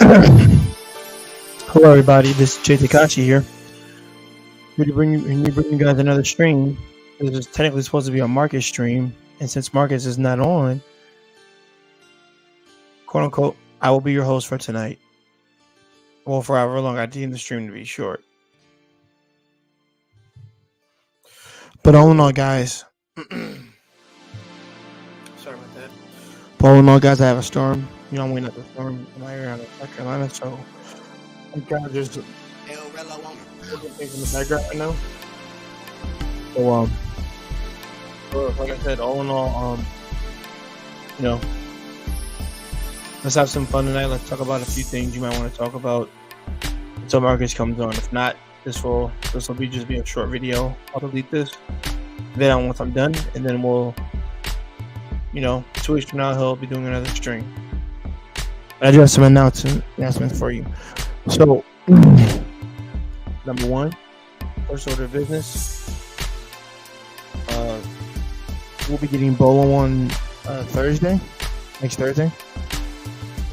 Hello, everybody. This is Jay Takashi here. Here to bring you guys another stream. This is technically supposed to be a Marcus stream, and since Marcus is not on, quote unquote, I will be your host for tonight. Well, for however long I deem the stream to be short. But all in all, guys, sorry about that. But all in all, guys, I have a storm. You know, I'm waiting at the storm in my area in South Carolina, so I'm kind of just things in the background right now. So, like I said, all in all, you know, let's have some fun tonight. Let's talk about a few things you might want to talk about until Marcus comes on. If not, this will just be a short video. I'll delete this. Then once I'm done, and then we'll, 2 weeks from now, he'll be doing another stream. I do have some announcements for you. So, number one, first order of business. We'll be getting Bolo on next Thursday. It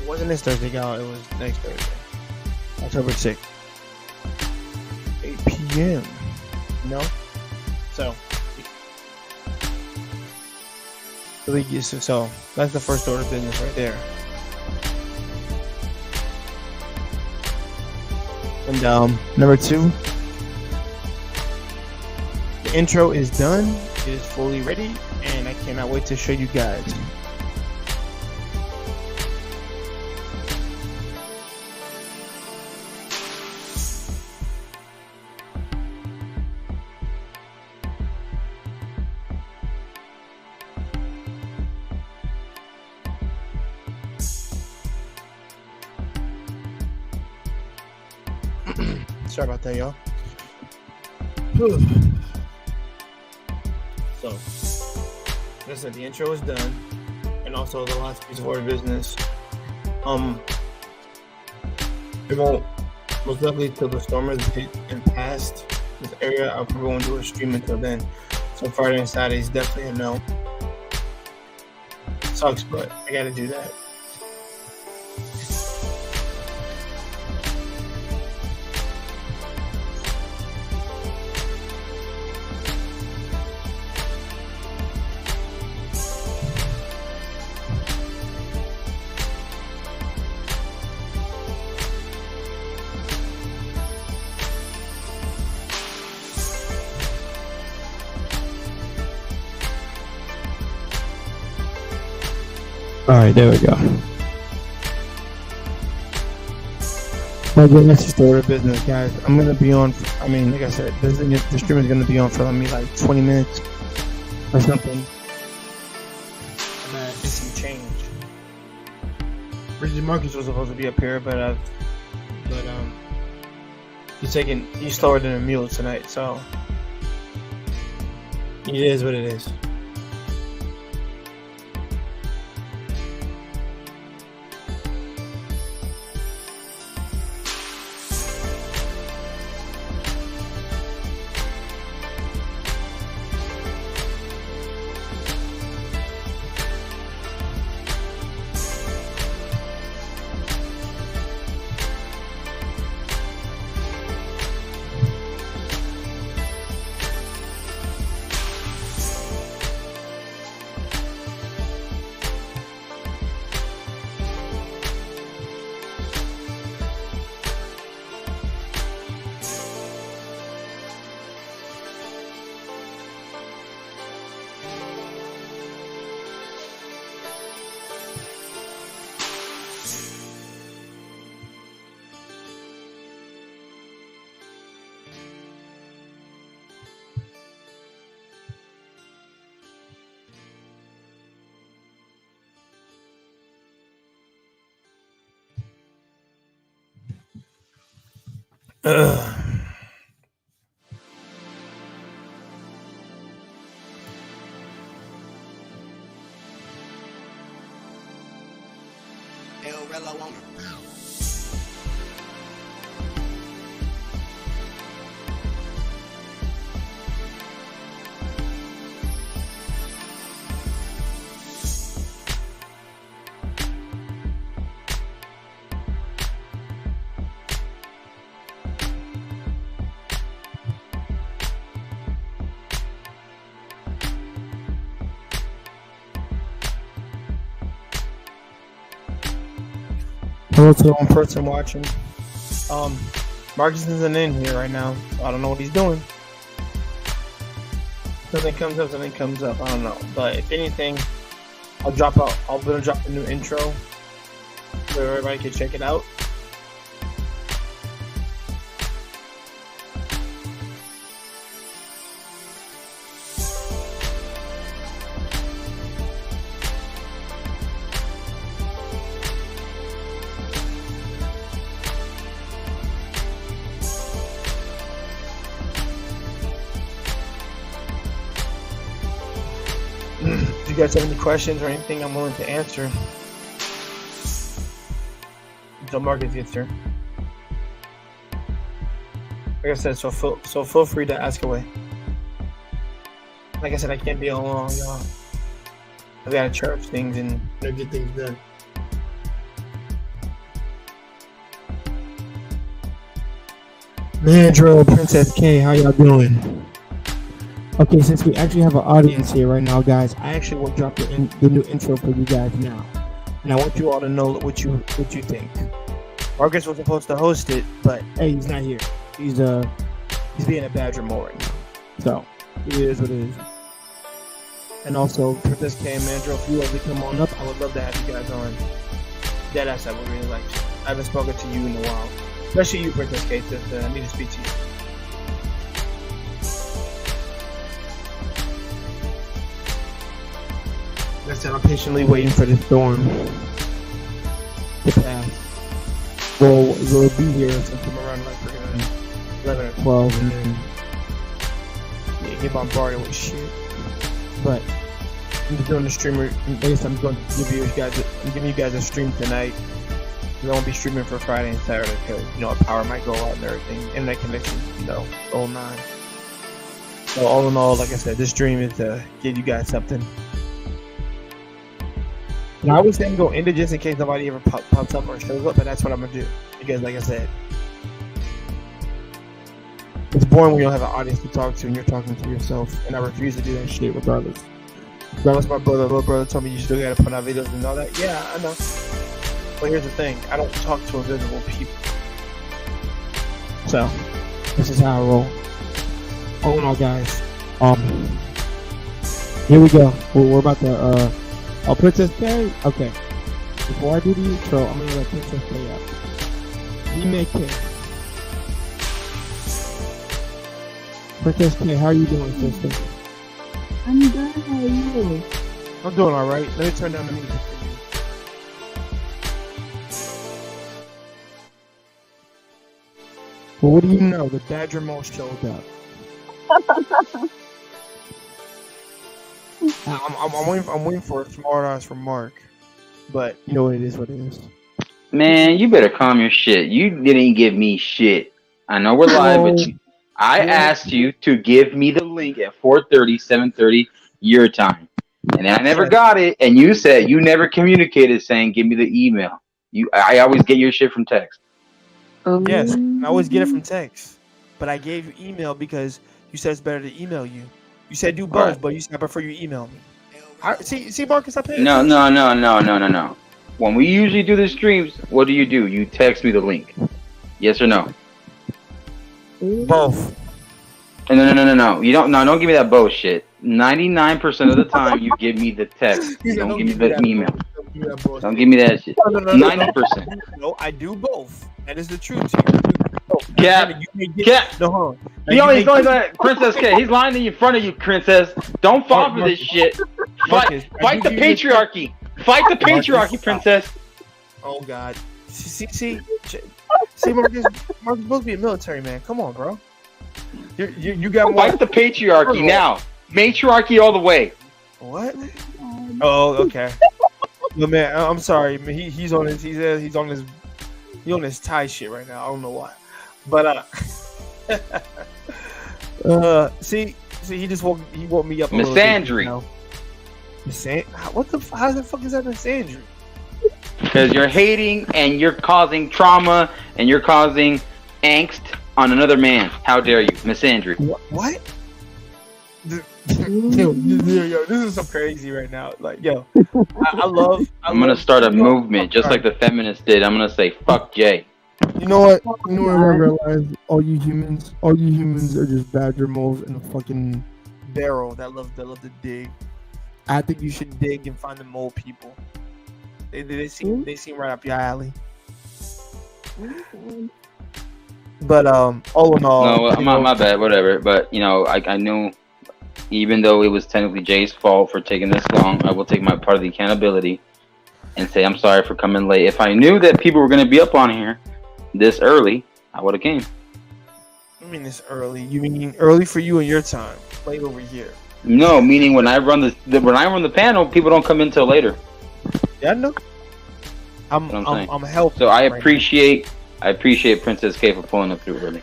wasn't this Thursday, y'all. It was next Thursday, October 6th, 8 p.m. So that's the first order of business right there. And number two, the intro is done. It is fully ready, and I cannot wait to show you guys. Sorry about that, y'all. So, listen, the intro is done, and also the last piece of our business. It won't, most likely till the storm has hit and passed this area. I'll probably won't do a stream until then. So Friday and Saturday is definitely a no. Sucks, but I gotta do that. Alright, there we go. That's just the order of business, guys. I'm gonna be on. Like I said, the stream is gonna be on for like 20 minutes or something. It's some change. Bridget Marcus was supposed to be up here, but he's slower than a mule tonight, so it is what it is. Hello to the one person watching. Marcus isn't in here right now. I don't know what he's doing. Something comes up, something comes up. I don't know. But if anything, I'm gonna drop a new intro so everybody can check it out. If you guys have any questions or anything, I'm willing to answer until Marcus gets here. Like I said, so feel free to ask away. Like I said, I can't be alone, y'all. I gotta church things and get things done. Mandro, Princess K, how y'all doing? Okay, since we actually have an audience here right now, guys, I actually will drop the new intro for you guys now, and I want you all to know what you think. Marcus was supposed to host it, but hey, he's not here. He's being a badger more right now, so it is what it is. And also, Princess K and Mandro, if you ever come on up, I would love to have you guys on. Deadass, I would really like to. I haven't spoken to you in a while, especially you, Princess K. I need to speak to you. Like I said, I'm patiently waiting for the storm to pass. We'll be here sometime around like 11 or 12, and then get bombarded with shit. But I'm just doing the streamer. I guess I'm going to giving you guys a stream tonight. I won't be streaming for Friday and Saturday because power might go out and everything. Internet connection, all 9. So all in all, like I said, this stream is to give you guys something. And I always think go into just in case nobody ever pops up or shows up, but that's what I'm gonna do because, like I said, it's boring when you don't have an audience to talk to and you're talking to yourself. And I refuse to do that shit regardless. Regardless, my little brother told me you still gotta put out videos and all that. Yeah, I know. But here's the thing: I don't talk to invisible people. So this is how I roll. All in all, guys. Here we go. We're about to Princess K? Okay. Before I do the intro, I'm gonna let Princess K up. Remake K. Princess K, how are you doing, sister? I'm good, how are you? I'm doing alright. Let me turn down the music for you. Well, what do you know? The Badger Mole showed up. I'm waiting for a smart ass from Mark, but you know what it is. What it is. Man, you better calm your shit. You didn't give me shit. I know we're live, but I asked you to give me the link at 4:30, 7:30 your time, and I never got it. And you said you never communicated saying give me the email. I always get your shit from text. Yes, I always get it from text, but I gave you email because you said it's better to email you. You said do both, right, but you said I prefer you email me. See, Marcus, I paid. No. When we usually do the streams, what do? You text me the link. Yes or no? Both. No. You don't. No, don't give me that bullshit. 99% of the time, you give me the text. You don't give me the email. Don't give me that shit. 90%. No, I do both. That is the truth. Cap. No, hold on. He's going Princess K. He's lying in front of you, Princess. Don't fall for this shit. Fight the patriarchy. Fight the patriarchy, Princess. Oh God. See, Marcus supposed to be a military man. Come on, bro. You got more. Fight the patriarchy now. Matriarchy all the way. What? Oh, okay. No, man, I'm sorry. He's on his Thai shit right now. I don't know why, but see, he just woke me up. Misandry. What the? How the fuck is that misandry? Because you're hating and you're causing trauma and you're causing angst on another man. How dare you, misandry? What? this is so crazy right now. Like, yo, I love. I'm gonna start a movement just like the feminists did. I'm gonna say fuck Jay. You know what? You know what I realize? All you humans are just badger moles in a fucking barrel that love to dig. I think you should dig and find the mole people. They seem right up your alley. But all in all, no, my bad, whatever. But I knew, even though it was technically Jay's fault for taking this long, I will take my part of the accountability and say I'm sorry for coming late. If I knew that people were gonna be up on here this early, I would have came. I mean this early? You mean early for you and your time? Late over here. No, meaning when I run the panel, people don't come in till later. Yeah, I know. I'm helping. So I appreciate Princess K for pulling up through early.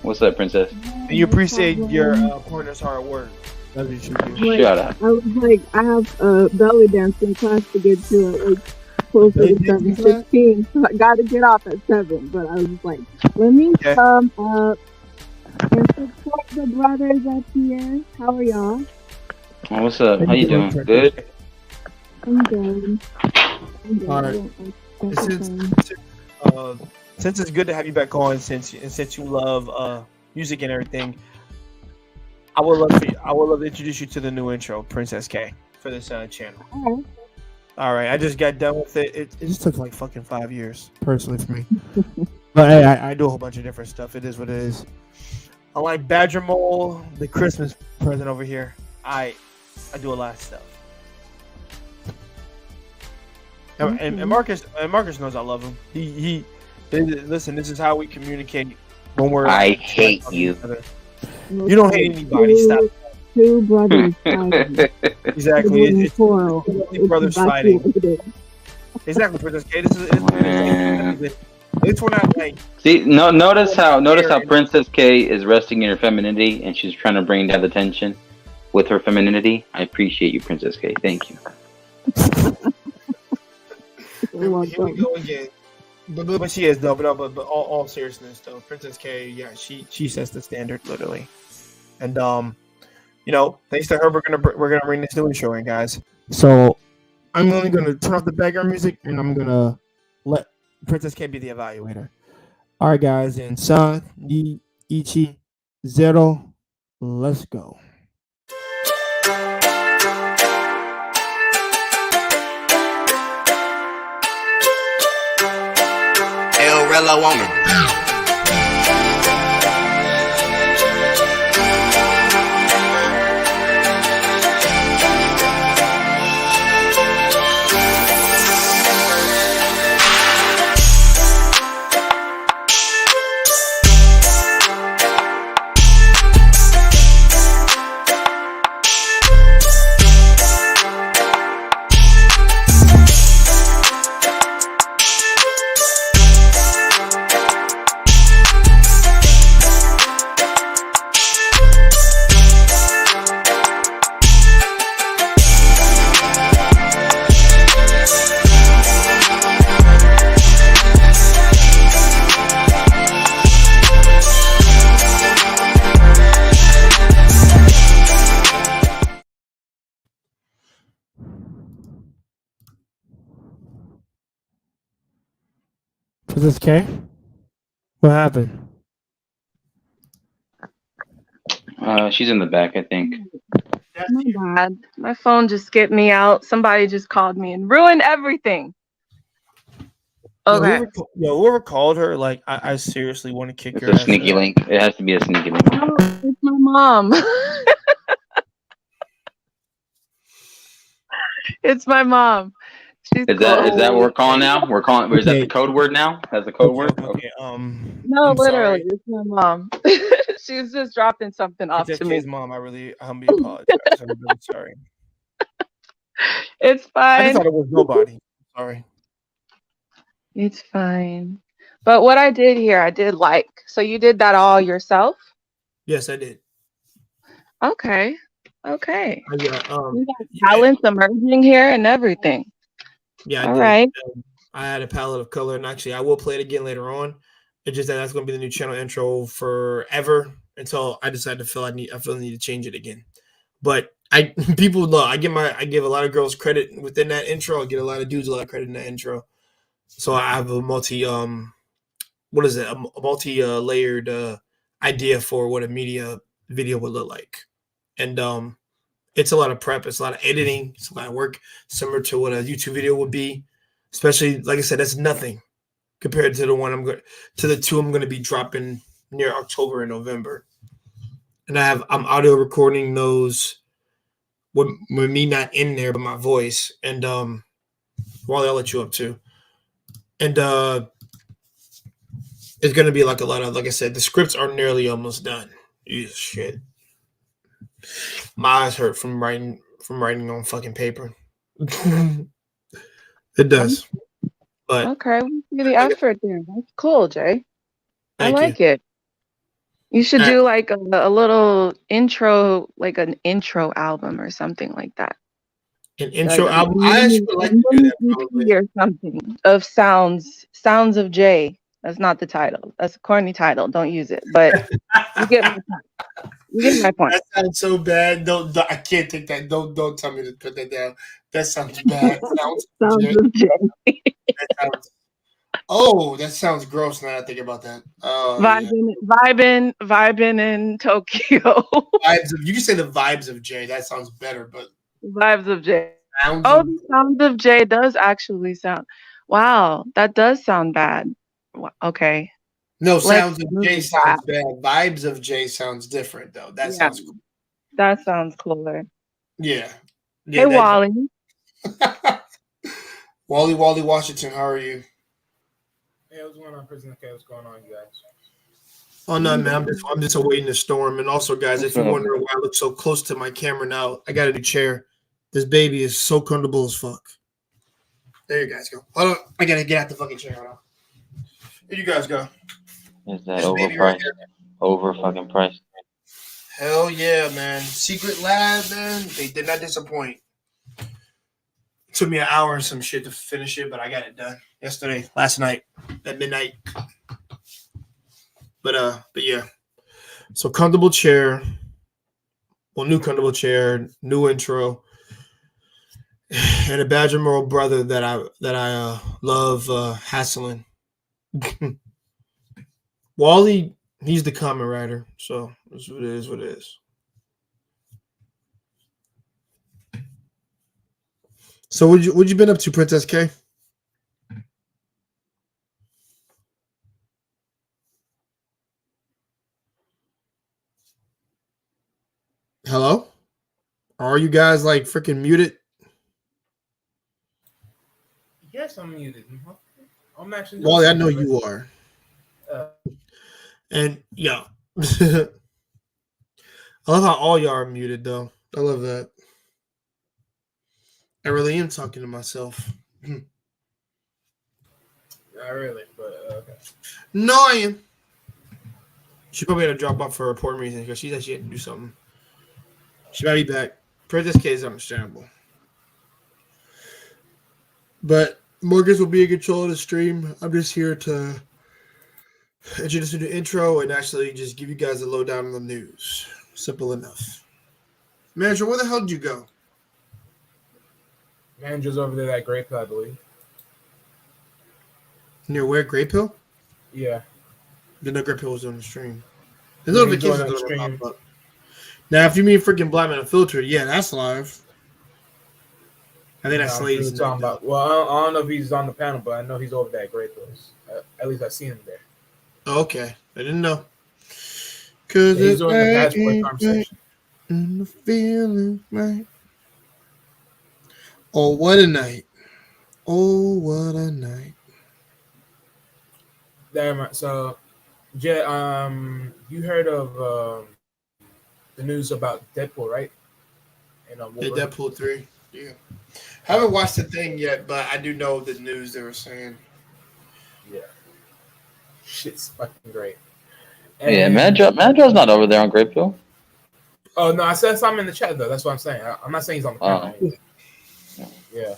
What's up, Princess? And you appreciate your partner's hard work. That's what you should do. Shut up. I was like, I have a belly dancing class to get to at like closer to 7:15, so I got to get off at 7. But I was like, let me come up and support the brothers up here. How are y'all? Oh, what's up? How you doing? Good. I'm good. All right. Since it's good to have you back on, since you love music and everything, I would love to introduce you to the new intro, Princess K, for this channel. All right, I just got done with it. It just took like fucking 5 years, personally, for me. But hey, I do a whole bunch of different stuff. It is what it is. I like Badger Mole, the Christmas present over here. I do a lot of stuff. And Marcus knows I love him. He listen. This is how we communicate when we're. I hate you. You don't hate anybody. Stop. Two brothers fighting. Exactly. It's two brothers fighting. Exactly, Princess K. It's we're not like. See, notice how Princess K is resting in her femininity and she's trying to bring down the tension with her femininity. I appreciate you, Princess K. Thank you. Here we go again. But she is though. But all seriousness though, Princess K, yeah, she sets the standard literally. And thanks to her, we're gonna bring this new intro in, guys. So I'm only gonna turn off the background music and I'm gonna let Princess K be the evaluator. All right, guys, and San, Ni, Ichi, Zero, let's go. Rella woman. Princess K? What happened? She's in the back, I think. My bad. My phone just skipped me out. Somebody just called me and ruined everything. Okay. Whoever called her, like, I seriously want to kick It's her a ass. sneaky link. It has to be a sneaky link. Oh, it's my mom. It's my mom. She's Is that what we're calling now? We're calling. Is that the code word now? That's the code word. Okay. No, I'm literally, sorry. it's my mom. She's just dropping something off to me. K's mom, I really humbly apologize. I'm really sorry. It's fine. I just thought it was nobody. Sorry. It's fine. But what I did here, I did like. So you did that all yourself? Yes, I did. Okay. I got, You got talents emerging here and everything. Yeah, all right. I had a palette of color, and actually, I will play it again later on. It's just that's going to be the new channel intro forever until I decide to feel I need to change it again. But people know I give a lot of girls credit within that intro. I give a lot of dudes a lot of credit in that intro. So I have a multi layered idea for what a media video would look like, and it's a lot of prep, it's a lot of editing, it's a lot of work, similar to what a YouTube video would be. Especially, like I said, that's nothing compared to the two I'm going to be dropping near October and November. And I'm audio recording those with me not in there, but my voice. And Wally, I'll let you up too. And it's going to be like a lot of, like I said, the scripts are nearly almost done. Shit. My eyes hurt from writing on fucking paper. It does. But Okay, we see the effort there. That's cool, Jay. I thank like you. it. You should do like a little intro, like an intro album or something like that. An intro album. I actually would like to do that probably. Or something of sounds of Jay. That's not the title. That's a corny title. Don't use it. But you get my point. You get my point. That sounds so bad. Don't I can't take that. Don't tell me to put that down. That sounds bad. Sounds of Jay. That sounds gross now that I think about that. Vibing in Tokyo. You can say the vibes of Jay. That sounds better, but vibes of Jay. The sounds of Jay does actually sound. Wow, that does sound bad. Okay. No, sounds of Jay sounds bad. Vibes of Jay sounds different though. That sounds cool. That sounds cooler. Yeah. Hey, Wally. Wally Washington, how are you? Hey, what's going on, Prison? Okay, what's going on, you guys? Oh no, man! I'm just awaiting the storm. And also, guys, if you're wondering why I look so close to my camera now, I got a new chair. This baby is so comfortable as fuck. There you guys go. Hold on, I gotta get out the fucking chair now. Here you guys go. Is that overpriced? Over fucking priced. Hell yeah, man! Secret Lab, man. They did not disappoint. It took me an hour and some shit to finish it, but I got it done last night at midnight. But yeah. So comfortable chair. Well, new comfortable chair, new intro, and a Badger Moral brother that I love hassling. Wally, he's the comment writer, so that's what it is. What it is. So what you been up to, Princess K? Hello? Are you guys like freaking muted? Yes, I'm muted. I'm actually. Wally, I know you are. And yeah. I love how all y'all are muted though. I love that. I really am talking to myself. Not really, but okay. No, I am. She probably had to drop off for a important reason because she said she had to do something. She might be back. Princess K is understandable. But Morgus will be in control of the stream. I'm just here to introduce the intro and actually just give you guys a lowdown on the news. Simple enough. Manager, where the hell did you go? Manager's over there at Grape Hill, I believe. Near where? Grape Hill? Yeah. The Grape Hill was on the stream. The notifications on the don't stream. pop up. Now, if you mean freaking Black Man Unfiltered, yeah, that's live. I think that's Slade's. Well, I don't know if he's on the panel, but I know he's over there at Grape Hills. At least I've seen him there. Oh, okay. I didn't know. Cause he's doing the passport conversation. And the feeling right. Oh, what a night. Oh, what a night. Damn. So, Jay, you heard of the news about Deadpool, right? And Deadpool 3. Yeah. Haven't watched the thing yet, but I do know the news they were saying. Yeah. Shit's fucking great. And yeah, Madjaw's not over there on Grape Hill. Oh, no, I said something in the chat, though. That's what I'm saying. I'm not saying he's on the panel. Yeah.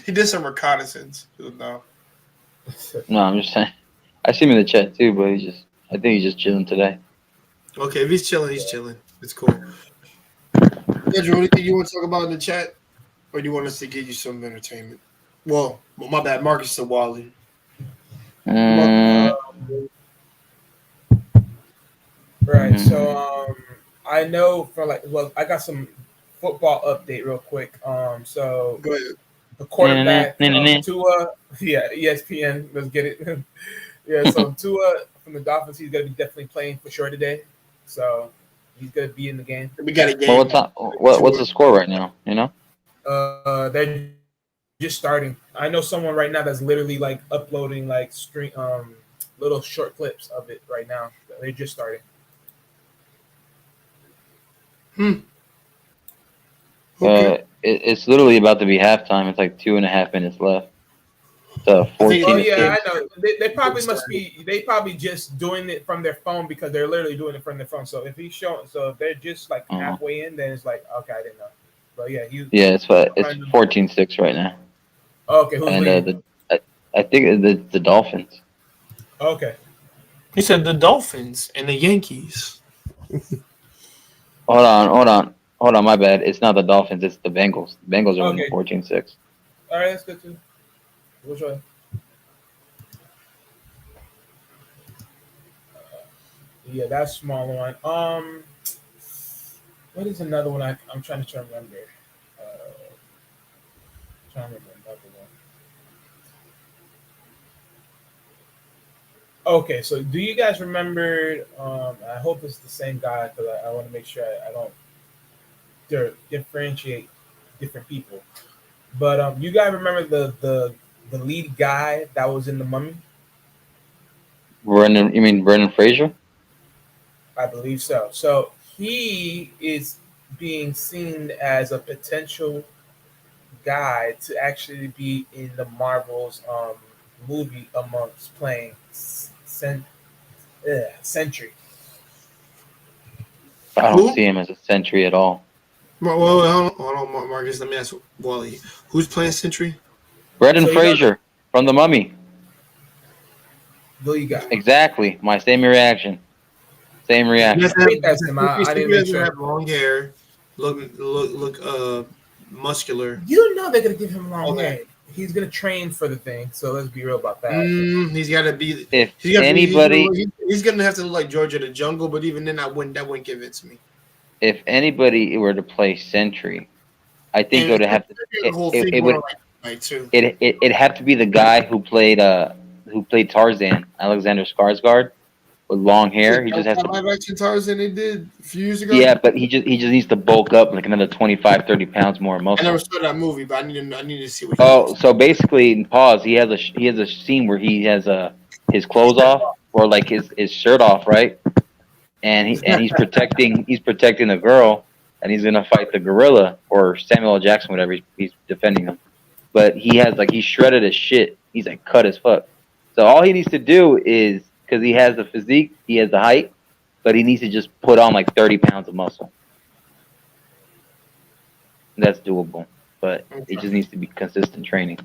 He did some reconnaissance. No. No, I'm just saying. I see him in the chat too, but I think he's just chilling today. Okay, if he's chilling, he's chilling. It's cool. Andrew, anything you want to talk about in the chat? Or do you want us to give you some entertainment? Well, my bad. Marcus said Wally. Right. So I know for I got some football update real quick. So Go ahead. the quarterback Tua, yeah, ESPN, let's get it. Yeah, so Tua from the Dolphins, he's gonna be definitely playing for sure today. So he's gonna be in the game. We got a game. Well, what's the score right now? You know? They're just starting. I know someone right now that's literally like uploading like stream little short clips of it right now. They're just starting. Okay. It's literally about to be halftime. It's like 2.5 minutes left. So 14. Oh yeah, I know. They probably must be. They probably just doing it from their phone because they're literally doing it from their phone. So if he's showing, so if they're just like halfway in, then it's like okay, I didn't know. But yeah, it's 14-6 right now. Okay, who's leading? I think the Dolphins. Okay. He said the Dolphins and the Yankees. Hold on. My bad. It's not the Dolphins. It's the Bengals. The Bengals are winning 14-6. All right, that's good too. Which one? Yeah, that's a small one. What is another one? I'm trying to remember. Trying to remember another one. Okay, so do you guys remember? I hope it's the same guy because I want to make sure I don't differentiate different people. But you guys remember the lead guy that was in The Mummy? You mean Brendan Fraser? I believe so. So he is being seen as a potential guy to actually be in the Marvel's movie amongst playing Sentry. I don't see him as a Sentry at all. Well, hold on, Marcus. Let me ask Wally. Who's playing Sentry? Brendan Fraser from The Mummy. Who you got? Exactly. My same reaction. Same reaction. He doesn't have long hair. Look muscular. You know they're gonna give him long hair. He's gonna train for the thing. So let's be real about that. He's got to be. He's gonna have to look like George of the Jungle. But even then, that wouldn't convince me. If anybody were to play Sentry, I think it would have to. It'd have to be the guy who played Tarzan, Alexander Skarsgård, with long hair. He just has to. Live action Tarzan they did a few years ago. Yeah, but he just needs to bulk up like another 25-30 pounds more muscle. I never saw that movie, but I need to see what. So basically, in pause, he has a scene where he has his clothes off or like his shirt off, right? And he's protecting the girl, and he's gonna fight the gorilla or Samuel L. Jackson, whatever he's defending him. But he's shredded as shit. He's like cut as fuck. So all he needs to do is, because he has the physique, he has the height, but he needs to just put on like 30 pounds of muscle. That's doable, but it just needs to be consistent training.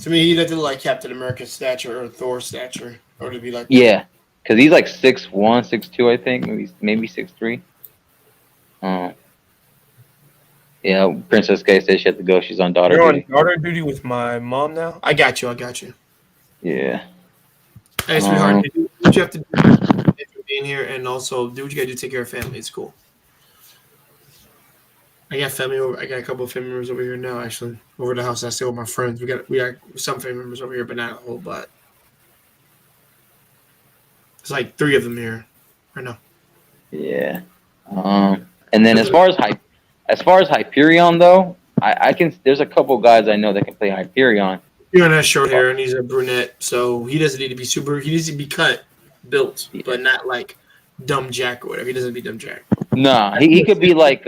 To me, he'd have to look like Captain America stature or Thor stature, or to be like because he's like 6'1", 6'2", I think, maybe 6'3". Yeah, Princess K says she had to go. She's on daughter duty. You're on daughter duty with my mom now? I got you. Yeah. Hey, sweetheart, do what you have to do for being here, and also do what you got to do to take care of family. It's cool. I got family over. I got a couple of family members over here now, actually, over the house. I stay with my friends. We got some family members over here, but not a whole lot. There's like 3 of them here right now. Yeah. And then as far as Hyperion though, I can. There's a couple guys I know that can play Hyperion. Hyperion has short hair and he's a brunette, so he doesn't need to be super. He needs to be built, but not like Dumb Jack or whatever. He doesn't be Dumb Jack. Nah, he could be like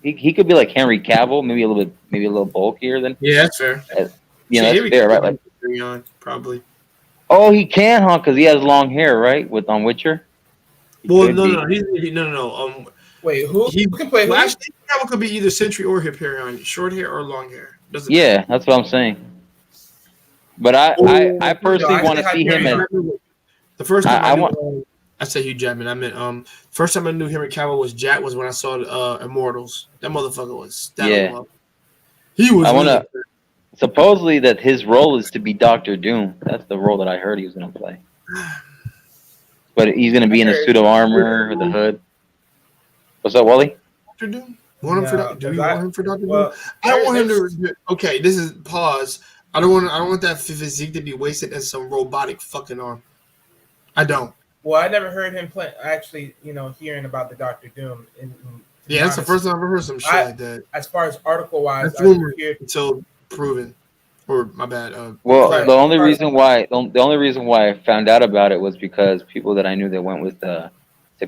he could be like Henry Cavill, maybe a little bulkier than. Yeah, that's fair. That's fair, right? Like Hyperion, probably. Oh, he can, huh? Because he has long hair, right? On Witcher. Well, no. Wait, who can play? Well, actually, Cavill could be either Sentry or Hyperion, short hair or long hair. Doesn't matter. That's what I'm saying. But I personally want to see him as the first time I said Hugh Jackman. I meant first time I knew Henry Cavill was Jack was when I saw Immortals. That motherfucker was Yeah. He was. I wanna supposedly that his role is to be Doctor Doom. That's the role that I heard he was gonna play. But he's gonna be in a suit of armor or the hood. What's up, Wally? Doctor Doom. Want him for do you want him for Doctor Well, Doom? I don't want him to. Okay, this is pause. I don't want that physique to be wasted as some robotic fucking arm. I don't. Well, I never heard him play. Actually, hearing about the Doctor Doom. Yeah, that's the first time I've ever heard some shit like that. As far as article wise, That's rumored until proven. Or my bad. Well, the only reason why I found out about it was because people that I knew that went with to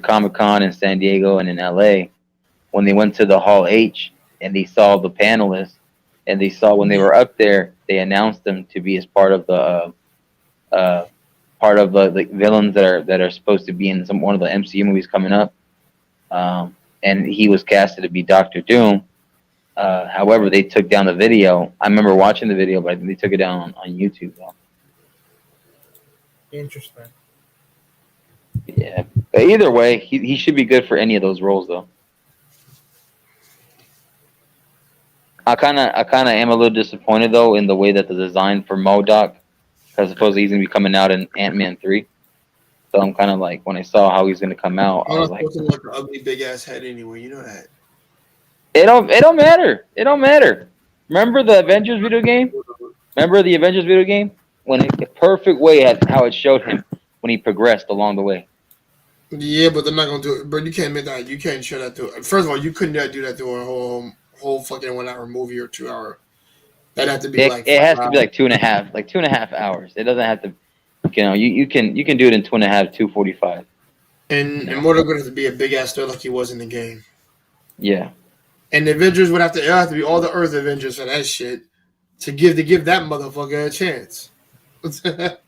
Comic-Con in San Diego and in LA, when they went to the Hall H and they saw the panelists and they saw when they were up there, they announced them to be as part of the villains that are supposed to be in one of the MCU movies coming up. And he was casted to be Doctor Doom. However, they took down the video. I remember watching the video, but I think they took it down on YouTube, though. Interesting. Yeah. But either way, he should be good for any of those roles, though. I kind of am a little disappointed, though, in the way that the design for MODOK, because supposedly he's going to be coming out in Ant-Man 3. So I'm kind of like, when I saw how he's going to come out, I was like, looking like an ugly big ass head anyway. You know that. It don't matter. It don't matter. Remember the Avengers video game? Remember the Avengers video game? When the perfect way at how it showed him when he progressed along the way. Yeah, but they're not gonna do it. But you can't admit that. You can't show that to. First of all, you couldn't do that to a whole fucking 1 hour movie or 2 hour. That'd have to be it has to be like 2.5 hours. It doesn't have to. You can do it in 2.5, 2:45. And Mortal would have to be a big ass threat like he was in the game. Yeah. And the Avengers would have to be all the Earth Avengers for that shit to give that motherfucker a chance. To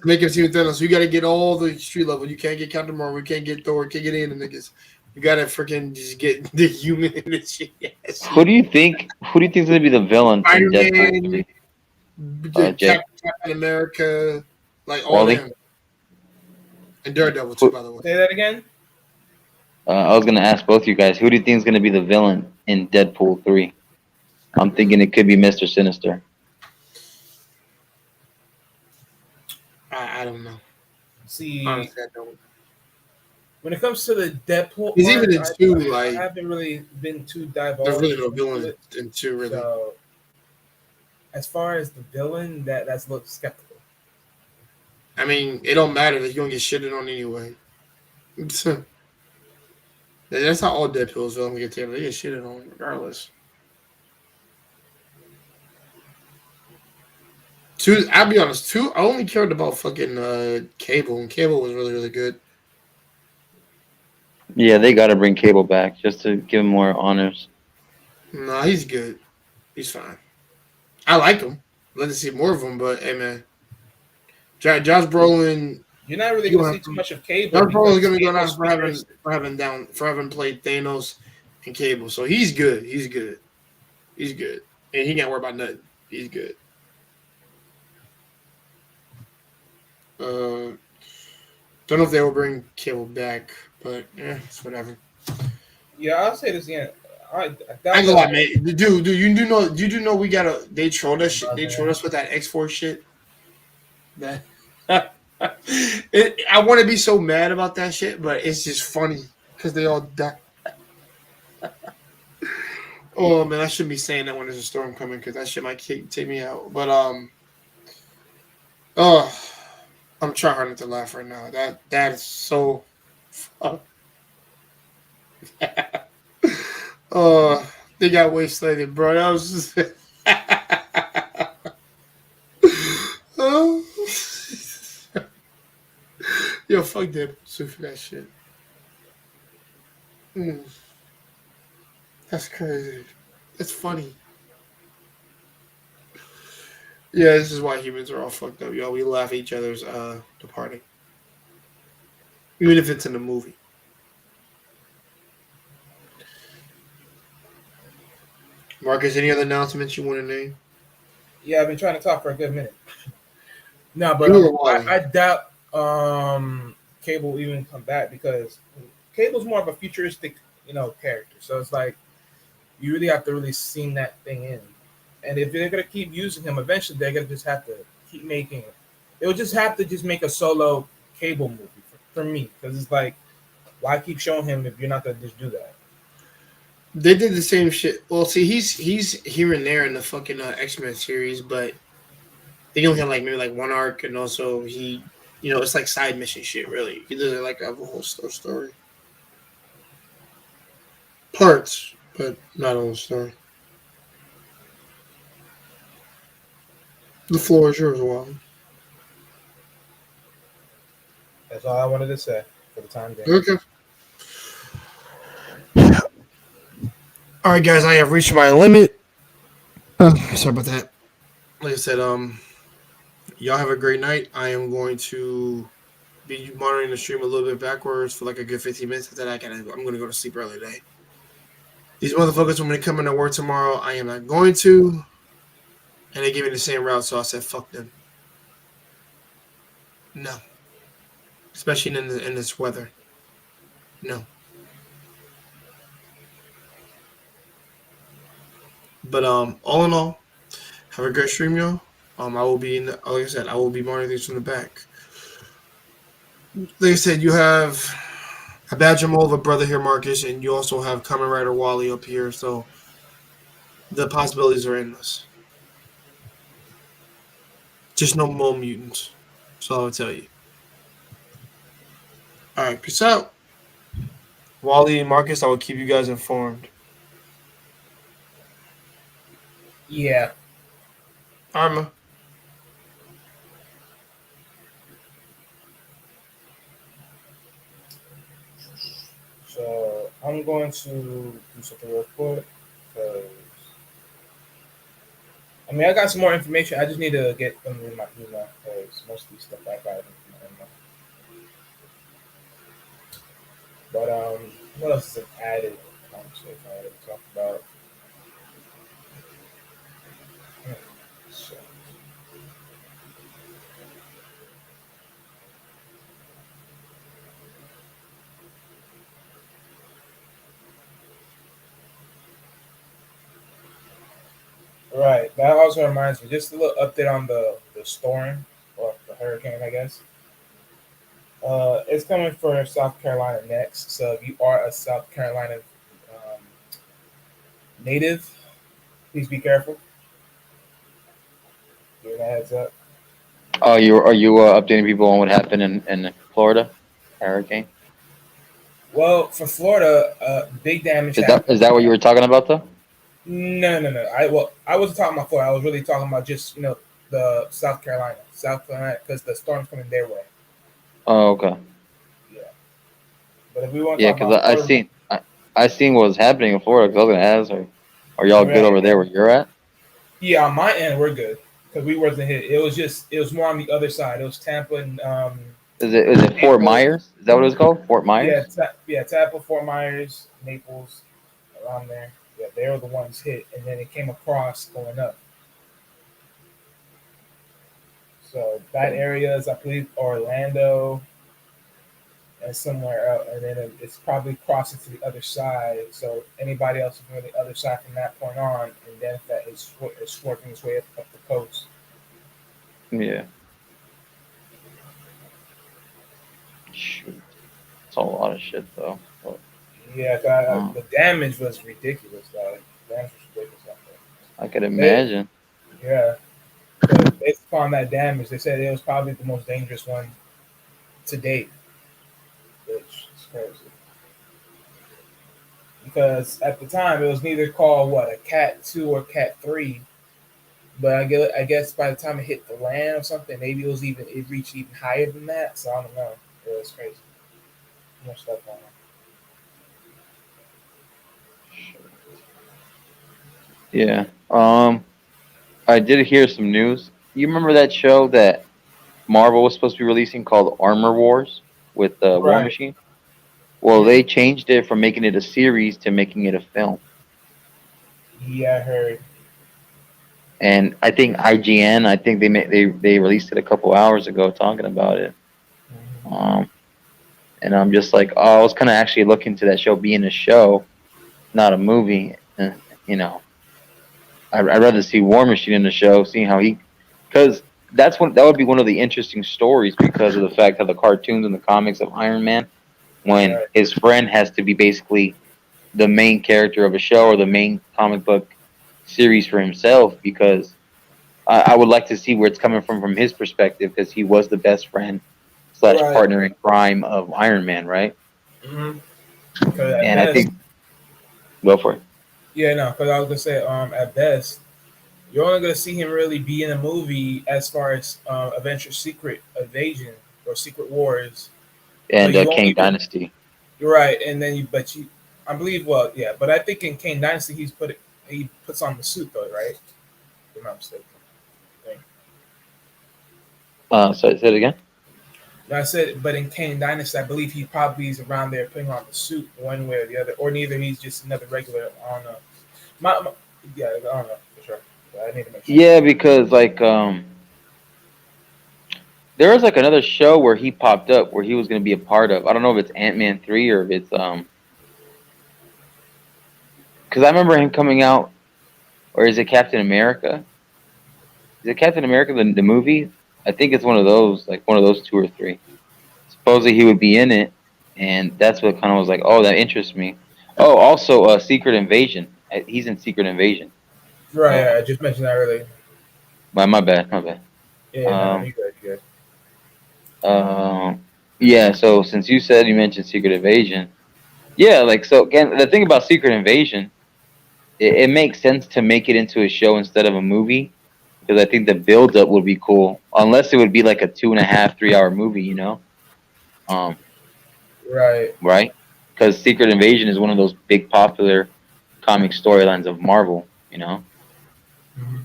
make him seem Thanos, you got to get all the street level. You can't get Captain Marvel. You can't get Thor. You can't get any of the niggas. You got to freaking just get the human in this shit. Yes. Who do you think is gonna be the villain in Deadpool? Captain America, like all them. And Daredevil too, by the way. Say that again. I was gonna ask both you guys, who do you think is gonna be the villain in Deadpool 3? I'm thinking it could be Mr. Sinister. I don't know. See, honestly, I don't. When it comes to the Deadpool, he's even in 2. I haven't really been too divulged. There's really no villain in 2, really. So, as far as the villain, that's a little skeptical. I mean, it don't matter. You're gonna get shitted on anyway. That's how all Deadpool's villains get taken. They get shitted on regardless. 2, I'll be honest. 2, I only cared about fucking Cable, and Cable was really, really good. Yeah, they got to bring Cable back just to give him more honors. Nah, he's good. He's fine. I like him. I'd like to see more of him, but hey, man, Josh Brolin. You're not really going to see too much of Cable. Josh Brolin's going to go down for having played Thanos and Cable, so he's good. He's good. He's good, and he can't worry about nothing. He's good. Don't know if they will bring Cable back, but it's whatever. Yeah, I'll say this again. I ain't gonna lie, man. Dude, you do know we gotta. They trolled us. They trolled us with that X-Force shit. That I want to be so mad about that shit, but it's just funny because they all die. Oh man, I shouldn't be saying that when there's a storm coming because that shit might take me out. But I'm trying hard not to laugh right now. That is so. They got wastelanded, bro. That was just. Yo, fuck that for that shit. That's crazy. That's funny. Yeah, this is why humans are all fucked up, yo. We laugh at each other's departing. Even if it's in a movie. Marcus, any other announcements you want to name? Yeah, I've been trying to talk for a good minute. No, but I doubt Cable will even come back because Cable's more of a futuristic, character. So it's like you really have to really sing that thing in. And if they're gonna keep using him, eventually they're gonna just have to keep making it. They'll just have to just make a solo Cable movie for me because it's like, why keep showing him if you're not gonna just do that? They did the same shit. Well, see, he's here and there in the fucking X-Men series, but they only have like maybe like one arc, and also it's like side mission shit. Really, he doesn't like have a whole story. Parts, but not a whole story. The floor is yours, Wally. That's all I wanted to say for the time being. Okay. All right, guys, I have reached my limit. Sorry about that. Like I said, y'all have a great night. I am going to be monitoring the stream a little bit backwards for like a good 15 minutes. After that, I'm going to go to sleep early today. These motherfuckers, when they come into work tomorrow, I am not going to. And they give me the same route, so I said, fuck them. No. Especially in this weather. No. But all in all, have a great stream, y'all. I will be like I said, I will be monitoring things from the back. Like I said, you have a badge of a brother here, Marcus, and you also have Kamen Rider Wally up here, so the possibilities are endless. Just no more mutants. That's all I'll tell you. All right, peace out. Wally and Marcus, I will keep you guys informed. Yeah. Arma. So I'm going to do something real quick because I got some more information. I just need to get them in my email because most of these stuff I got in my email. But what else is an added conversation I had to talk about? So, right. That also reminds me, just a little update on the storm or the hurricane, I guess. It's coming for South Carolina next. So if you are a South Carolina native, please be careful. Give it a heads up. Are you updating people on what happened in Florida hurricane? Well, for Florida, big damage. Is that what you were talking about though? No. I wasn't talking about Florida. I was really talking about just the South Carolina, because the storm's coming their way. Oh, okay. Yeah. But if we want, because I seen what was happening in Florida. Because I was gonna ask, are y'all good over there where you're at? Yeah, on my end we're good because we wasn't hit. It was more on the other side. It was Tampa and Is it Fort Myers? Is that what it was called? Fort Myers? Yeah, Tampa, Fort Myers, Naples, around there. Yeah, they were the ones hit, and then it came across going up. So that area is, I believe, Orlando and somewhere else, and then it's probably crossing to the other side. So anybody else from the other side from that point on, and then that is working its way up the coast. Yeah. Shoot. It's a lot of shit, though. But, yeah, the damage was ridiculous, though. The damage was ridiculous out there. I could imagine. Yeah. So based upon that damage, they said it was probably the most dangerous one to date, which is crazy. Because at the time, it was neither called, a Cat 2 or Cat 3. But I guess by the time it hit the land or something, maybe it reached even higher than that. So I don't know. It was crazy. Too much stuff going on. Yeah. I did hear some news. You remember that show that Marvel was supposed to be releasing called Armor Wars with War Machine? Well, they changed it from making it a series to making it a film. Yeah, I heard. And I think IGN, they released it a couple hours ago talking about it. And I'm just like, oh, I was kind of actually looking to that show being a show, not a movie. You know, I'd rather see War Machine in the show, seeing how he, because that would be one of the interesting stories because of the fact that the cartoons and the comics of Iron Man, when Right. his friend has to be basically the main character of a show or the main comic book series for himself, because I would like to see where it's coming from his perspective, because he was the best friend / Right. partner in crime of Iron Man, right? Mm-hmm. Because at And I best, think, go for it. yeah, no, because I was gonna say, at best, you're only gonna see him really be in a movie as far as Avengers: Secret Invasion or Secret Wars. And You won't Kang even. Dynasty. You're right, and then I believe, well, yeah, but I think in Kane Dynasty he puts on the suit though, right? If I'm not mistaken. Say it again. No, I said, but in Kane Dynasty, I believe he probably is around there putting on the suit one way or the other, or neither. He's just another regular on a. Yeah, I don't know for sure. I need to make sure. Yeah, because like there was like another show where he popped up where he was going to be a part of. I don't know if it's Ant-Man 3 or if it's because I remember him coming out, or is it Captain America? Is it Captain America the movie? I think it's one of those, like one of those 2 or 3. Supposedly he would be in it, and that's what kind of was like, oh, that interests me. Oh, also Secret Invasion. He's in Secret Invasion. Right, yeah, I just mentioned that earlier. My bad. Yeah, you good. Yeah. So since you mentioned Secret Invasion, yeah, like so again, the thing about Secret Invasion, it makes sense to make it into a show instead of a movie, because I think the build up would be cool, unless it would be like a 2.5, 3 hour movie, you know. Right. Because Secret Invasion is one of those big popular comic storylines of Marvel, you know. Mm-hmm.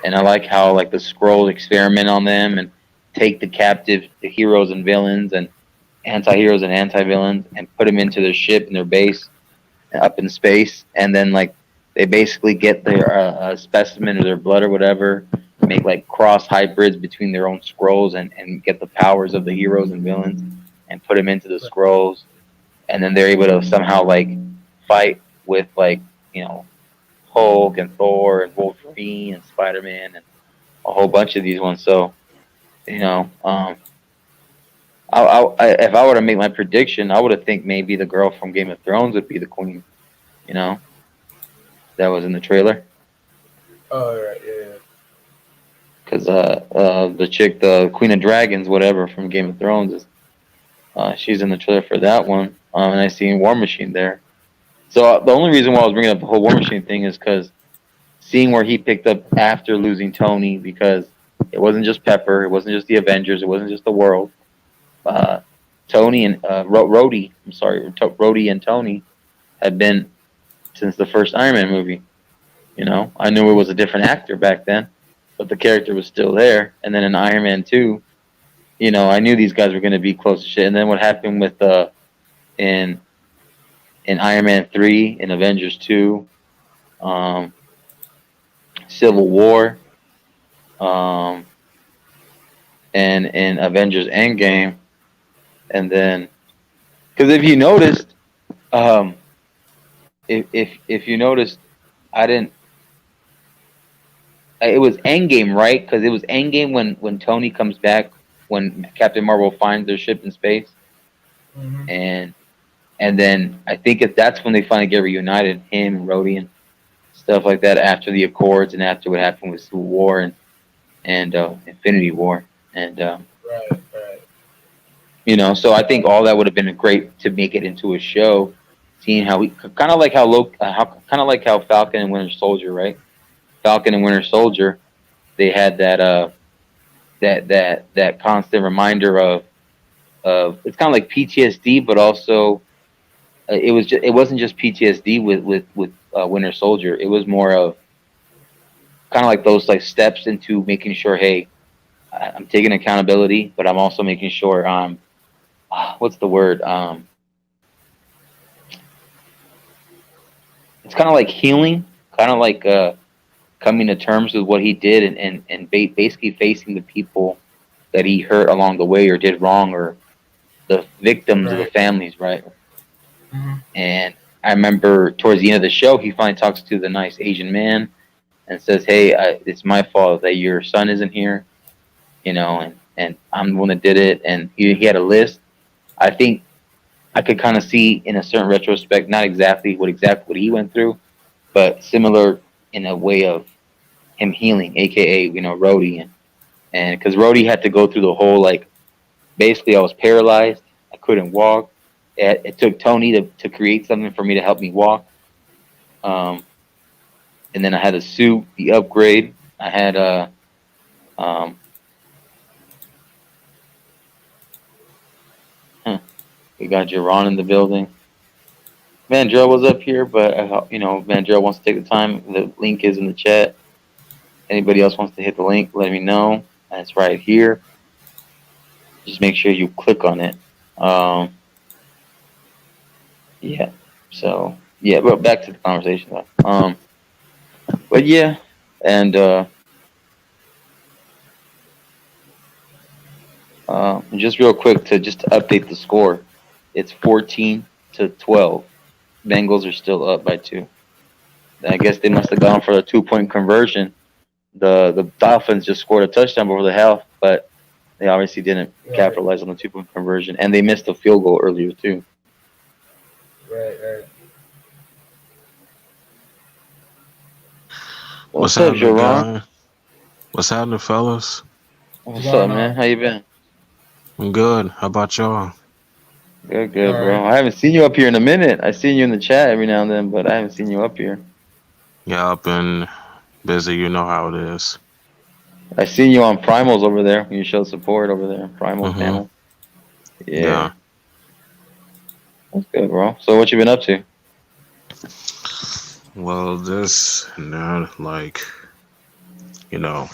And I like how like the Skrulls experiment on them and take the captive, the heroes and villains and anti-heroes and anti-villains, and put them into their ship and their base up in space, and then like they basically get their specimen of their blood or whatever, make like cross hybrids between their own Skrulls and get the powers of the heroes and villains and put them into the Skrulls, and then they're able to somehow like fight with like, you know, Hulk and Thor and Wolverine and Spider-Man and a whole bunch of these ones. So, you know, if I were to make my prediction, I would have think maybe the girl from Game of Thrones would be the queen. You know, that was in the trailer. Oh, right, yeah. Because the chick, the Queen of Dragons, whatever from Game of Thrones, is she's in the trailer for that one. And I seen War Machine there. So the only reason why I was bringing up the whole War Machine thing is because seeing where he picked up after losing Tony, because it wasn't just Pepper, it wasn't just the Avengers, it wasn't just the world. Tony and Rhodey and Tony had been since the first Iron Man movie. You know, I knew it was a different actor back then, but the character was still there. And then in Iron Man 2, you know, I knew these guys were going to be close to shit. And then what happened with in Iron Man 3, in Avengers 2, Civil War, and in Avengers Endgame, and then because if you noticed, if you noticed, I didn't. It was Endgame, right? Because it was Endgame when Tony comes back, when Captain Marvel finds their ship in space, Mm-hmm. and then I think that's when they finally get reunited, him, Rhodey, and stuff like that, after the Accords and after what happened with Civil War and Infinity War, and Right. you know, so I think all that would have been great to make it into a show, seeing how we kind of like how Falcon and Winter Soldier, right? Falcon and Winter Soldier, they had that that constant reminder of it's kind of like PTSD, but also it wasn't just PTSD with Winter Soldier. It was more of kind of like those like steps into making sure, hey, I'm taking accountability, but I'm also making sure what's the word? It's kind of like healing, kind of like coming to terms with what he did and basically facing the people that he hurt along the way or did wrong, or victims of the Right. families, right? Mhm. And I remember towards the end of the show, he finally talks to the nice Asian man and says, "Hey, it's my fault that your son isn't here, you know, and I'm the one that did it." And he had a list. I think I could kind of see in a certain retrospect, not exactly what he went through, but similar in a way of him healing, aka Rhodey, and because Rhodey had to go through the whole like basically I was paralyzed, I couldn't walk. It took Tony to create something for me to help me walk. Um, and then I had a suit, the upgrade. I had um, we got Jerron in the building. Vandrell was up here, but Vandrell wants to take the time. The link is in the chat. Anybody else wants to hit the link, let me know. And it's right here. Just make sure you click on it. Yeah. So yeah, but back to the conversation though. But yeah, and just real quick to update the score. It's 14-12. Bengals are still up by 2. I guess they must have gone for a 2-point conversion. The Dolphins just scored a touchdown before the half, but they obviously didn't capitalize on the 2-point conversion, and they missed a field goal earlier too. Right. What's up, Jerron? What's happening, fellas? What's up, man? How you been? I'm good. How about y'all? Good, bro. I haven't seen you up here in a minute. I seen you in the chat every now and then, but I haven't seen you up here. Yeah, I've been busy. You know how it is. I seen you on Primals over there. You showed support over there, Primals panel. Yeah. That's good, bro. So what you been up to? Well, this and that, like, I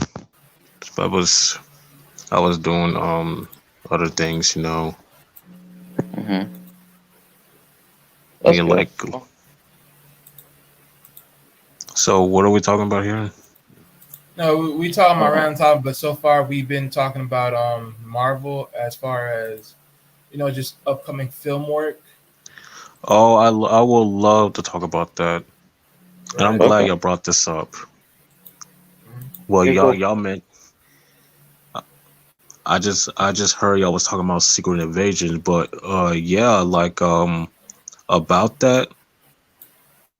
was doing other things, Mm-hmm. Like. So what are we talking about here? No, we talking about random topic, but so far we've been talking about Marvel as far as just upcoming film work. Oh, I will love to talk about that, and I'm glad y'all brought this up. Well, y'all meant. I just heard y'all was talking about Secret Invasion, but yeah, like about that,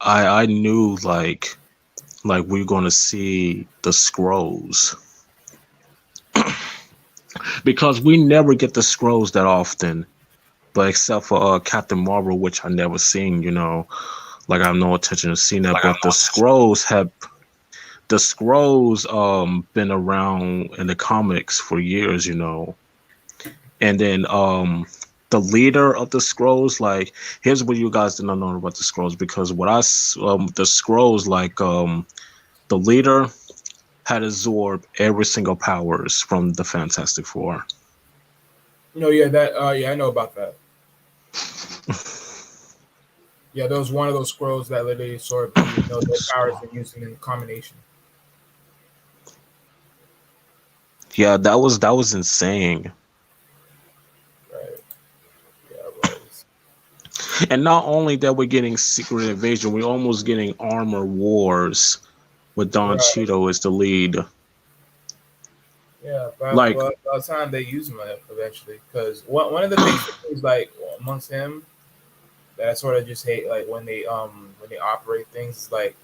I knew like we're gonna see the Skrulls. Because we never get the Skrulls that often, but except for Captain Marvel, which I never seen, like I have no intention of seeing that. But the Skrulls been around in the comics for years, and then the leader of the Skrulls, like, here's what you guys didn't know about the Skrulls, because what the Skrulls, like the leader had absorbed every single powers from the Fantastic Four. I know about that. Yeah, there was one of those Skrulls that literally absorbed their powers and used them in combination. Yeah, that was insane. Right. Yeah, it was. And not only that, we're getting Secret Invasion, we're almost getting Armor Wars with Don Cheadle as the lead. Yeah, by the time they use him eventually, because one of the big things like amongst him that I sort of just hate, like when they operate things, is like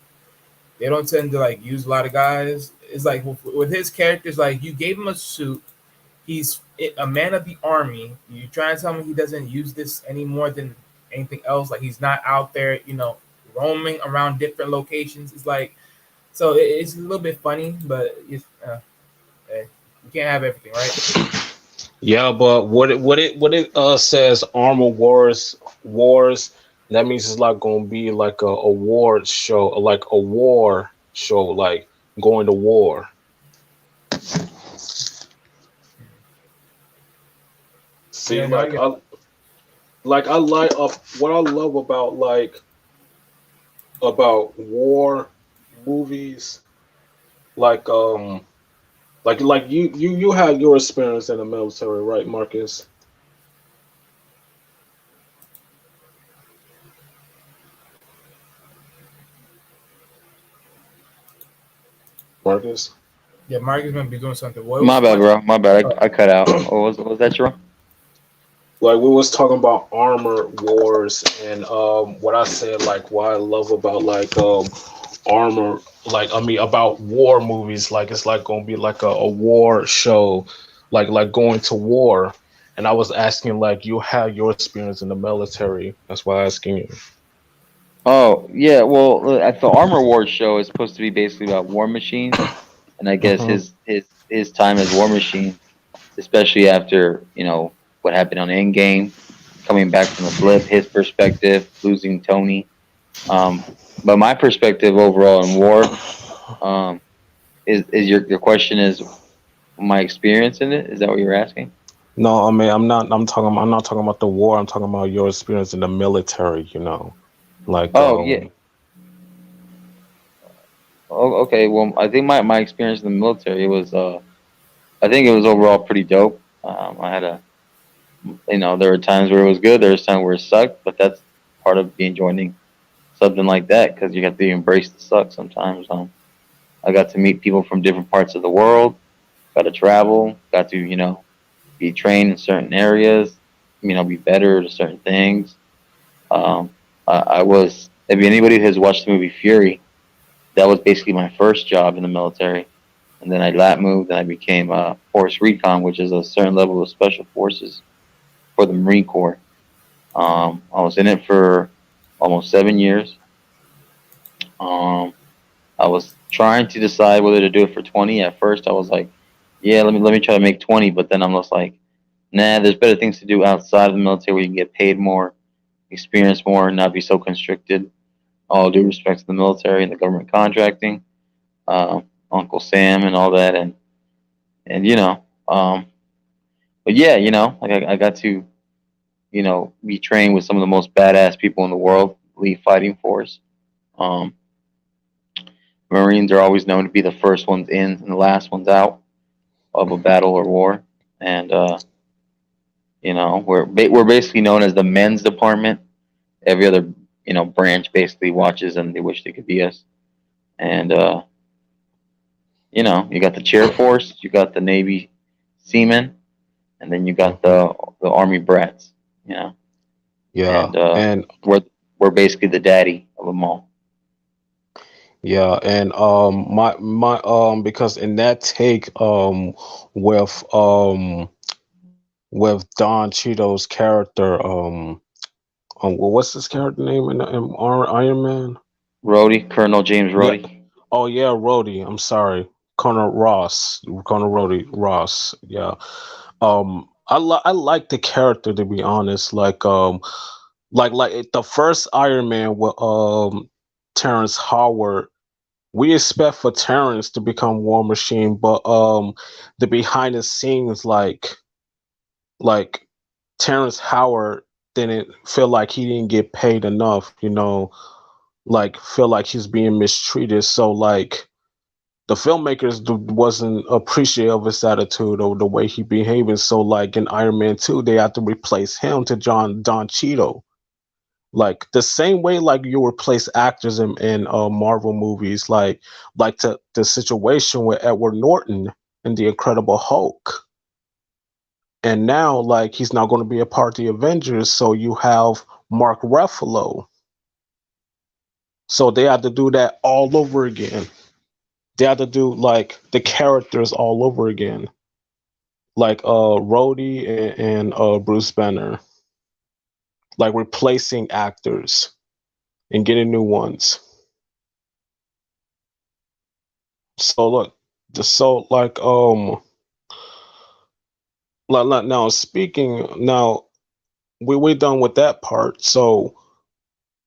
they don't tend to like use a lot of guys. It's like with his characters, like you gave him a suit, he's a man of the army. You try and tell me he doesn't use this any more than anything else. Like he's not out there, roaming around different locations. It's like, so it's a little bit funny, but it's, you can't have everything, right? Yeah, but what it says Armor Wars, that means it's like gonna be like a award show, like a war show, like going to war. See, Yeah, what I love about war movies, like you had your experience in the military, right, Marcus? Marcus. Yeah, Mark is gonna be doing something. My bad, bro. My bad. Oh, I cut out. What was that, Jerome? Like we was talking about armor wars and what I said, like what I love about like armor, like I mean about war movies, like it's like gonna be like a war show, like going to war. And I was asking like you had your experience in the military. That's why I'm asking you. Oh yeah, well, at the Armor Wars show is supposed to be basically about War Machine, and I guess Uh-huh. his time as War Machine, especially after what happened on Endgame, coming back from the blip, his perspective, losing Tony. But my perspective overall in war, um, is your question is my experience in it? Is that what you're asking? No, I mean I'm not talking about the war. I'm talking about your experience in the military. Like Oh yeah. Oh, okay. Well, I think my experience in the military was I think it was overall pretty dope. I had there were times where it was good, there was times where it sucked, but that's part of being joining something like that because you have to embrace the suck sometimes. I got to meet people from different parts of the world, got to travel, got to be trained in certain areas, be better at certain things. I was if anybody has watched the movie Fury, that was basically my first job in the military. And then I lat moved and I became Force Recon, which is a certain level of special forces for the Marine Corps. I was in it for almost 7 years. Um, I was trying to decide whether to do it for 20. At first, I was like, "Yeah, let me try to make 20." But then I'm just like, "Nah, there's better things to do outside of the military where you can get paid more, experience more, and not be so constricted." All due respect to the military and the government contracting, Uncle Sam and all that, and but yeah, like I got to be trained with some of the most badass people in the world, elite fighting force. Um, Marines are always known to be the first ones in and the last ones out of a battle or war, and we're basically known as the men's department. Every other branch basically watches and they wish they could be us. And you got the chair force, you got the Navy seamen, and then you got the Army brats. You know, Yeah, and and we're basically the daddy of them all. yeah, and my because in that take with with Don Cheadle's character well, what's his character name in Iron Man? Rhodey, Colonel James Yeah. Rhodey. Oh yeah, Rhodey. I'm sorry, Colonel Ross. Colonel Rhodey Ross. Yeah. I like the character, to be honest. Like the first Iron Man with Terrence Howard. We expect for Terrence to become War Machine, but the behind the scenes, like Terrence Howard didn't feel like he didn't get paid enough, like feel like he's being mistreated. So like the filmmakers wasn't appreciative of his attitude or the way he behaving. So like in Iron Man 2, they had to replace him to Don Cheadle. Like the same way like you replace actors in Marvel movies, like to the situation with Edward Norton in The Incredible Hulk. And now like he's not going to be a part of the Avengers, so you have Mark Ruffalo. So they had to do that all over again. They had to do like the characters all over again. Like Rhodey and Bruce Banner. Like replacing actors and getting new ones. So look, so like now speaking now we done with that part. So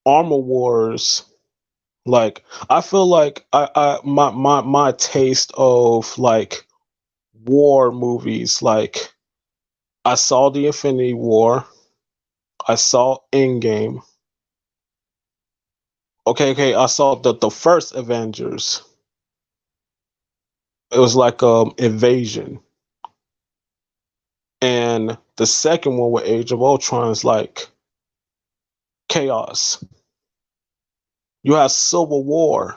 Armor Wars, like I feel like I my taste of like war movies, like I saw the Infinity War, I saw Endgame. Okay, I saw the first Avengers. It was like Invasion. And the second one with Age of Ultron is like chaos. You have Civil War,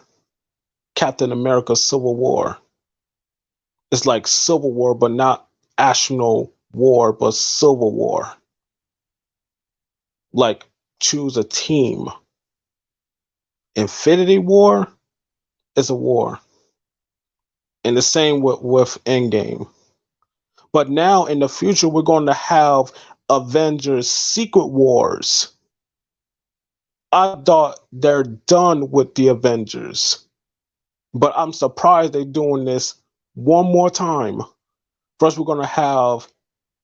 Captain America Civil War. It's like Civil War, but not actual war, but Civil War. Like choose a team. Infinity War is a war. And the same with Endgame. But now in the future, we're going to have Avengers Secret Wars. I thought they're done with the Avengers. But I'm surprised they're doing this one more time. First, we're going to have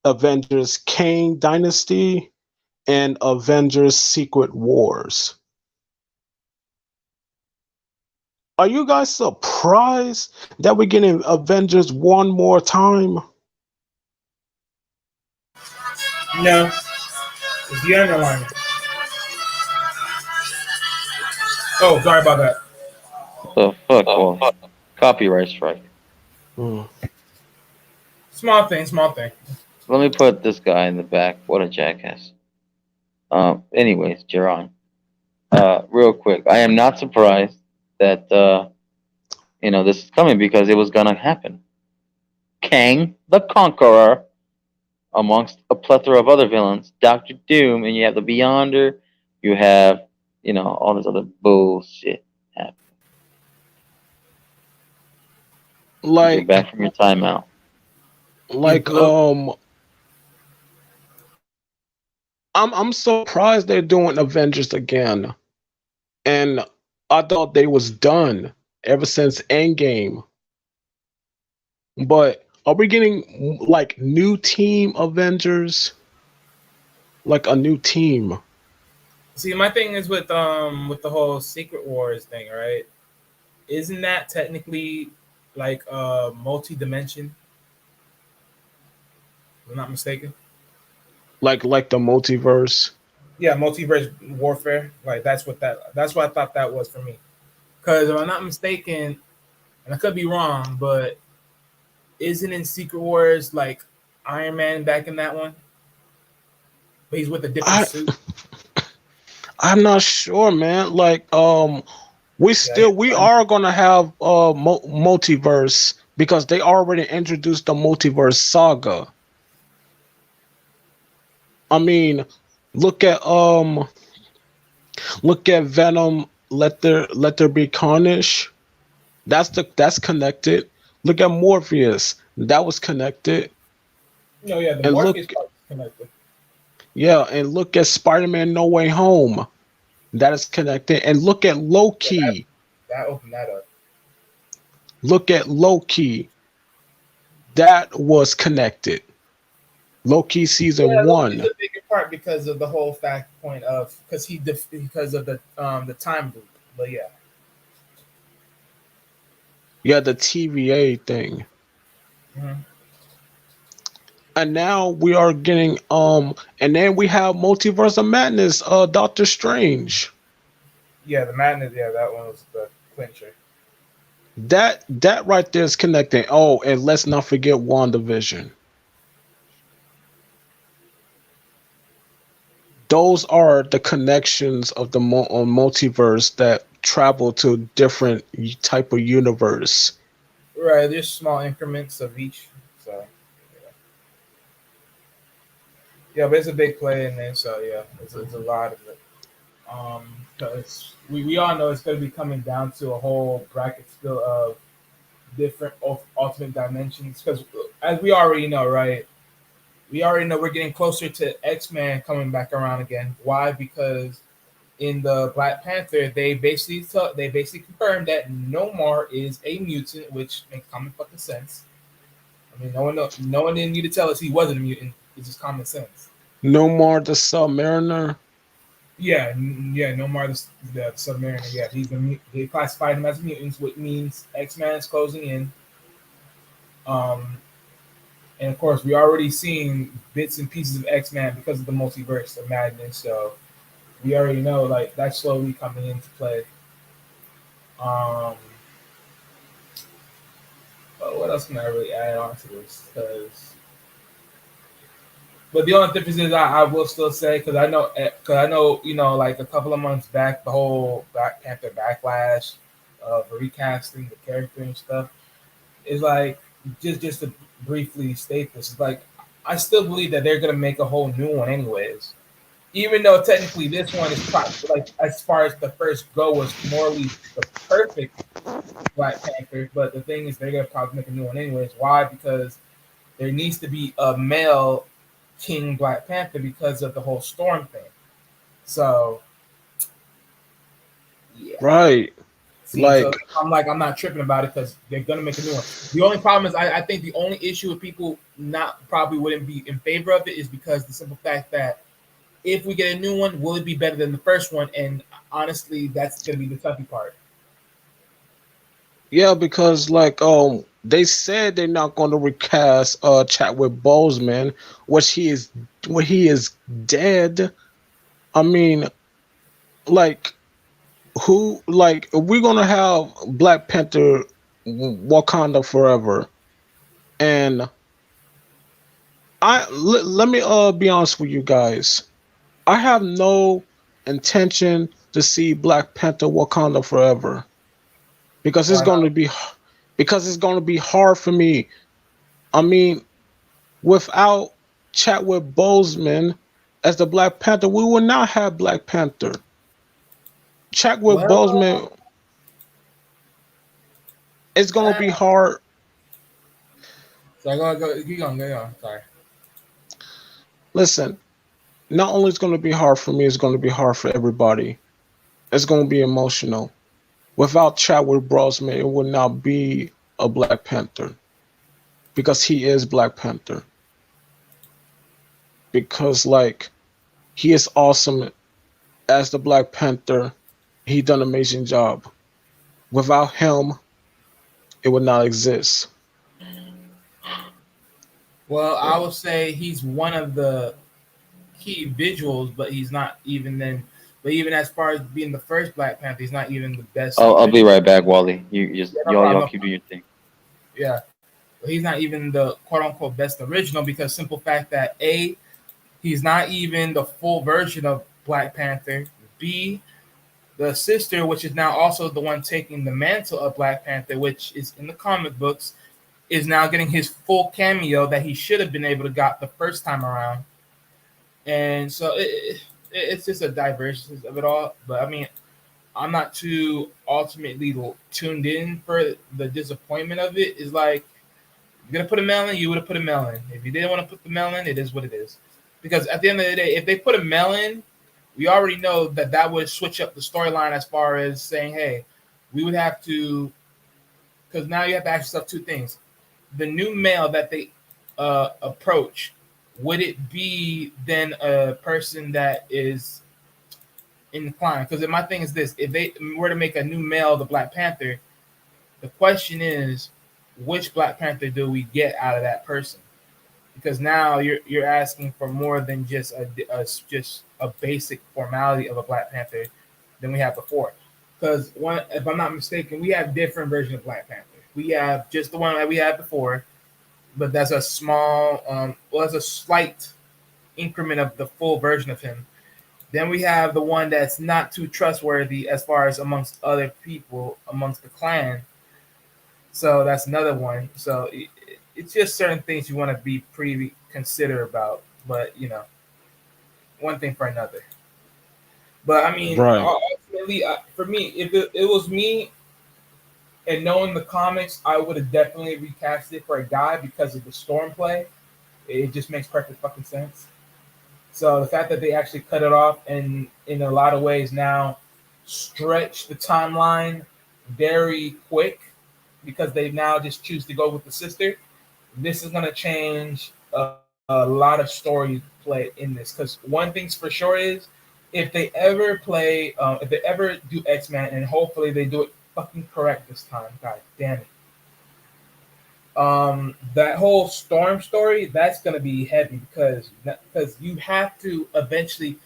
Avengers Kang Dynasty and Avengers Secret Wars. Are you guys surprised that we're getting Avengers one more time? No, it's the underline. Oh, sorry about that. The fuck? Well, copyright strike. Small thing, small thing. Let me put this guy in the back. What a jackass. Anyways, Jaron. Real quick, I am not surprised that this is coming because it was gonna happen. Kang the Conqueror, amongst a plethora of other villains, Doctor Doom, and you have the Beyonder, you have all this other bullshit happening. Like, you're back from your timeout. Like, I'm surprised they're doing Avengers again, and I thought they was done ever since Endgame. But are we getting like new team Avengers? Like a new team? See, my thing is with the whole Secret Wars thing, right? Isn't that technically like a multi-dimension? If I'm not mistaken. Like the multiverse. Yeah, multiverse warfare. Like that's what I thought that was for me. Because if I'm not mistaken, and I could be wrong, but isn't in Secret Wars like Iron Man back in that one? But he's with a different suit. I'm not sure, man. Like, we are gonna have multiverse because they already introduced the multiverse saga. I mean, look at Venom. Let there be carnage. That's connected. Look at Morpheus. That was connected. No, yeah, the Morpheus part is connected. Yeah, and look at Spider-Man No Way Home. That is connected. And look at Loki. That opened that up. Look at Loki. That was connected. Loki season 1. Loki's a bigger part because of the whole point of because of the time loop. But yeah. Yeah, the TVA thing. Mm-hmm. And now we are getting and then we have Multiverse of Madness, Doctor Strange. Yeah, the Madness, that one was the clincher. That right there is connecting. Oh, and let's not forget WandaVision. Those are the connections of the multiverse that travel to different type of universe. Right, there's small increments of each. So yeah, but it's a big play in there. So yeah, it's a lot of it. Because we all know it's going to be coming down to a whole bracket still of different alternate dimensions. Because as we already know, right? We already know we're getting closer to X-Men coming back around again. Why? Because in the Black Panther, they basically confirmed that Nomar is a mutant, which makes common fucking sense. I mean, no one didn't need to tell us he wasn't a mutant. It's just common sense. Nomar the Submariner. Yeah, Nomar the Submariner. Yeah, they classified him as mutants, which means X-Men is closing in. And of course, we already seen bits and pieces of X-Men because of the Multiverse of Madness. So we already know like that's slowly coming into play. But what else can I really add on to this? But the only difference is I will still say because I know like a couple of months back the whole Black Panther backlash of recasting the character and stuff, is like just to briefly state this, is like I still believe that they're gonna make a whole new one anyways. Even though technically this one is probably like as far as the first go was morally the perfect Black Panther, but the thing is they're gonna probably make a new one anyways. Why? Because there needs to be a male King Black Panther because of the whole Storm thing. So yeah. Right. See, Like, so I'm not tripping about it because they're gonna make a new one. The only problem is I think the only issue with people not probably wouldn't be in favor of it is because the simple fact that if we get a new one, will it be better than the first one? And honestly, that's gonna be the toughie part. yeah, because like they said they're not going to recast Chadwick Boseman, which he is dead. I mean, like who like we're gonna have Black Panther Wakanda forever, and let me be honest with you guys. I have no intention to see Black Panther Wakanda forever because it's Why going not? to be hard for me. I mean, without Chadwick Boseman as the Black Panther, we will not have Black Panther. Chadwick Well, Boseman, it's going to be hard. so go. Keep going. Go on. Sorry. Listen, not only it's going to be hard for me, it's going to be hard for everybody. It's going to be emotional. Without Chadwick Boseman, it would not be a Black Panther because he is Black Panther. Because like he is awesome as the Black Panther. He done an amazing job. Without him, it would not exist. Well, I will say he's one of the key visuals, but he's not even then. But even as far as being the first Black Panther, he's not even the best. I'll be right back, Wally. You just Yeah, no y'all problem. keep doing your thing. Yeah, but he's not even the quote unquote best original because simple fact that A, he's not even the full version of Black Panther. B, the sister, which is now also the one taking the mantle of Black Panther, which is in the comic books, is now getting his full cameo that he should have been able to got the first time around. And so it's just a divergence of it all. But I mean, I'm not too ultimately tuned in for the disappointment of it. Is like, you're gonna put a melon, you would have put a melon. If you didn't want to put the melon, it is what it is. Because at the end of the day, if they put a melon, we already know that would switch up the storyline as far as saying, hey, we would have to, because now you have to ask yourself two things. The new male that they approach, would it be then a person that is inclined? Because my thing is this: if they were to make a new male the Black Panther, the question is, which Black Panther do we get out of that person? Because now you're asking for more than just a basic formality of a Black Panther than we had before. Because if I'm not mistaken, we have different versions of Black Panther. We have just the one that we had before, but that's a small, that's a slight increment of the full version of him. Then we have the one that's not too trustworthy as far as amongst other people, amongst the clan. So that's another one. So it's just certain things you want to be pretty considerate about. But, one thing for another. But, I mean, Right. ultimately, for me, if it was me and knowing the comics, I would have definitely recast it for a guy because of the Storm play. It just makes perfect fucking sense. So the fact that they actually cut it off and in a lot of ways now stretch the timeline very quick because they now just choose to go with the sister, this is going to change a lot of story play in this. Because one thing's for sure is if they ever do X-Men, and hopefully they do it fucking correct this time, god damn it. That whole Storm story, that's gonna be heavy because you have to eventually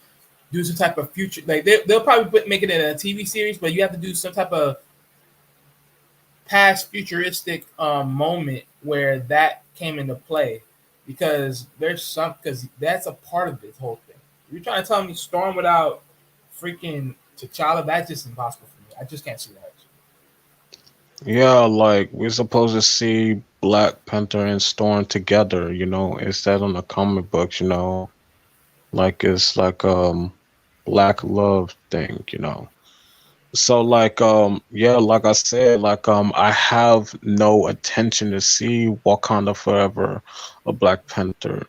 do some type of future. Like they'll probably make it in a TV series, but you have to do some type of past futuristic moment where that came into play because that's a part of this whole thing. You're trying to tell me Storm without freaking T'Challa? That's just impossible for me. I just can't see that. Yeah, like we're supposed to see Black Panther and Storm together, instead on the comic books, like it's like black love thing. So like yeah, like I said, like I have no intention to see Wakanda Forever or Black Panther.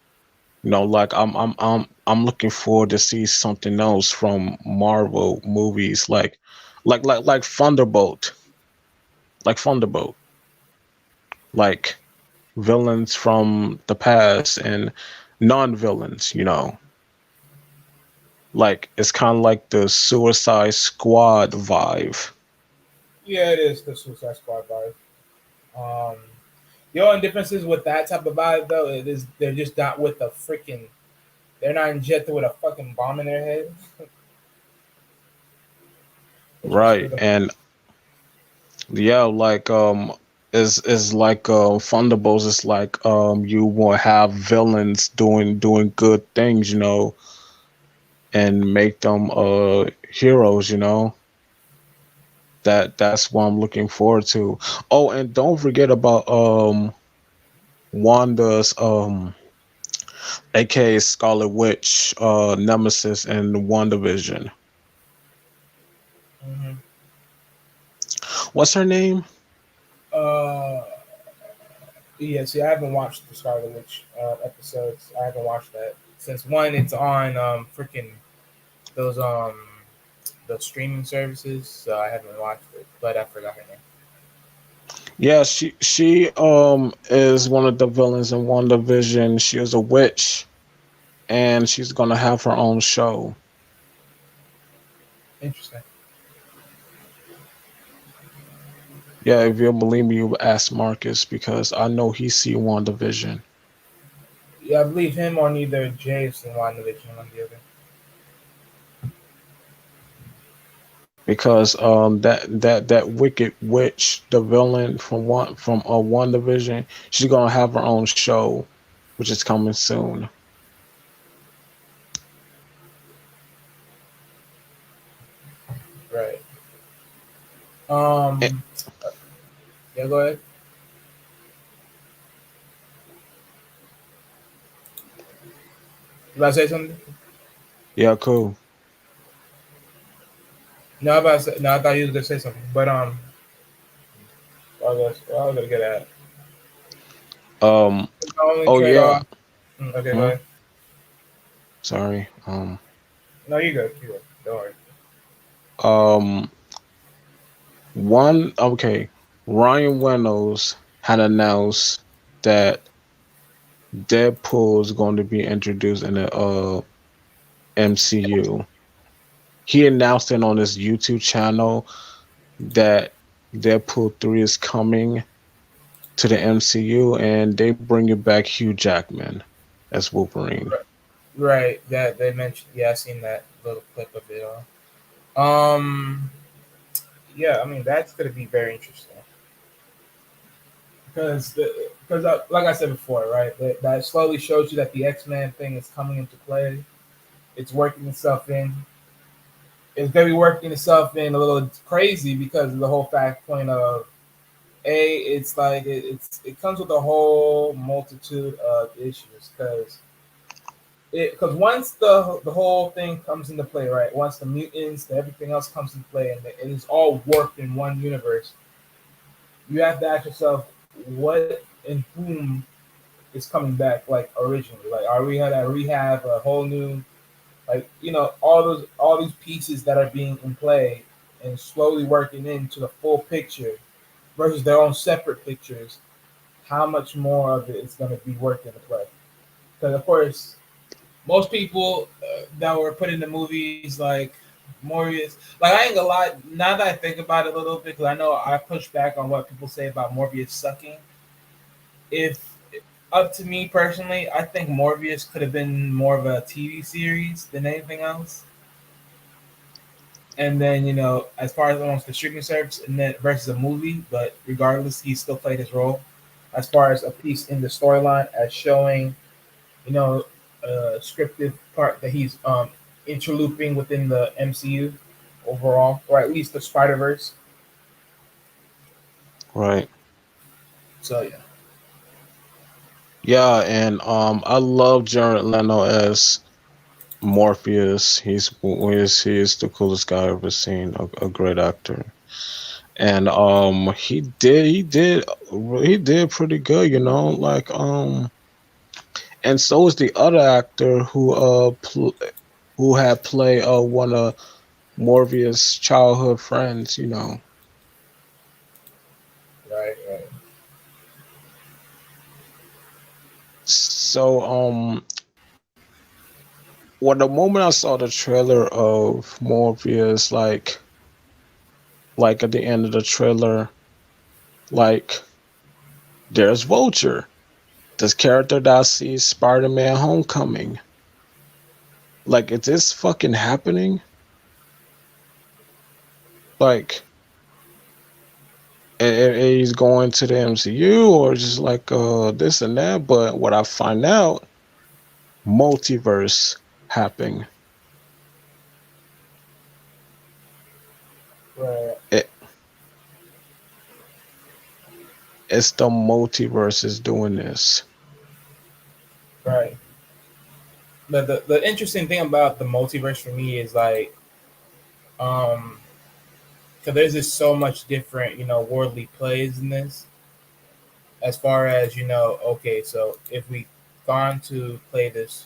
Like I'm looking forward to see something else from Marvel movies like Thunderbolt, like Thunderbolt, like villains from the past and non-villains. Like it's kind of like the Suicide Squad vibe. Yeah, it is the Suicide Squad vibe. Um, the only differences with that type of vibe though, it is they're just not with a freaking. They're not injected with a fucking bomb in their head. Which was Right. for the And yeah, like is like Thunderbolts is like you will have villains doing good things, and make them heroes. That's what I'm looking forward to. Oh, and don't forget about Wanda's aka Scarlet Witch Nemesis and WandaVision. hmm What's her name? uh yeah. See, I haven't watched the Scarlet Witch episodes. I haven't watched that since one. It's on freaking those the streaming services, so I haven't watched it. But I forgot her name. Yeah, she is one of the villains in WandaVision. She is a witch and she's gonna have her own show. Interesting. Yeah, if you believe me, you ask Marcus because I know he see WandaVision. Yeah, I believe him on either Jace and WandaVision on the other. Because that wicked witch, the villain from WandaVision, she's gonna have her own show, which is coming soon. Right. Eh, Um. Yeah. Go ahead. You about to say something? Yeah, cool. No, I about to say, no. I thought you was gonna say something, but I was gonna get at. Um. The only Oh trade yeah. off. Okay, go Hmm? ahead. Sorry. No, you good. You good. Don't worry. Um. One. Okay. Ryan Reynolds had announced that Deadpool is going to be introduced in the MCU. He announced it on his YouTube channel that Deadpool 3 is coming to the MCU and they bringing back Hugh Jackman as Wolverine. Right. That they mentioned. Yeah, I seen that little clip of it. Um. Yeah, I mean that's gonna be very interesting because like I said before, right? That slowly shows you that the X-Men thing is coming into play. It's working itself in. It's gonna be working itself in a little crazy because of the whole fact point of it's like it comes with a whole multitude of issues because once the whole thing comes into play, right? Once the mutants, everything else comes into play, and it is all worked in one universe, you have to ask yourself what and whom is coming back like originally. Like, are we gonna rehab a whole new like all these pieces that are being in play and slowly working into the full picture versus their own separate pictures? How much more of it is going to be worked into play? Because of course, most people that were put in the movies like Morbius, like I ain't gonna lie. Now that I think about it a little bit, because I know I push back on what people say about Morbius sucking. If up to me personally, I think Morbius could have been more of a TV series than anything else. And then as far as almost the streaming service, and then versus a movie, but regardless, he still played his role as far as a piece in the storyline as showing you know, scripted part that he's interlooping within the MCU overall, or at least the Spider Verse. Right. So yeah. Yeah, and I love Jared Leto as Morpheus. He's the coolest guy I've ever seen. A great actor. And he did pretty good, and so is the other actor who had played one of Morpheus' childhood friends. Right, right. So well, the moment I saw the trailer of Morpheus, like at the end of the trailer, like there's Vulture, this character that I see Spider-Man Homecoming. Like, is this fucking happening? Like, he's going to the MCU or just like this and that. But what I find out, multiverse happening. Right. It's the multiverse is doing this. Right. The interesting thing about the multiverse for me is like, because there's just so much different, worldly plays in this. As far as okay, so if we gone to play this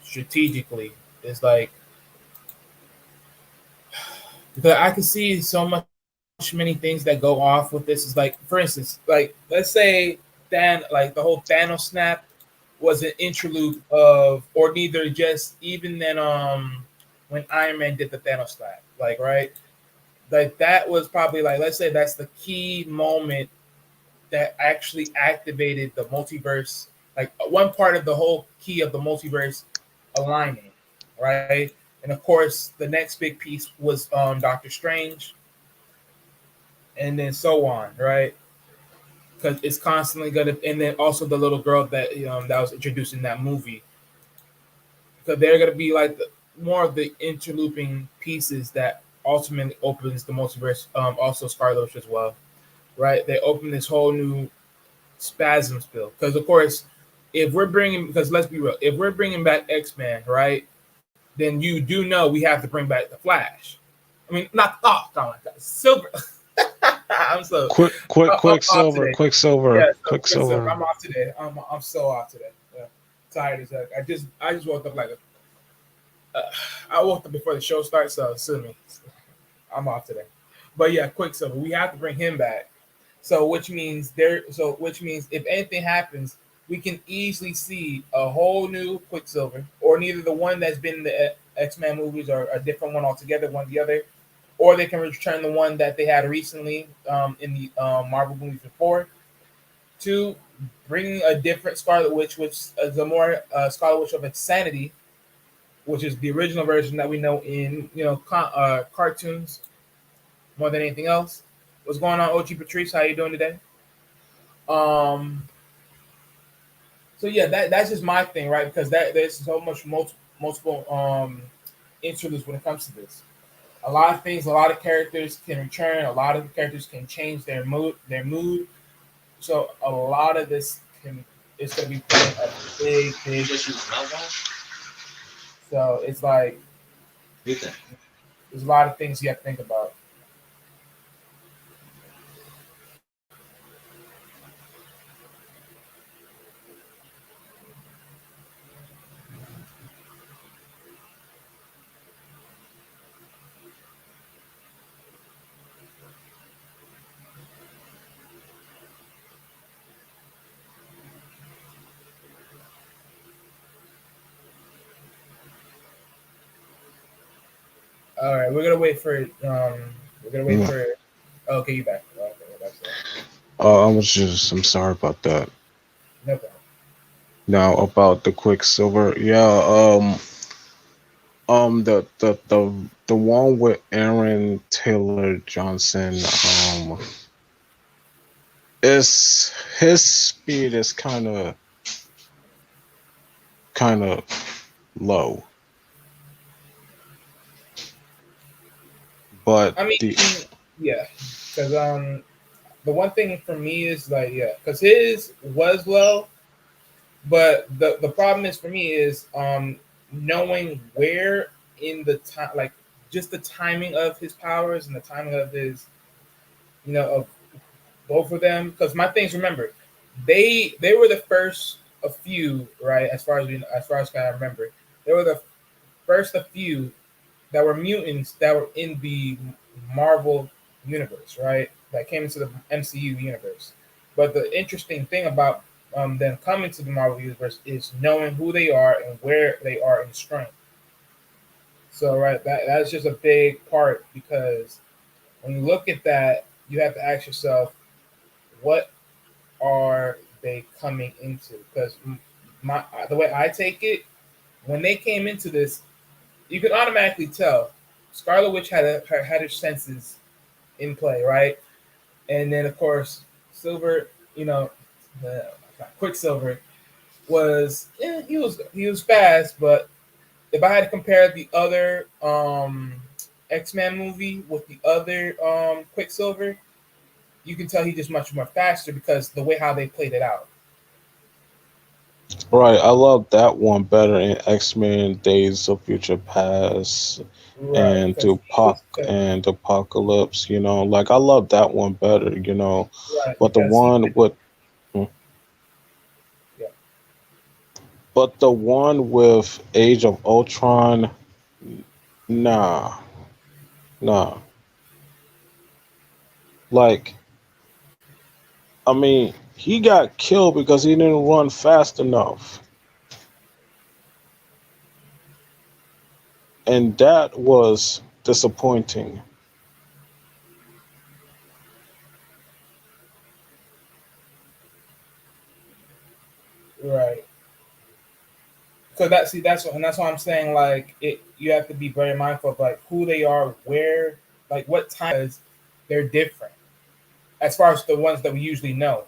strategically, it's like because I can see so many things that go off with this. Is like, for instance, like let's say like the whole Thanos snap was an interlude of, or neither, just even then when Iron Man did the Thanos snap, like right, like that was probably like, let's say that's the key moment that actually activated the multiverse, like one part of the whole key of the multiverse aligning, right? And of course, the next big piece was Doctor Strange, and then so on, right? Because it's constantly gonna, and then also the little girl that that was introduced in that movie, because they're gonna be like more of the interlooping pieces that ultimately opens the multiverse. Also Scarlet Witch as well, right? They open this whole new spasm spill, because of course, because let's be real, if we're bringing back X-Men, right, then you do know we have to bring back the Flash. I mean, not oh my God, Silver. I'm so Quicksilver. Yeah, Quicksilver. I'm off today. I'm so off today. Yeah. Tired as heck. I just woke up like I woke up before the show starts, so sue me. I'm off today. But yeah, Quicksilver. We have to bring him back. Which means if anything happens, we can easily see a whole new Quicksilver, or neither the one that's been in the X-Men movies or a different one altogether, one or the other, or they can return the one that they had recently in the Marvel movies before, to bring a different Scarlet Witch, which is a more Scarlet Witch of Insanity, which is the original version that we know in cartoons more than anything else. What's going on, OG Patrice? How you doing today? So yeah, that's just my thing, right? Because there's so much multiple interludes when it comes to this. A lot of things, a lot of characters can return. A lot of characters can change their mood. So a lot of this it's going to be playing a big. So it's like there's a lot of things you have to think about. All right, we're gonna wait for okay, you back. Okay, that's I'm sorry about that. no problem. Now about the Quicksilver, yeah, the one with Aaron Taylor Johnson, is his speed is kind of low, but I mean, yeah, because the one thing for me is like, yeah, because his was low, but the problem is for me is knowing where in the time, like just the timing of his powers and the timing of his, of both of them. Because my things, remember, they were the first a few, right? As far as I remember, they were the first a few that were mutants that were in the Marvel universe, right? That came into the MCU universe. But the interesting thing about them coming to the Marvel universe is knowing who they are and where they are in strength. So, right, that's just a big part because when you look at that, you have to ask yourself, what are they coming into? Because the way I take it, when they came into this, you can automatically tell Scarlet Witch had her senses in play, right? And then of course Silver, Quicksilver was he was fast, but if I had to compare the other X-Men movie with the other Quicksilver, you can tell he's just much more faster because the way how they played it out. Right, I love that one better in X-Men Days of Future Past Right, and and Apocalypse, like I love that one better, right, but the because he, one with yeah, but the one with Age of Ultron, nah, nah. Like, I mean, he got killed because he didn't run fast enough. And that was disappointing. right. So that's why I'm saying like it. You have to be very mindful of like who they are, where, like what time they're different as far as the ones that we usually know.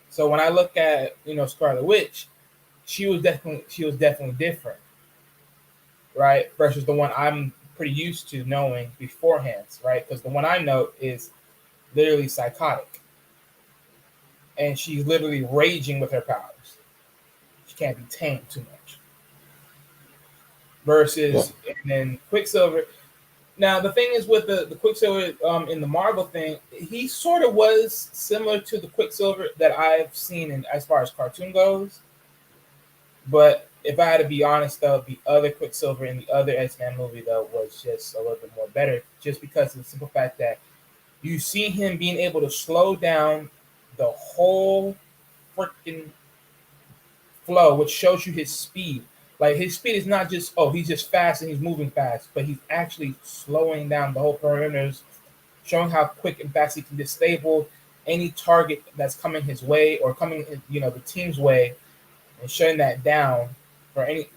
So when I look at Scarlet Witch, she was definitely different, right? Versus the one I'm pretty used to knowing beforehand, right? Because the one I know is literally psychotic, and she's literally raging with her powers. She can't be tamed too much. Yeah. Versus and then Quicksilver. Now the thing is with the Quicksilver in the Marvel thing, he sort of was similar to the Quicksilver that I've seen in as far as cartoon goes. But if I had to be honest, though, the other Quicksilver in the other X-Men movie though was just a little bit more better, just because of the simple fact that you see him being able to slow down the whole freaking flow, which shows you his speed. Like his speed is not just he's just fast and he's moving fast, but he's actually slowing down the whole perimeters, showing how quick and fast he can disable any target that's coming his way or coming the team's way, and shutting that down for any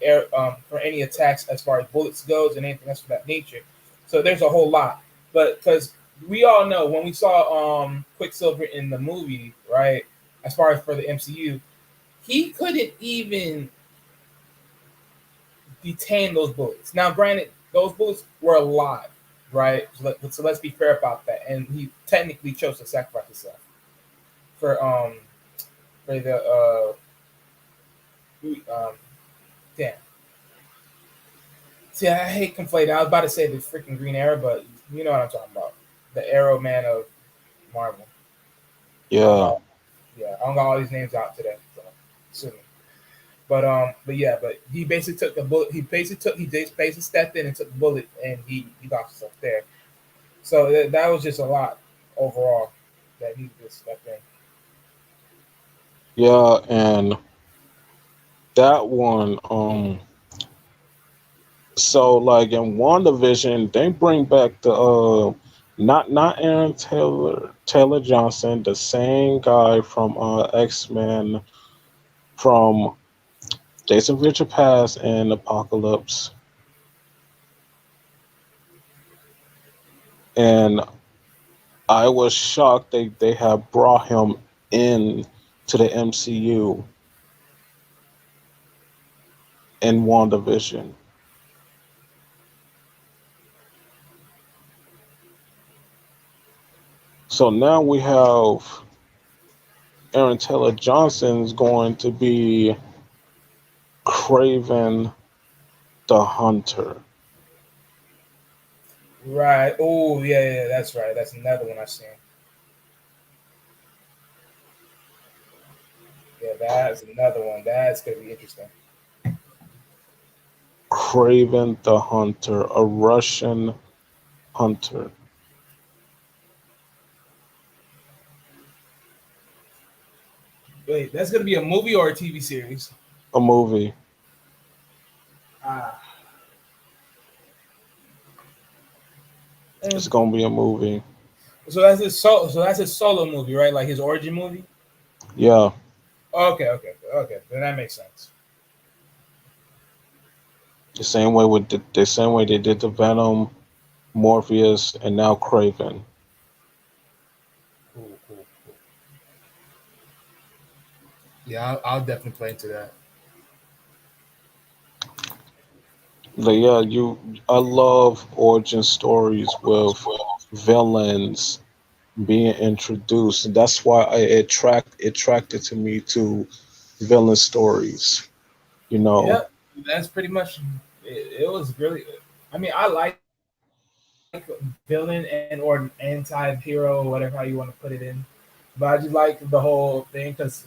for any attacks as far as bullets goes and anything else of that nature. So there's a whole lot, but because we all know when we saw Quicksilver in the movie, right? As far as for the MCU, he couldn't even detain those bullets. Now, granted, those bullets were alive, right? So let's be fair about that. And he technically chose to sacrifice himself for the damn. See, I hate conflating. I was about to say the freaking Green Arrow, but you know what I'm talking about. The Arrow Man of Marvel. Yeah. Yeah, I don't got all these names out today. So sue me. But yeah, but he basically took the bullet. He basically stepped in and took the bullet, and he got himself there. So that was just a lot overall that he just stepped in. Yeah, and that one, so like in WandaVision, they bring back the not Aaron Taylor Johnson, the same guy from X-Men from Days of Future Past and Apocalypse. And I was shocked they have brought him in to the MCU in WandaVision. So now we have Aaron Taylor Johnson is going to be Craven the Hunter. Right. Oh, yeah, that's right. That's another one I've seen. Yeah, that's another one. That's gonna be interesting. Craven the Hunter, a Russian hunter. Wait, that's gonna be a movie or a TV series? A movie. Ah. It's gonna be a movie. So that's his solo movie, right? Like his origin movie. Yeah. Okay. Then that makes sense. The same way they did the Venom, Morpheus, and now Craven. Cool. Yeah, I'll definitely play into that. Like, yeah, I love origin stories with villains being introduced. That's why it attracted to me to villain stories. You know. Yep, that's pretty much. It was really. I mean, I like villain and or anti-hero, whatever how you want to put it in, but I just like the whole thing because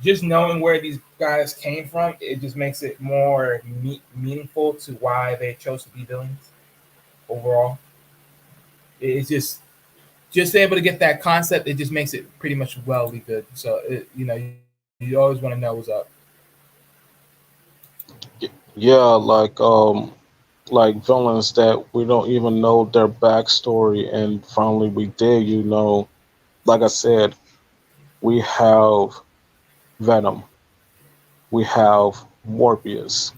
just knowing where these guys came from, it just makes it more meaningful to why they chose to be villains overall. It's just able to get that concept. It just makes it pretty much wildly good. So you always want to know what's up. Yeah, like villains that we don't even know their backstory, and finally we did. Like I said, we have Venom, we have Morbius,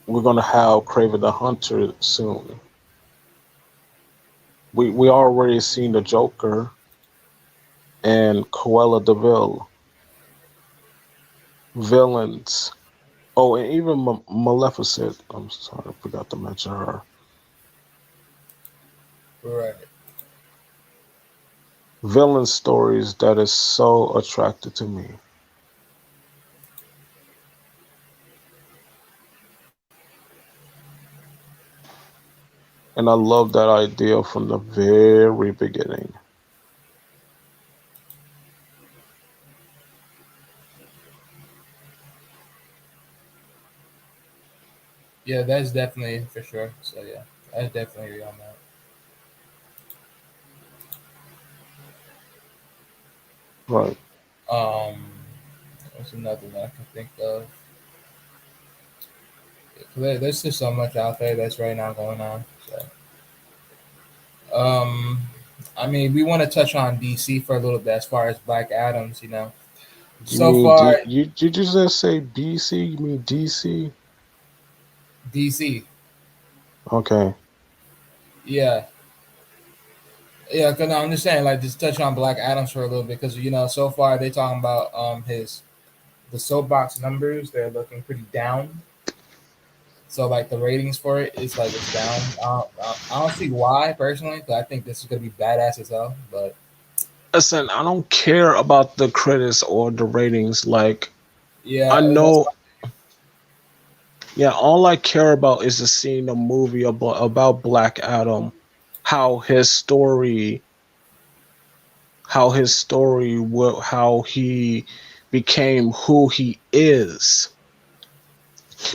we're gonna have Craven the Hunter soon. We already seen the Joker and Cruella de Vil. Villains. Oh, and even Maleficent. I'm sorry, I forgot to mention her. Right. Villain stories that is so attractive to me. And I love that idea from the very beginning. Yeah, that's definitely for sure. So yeah, I definitely agree on that. Right. What's another one I can think of? There's just so much out there that's right now going on. So, I mean, we want to touch on DC for a little bit as far as Black Adams. So far, you just say BC? You mean DC? DC. Okay. Yeah. Yeah, because I'm just saying, like, just touch on Black Adams for a little bit, because so far they talking about the soapbox numbers. They're looking pretty down. So like the ratings for it's down. I don't see why personally, because I think this is gonna be badass as hell. But Listen, I don't care about the critics or the ratings. Like, yeah, I know. Yeah, all I care about is to seeing a movie about Black Adam, how he became who he is.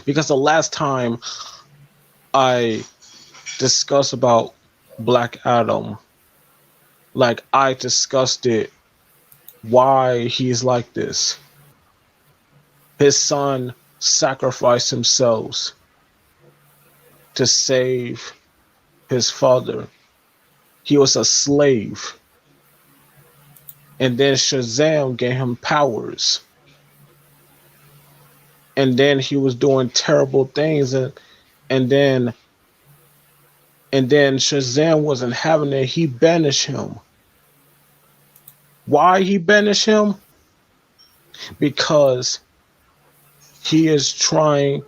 Because the last time I discussed about Black Adam, like I discussed it, why he's like this. His son sacrificed himself to save his father. He was a slave. And then Shazam gave him powers. And then he was doing terrible things, and then Shazam wasn't having it. He banished him. Why he banished him? Because he was trying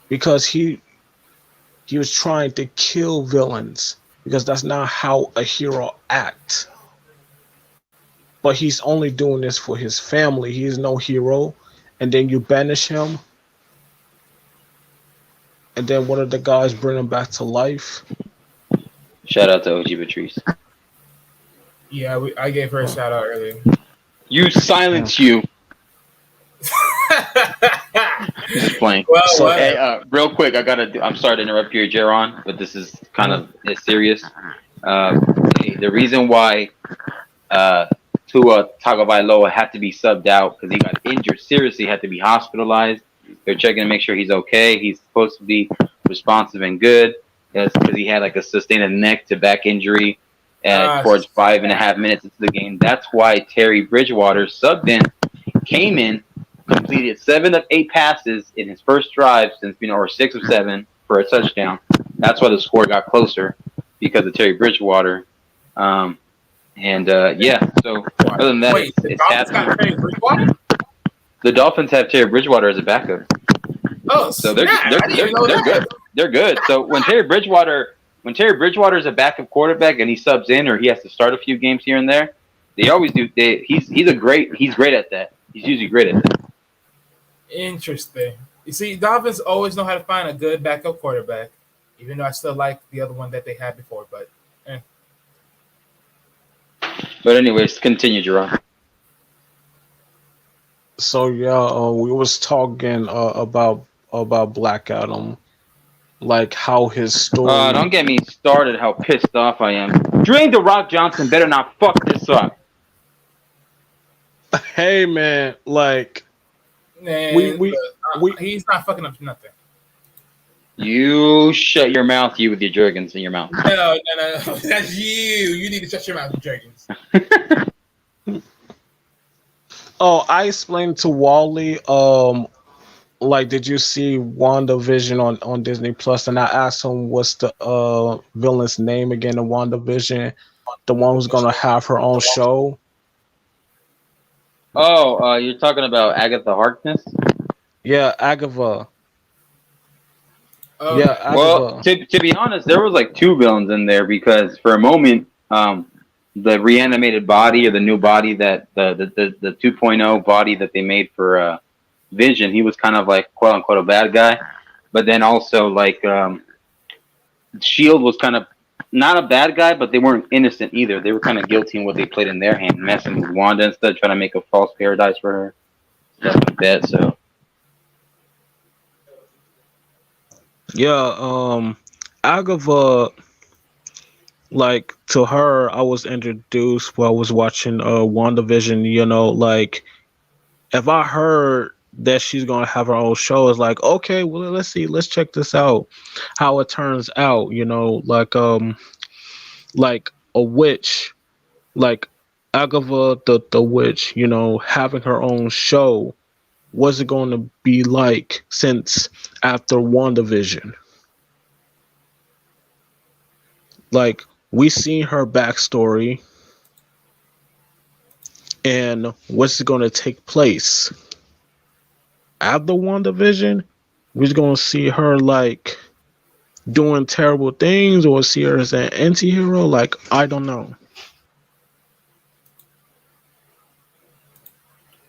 to kill villains, because that's not how a hero acts. but he's only doing this for his family. He's no hero, and then you banish him, and then one of the guys bring him back to life. Shout out to OG Patrice. Yeah, I gave her a shout out earlier. You silence you. Just playing. Well, So, well. hey, real quick, I'm sorry to interrupt you, Jaron, but this is kind of serious. Hey, the reason why Tua Tagovailoa had to be subbed out because he got injured seriously, had to be hospitalized. They're checking to make sure he's okay. He's supposed to be responsive and good. Because he had like a sustained neck to back injury towards 5.5 minutes into the game. That's why Terry Bridgewater subbed in, came in, completed 7 of 8 passes in his first drive since or 6 of 7 for a touchdown. That's why the score got closer because of Terry Bridgewater. Yeah. So other than that, Wait, the Dolphins got Terry Bridgewater? The Dolphins have Terry Bridgewater as a backup. Oh, so they're good. good. They're good. So when Terry Bridgewater is a backup quarterback and he subs in or he has to start a few games here and there, they always do. He's great at that. He's usually great at that. Interesting. You see, Dolphins always know how to find a good backup quarterback, even though I still like the other one that they had before. But anyways, continue, Jerome. So yeah, we was talking about Black Adam, like how his story. Don't get me started. How pissed off I am. Dwayne The Rock Johnson better not fuck this up. Hey man, like he's not fucking up nothing. You shut your mouth, you with your Jergens in your mouth. No, that's you. You need to shut your mouth, Jergens. Oh, I explained to Wally, like, did you see WandaVision on Disney Plus? And I asked him what's the villain's name again in WandaVision, the one who's gonna have her own show. Oh, you're talking about Agatha Harkness? Yeah, Agatha. Oh. Yeah, Agatha. Well, to be honest, there was like 2 villains in there because for a moment, the reanimated body or the new body that the 2.0 body that they made for Vision, he was kind of like quote unquote a bad guy, but then also like Shield was kind of not a bad guy, but they weren't innocent either. They were kind of guilty in what they played in their hand, messing with Wanda and stuff, trying to make a false paradise for her, stuff like that. So yeah, Agatha. Like, to her, I was introduced while I was watching WandaVision, you know, like, if I heard that she's going to have her own show, it's like, okay, well, let's see, let's check this out, how it turns out, you know, like a witch, like Agatha the witch, you know, having her own show, what's it going to be like since after WandaVision? Like, we seen her backstory, and what's going to take place after WandaVision? We're going to see her like doing terrible things, or see her as an anti-hero. Like, I don't know.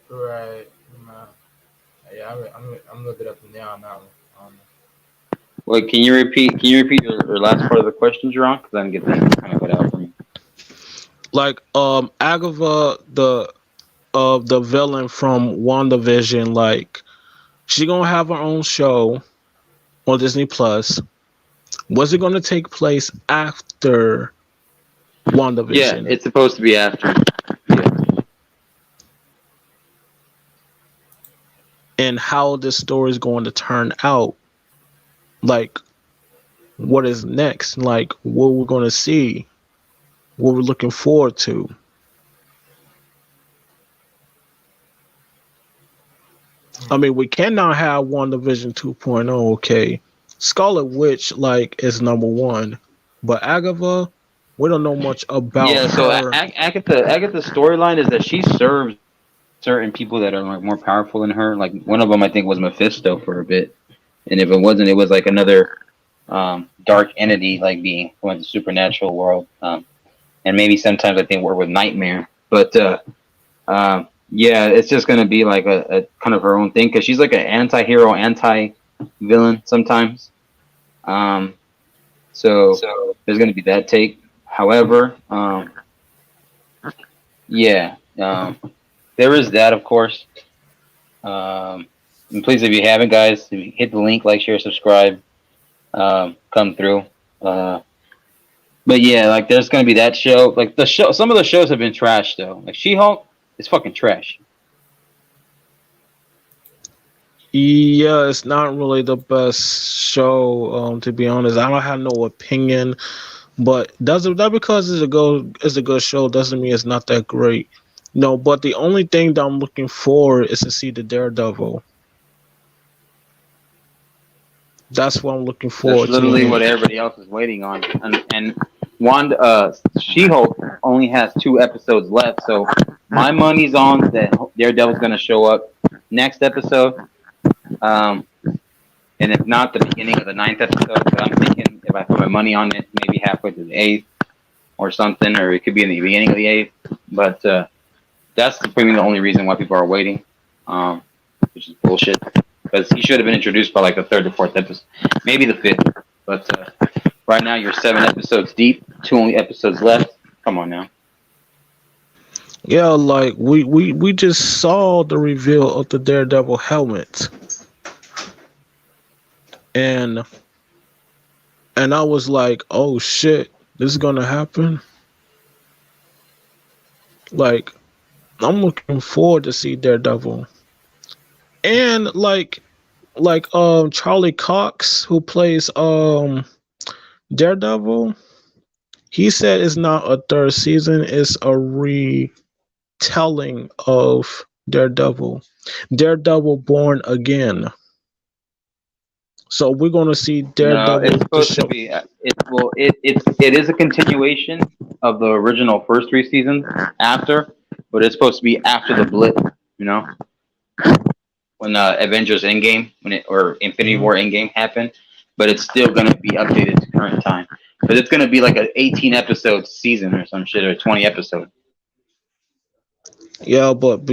Right. Yeah, I'm looking up and down now. wait, can you repeat your last part of the question, Jerome? Because I didn't get that kind of cut out for me. Like, Agatha, the villain from WandaVision, like, she gonna have her own show on Disney Plus. Was it gonna take place after WandaVision? Yeah, it's supposed to be after. Yeah. And how this story is going to turn out. Like, what is next? Like, what we're going to see, what we're looking forward to. I mean, we cannot have WandaVision 2.0, okay? Scarlet Witch, like, is number 1. But Agatha, we don't know much about her. Yeah, so Agatha's storyline is that she serves certain people that are like more powerful than her. Like, one of them, I think, was Mephisto for a bit. And if it wasn't, it was like another dark entity, like being from the supernatural world. And maybe sometimes I think we're with Nightmare. But Yeah, it's just gonna be like a kind of her own thing because she's like an anti-hero, anti-villain sometimes. Um, so there's gonna be that take. However, yeah, there is that, of course. And please, if you haven't, guys, if you hit the link, like, share, subscribe, come through. But yeah, like there's gonna be that show. Like the show, some of the shows have been trash though. Like She-Hulk is fucking trash. Yeah, it's not really the best show. To be honest, I don't have no opinion. But doesn't that because it's a good show doesn't mean it's not that great. No, but the only thing that I'm looking for is to see the Daredevil. That's what I'm looking That's forward literally to. what everybody else is waiting on. And Wanda, She-Hulk only has 2 episodes left, so my money's on that Daredevil's gonna show up next episode. And if not, the beginning of the 9th episode. But I'm thinking if I put my money on it, maybe halfway through the 8th or something, or it could be in the beginning of the 8th. But that's probably the only reason why people are waiting, which is bullshit. Because he should have been introduced by like the 3rd or 4th episode, maybe the 5th. But right now you're 7 episodes deep, 2 only episodes left. Come on now. Yeah, like we just saw the reveal of the Daredevil helmet. And I was like, oh shit, this is gonna happen. Like, I'm looking forward to see Daredevil. And like Charlie Cox, who plays Daredevil, he said it's not a 3rd season, it's a retelling of Daredevil. Daredevil Born Again. So we're gonna see Daredevil. No, it's supposed to be. It is a continuation of the original first 3 seasons after, but it's supposed to be after the blip. You know, when Avengers Endgame, or Infinity War Endgame happened, but it's still gonna be updated to current time. But it's gonna be like an 18 episode season or some shit, or 20 episode. Yeah, but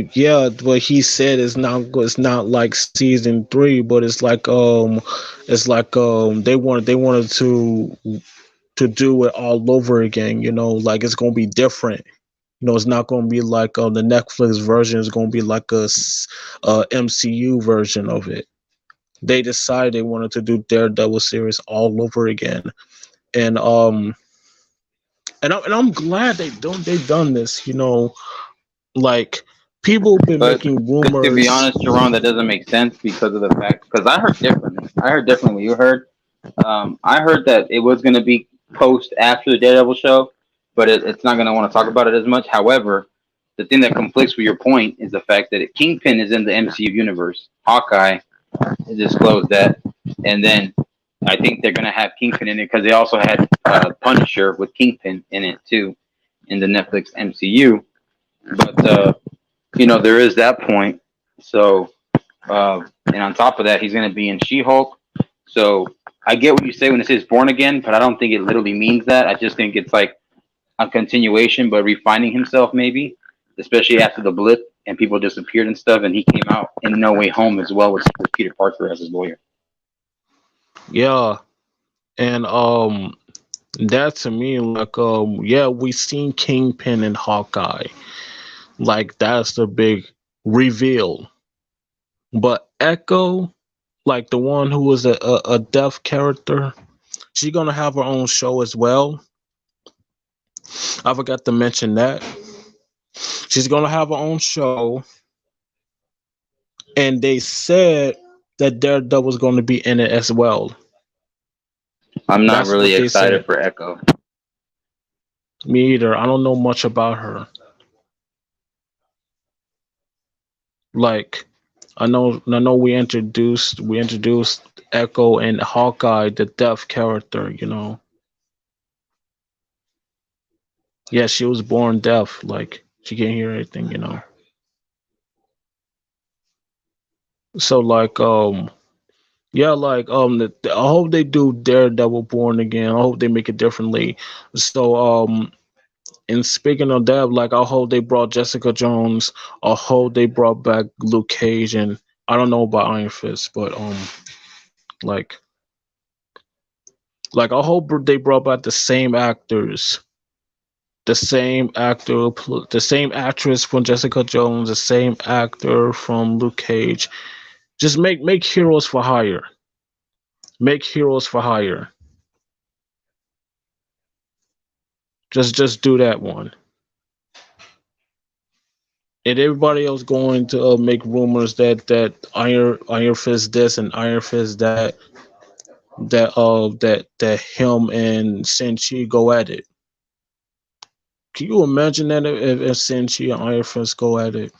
what he said is not like season 3, but it's like they wanted to do it all over again, you know, like it's gonna be different. You know, it's not gonna be like the Netflix version. It's gonna be like a MCU version of it. They decided they wanted to do Daredevil series all over again, and I'm glad they done this. You know, like people have been making rumors. To be honest, Jerome, that doesn't make sense because of the fact, because I heard differently. I heard differently what you heard. I heard that it was going to be post after the Daredevil show, but it's not going to want to talk about it as much. However, the thing that conflicts with your point is the fact that Kingpin is in the MCU universe. Hawkeye disclosed that, and then I think they're going to have Kingpin in it because they also had Punisher with Kingpin in it too in the Netflix MCU. But you know, there is that point. So, and on top of that, he's going to be in She-Hulk. So I get what you say when it says Born Again, but I don't think it literally means that. I just think it's like a continuation, but refining himself maybe, especially after the blip and people disappeared and stuff, and he came out in No Way Home as well with Peter Parker as his lawyer. Yeah, and that to me, like, yeah, we seen Kingpin and Hawkeye. Like, that's the big reveal. But Echo, like the one who was a deaf character, she's gonna have her own show as well. I forgot to mention that. She's gonna have her own show. And they said that Daredevil's gonna be in it as well. I'm not really excited for Echo. Me either. I don't know much about her. Like, I know we introduced Echo and Hawkeye, the deaf character, you know. Yeah, she was born deaf, like she can't hear anything, you know. So like yeah, like I hope they do Daredevil Born Again. I hope they make it differently. So And speaking of that, like I hope they brought Jessica Jones. I hope they brought back Luke Cage, and I don't know about Iron Fist, but like I hope they brought back the same actors, the same actor, the same actress from Jessica Jones, the same actor from Luke Cage. Just make heroes for hire. Make heroes for hire. Just do that one. And everybody else going to make rumors that Iron Fist this and Iron Fist that him and Shang-Chi go at it. Can you imagine that if Shang-Chi and Iron Fist go at it?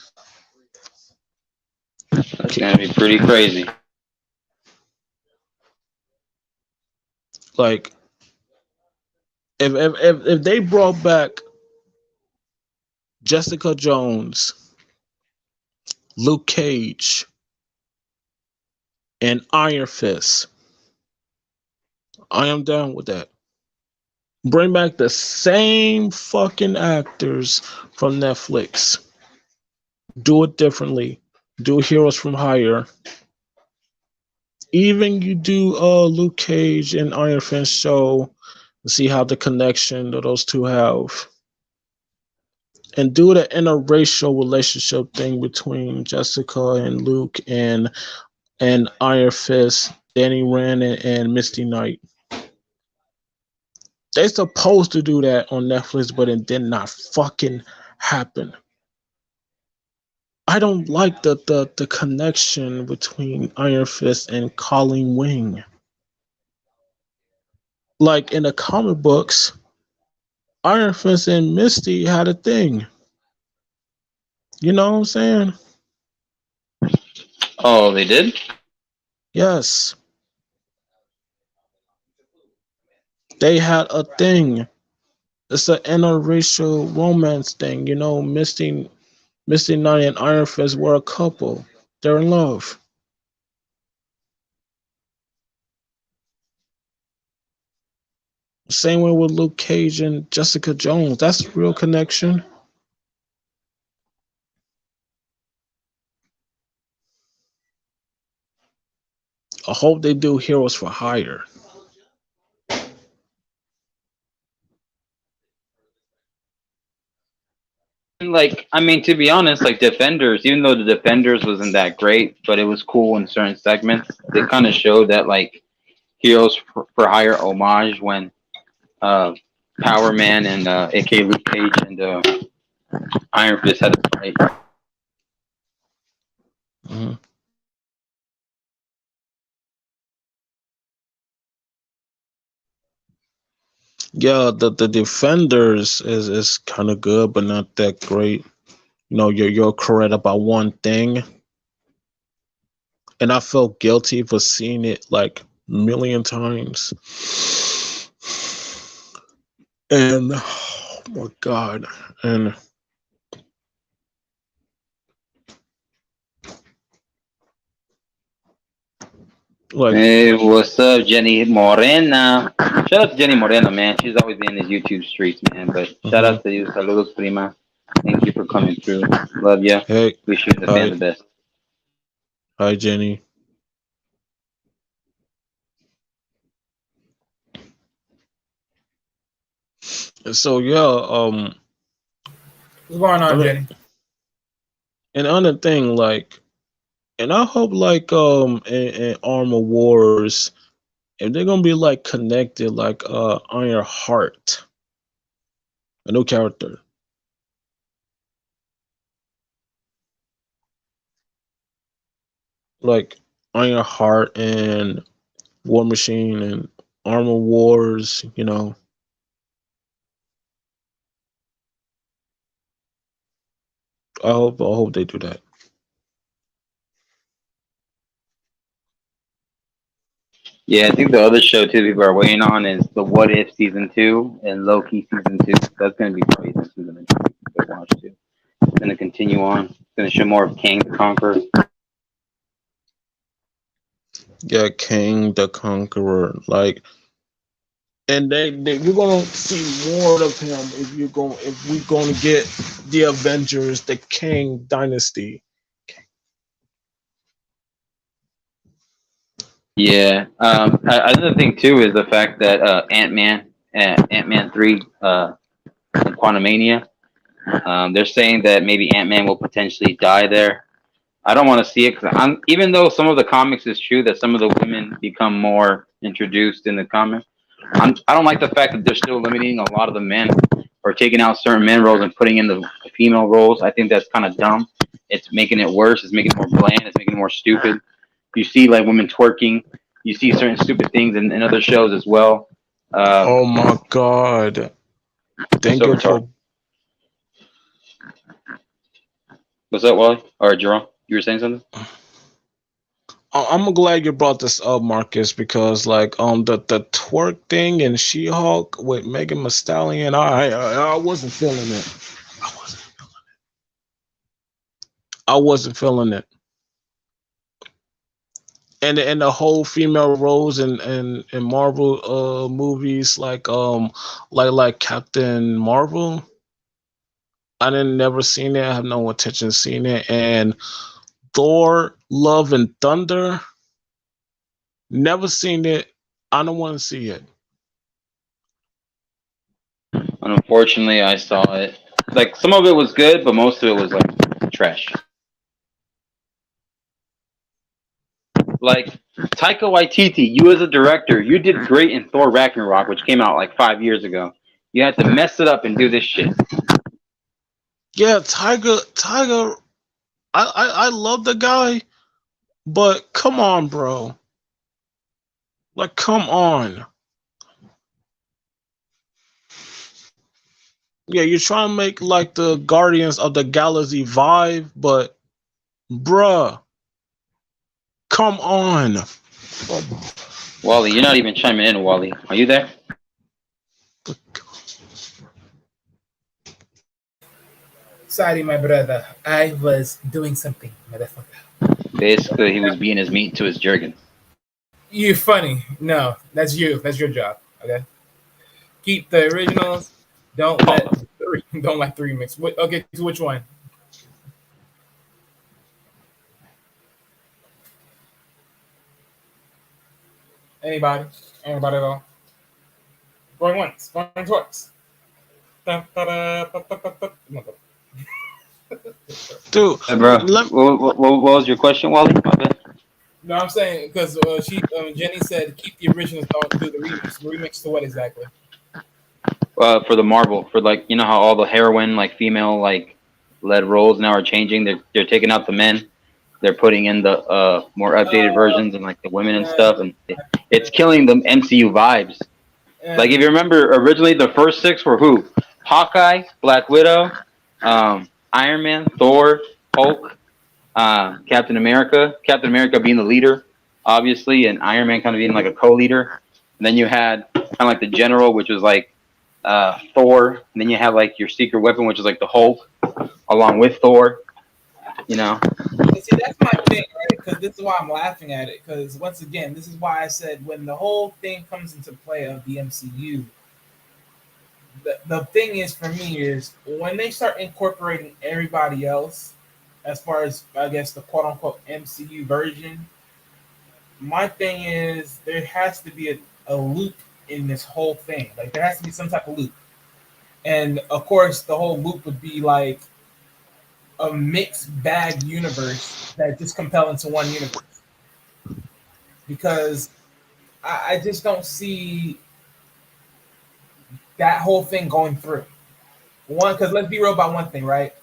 That's gonna be pretty crazy. Like if they brought back Jessica Jones, Luke Cage, and Iron Fist, I am down with that. Bring back the same fucking actors from Netflix. Do it differently. Do Heroes from Hire. Even you do Luke Cage and Iron Fist show, see how the connection that those two have. And do the interracial relationship thing between Jessica and Luke and Iron Fist, Danny Rand and Misty Knight. They supposed to do that on Netflix, but it did not fucking happen. I don't like the connection between Iron Fist and Colleen Wing. Like in the comic books, Iron Fist and Misty had a thing. You know what I'm saying? Oh, they did? Yes. They had a thing. It's an interracial romance thing. You know, Misty Knight and Iron Fist were a couple. They're in love. Same way with Luke Cage and Jessica Jones. That's a real connection. I hope they do Heroes for Hire. Like, I mean, to be honest, like Defenders, even though the Defenders wasn't that great, but it was cool in certain segments. They kind of showed that like Heroes for Hire homage when Power Man and aka Luke Cage and Iron Fist had a fight. Mm-hmm. Yeah, the Defenders is kind of good, but not that great. You know, you're correct about one thing, and I felt guilty for seeing it like a million times. And oh my god, and like, hey, what's up, Jenny Morena? Shout out to Jenny Morena, man. She's always in the YouTube streets, man. But shout out to you, saludos, prima. Thank you for coming through. Love ya. hey, Wish you and the fan the best. Hi, Jenny. So yeah, What's going on, Jenny? And another thing, like, and I hope like in Armor Wars, if they're gonna be like connected, like Iron Heart, a new character. Like Iron Heart and War Machine and Armor Wars, you know. I hope they do that. Yeah, I think the other show too people are waiting on is the What If season 2 and Loki season 2. That's gonna be great. This is gonna be watch too. It's gonna continue on. It's gonna show more of Kang the Conqueror. Yeah, King the Conqueror. Like, and you're gonna see more of him if we're gonna get the Avengers, the Kang Dynasty. Yeah. Another thing too is the fact that Ant-Man 3, Quantumania, they're saying that maybe Ant-Man will potentially die there. I don't want to see it because even though some of the comics is true that some of the women become more introduced in the comic, I don't like the fact that they're still limiting a lot of the men or taking out certain men roles and putting in the female roles. I think that's kind of dumb. It's making it worse. It's making it more bland. It's making it more stupid. You see like women twerking. You see certain stupid things in other shows as well. Oh my God! Thank you for. What's up, Wally or Jerome? You were saying something? I'm glad you brought this up, Marcus, because like the twerk thing in She-Hulk with Megan Thee Stallion, I wasn't feeling it. I wasn't feeling it. And the whole female roles in Marvel movies like Captain Marvel, I didn't never seen it. I have no intention seeing it. And Thor, Love and Thunder, never seen it. I don't want to see it. Unfortunately, I saw it. Like some of it was good, but most of it was like trash. Like Taika Waititi, you as a director, you did great in Thor Ragnarok, which came out like 5 years ago. You had to mess it up and do this shit. Yeah, Tiger. I love the guy, but come on, bro. Like, come on. Yeah, you're trying to make like the Guardians of the Galaxy vibe, but bruh, come on. Wally, you're not even chiming in, Wally. Are you there? Sorry, my brother. I was doing something, motherfucker. Basically, he was being his meat to his Jurgen. You funny. No, that's you. That's your job. Okay. Keep the originals. Don't let three mix. Okay, to which one? Anybody? Anybody at all? Going once. Going twice. Dude, Hey, bro, what was your question, Wally? My bad. No, I'm saying because Jenny said keep the originals, don't do the remix. Remix to what exactly? For the Marvel, for like you know how all the heroine like female like led roles now are changing. They're taking out the men. They're putting in the more updated versions and like the women and stuff, and it's killing the MCU vibes. Like if you remember, originally the first six were who? Hawkeye, Black Widow, Iron Man, Thor, Hulk, Captain America. Captain America being the leader, obviously, and Iron Man kind of being like a co-leader. And then you had kind of like the general, which was like Thor. And then you have like your secret weapon, which is like the Hulk, along with Thor. You know. See, that's my thing, right? Because this is why I'm laughing at it. Because once again, this is why I said when the whole thing comes into play of the MCU, the thing is for me is when they start incorporating everybody else, as far as I guess the quote unquote MCU version, my thing is there has to be a loop in this whole thing. Like there has to be some type of loop, and of course the whole loop would be like a mixed bag universe that just compel into one universe, because I just don't see that whole thing going through. One, because let's be real about one thing, right?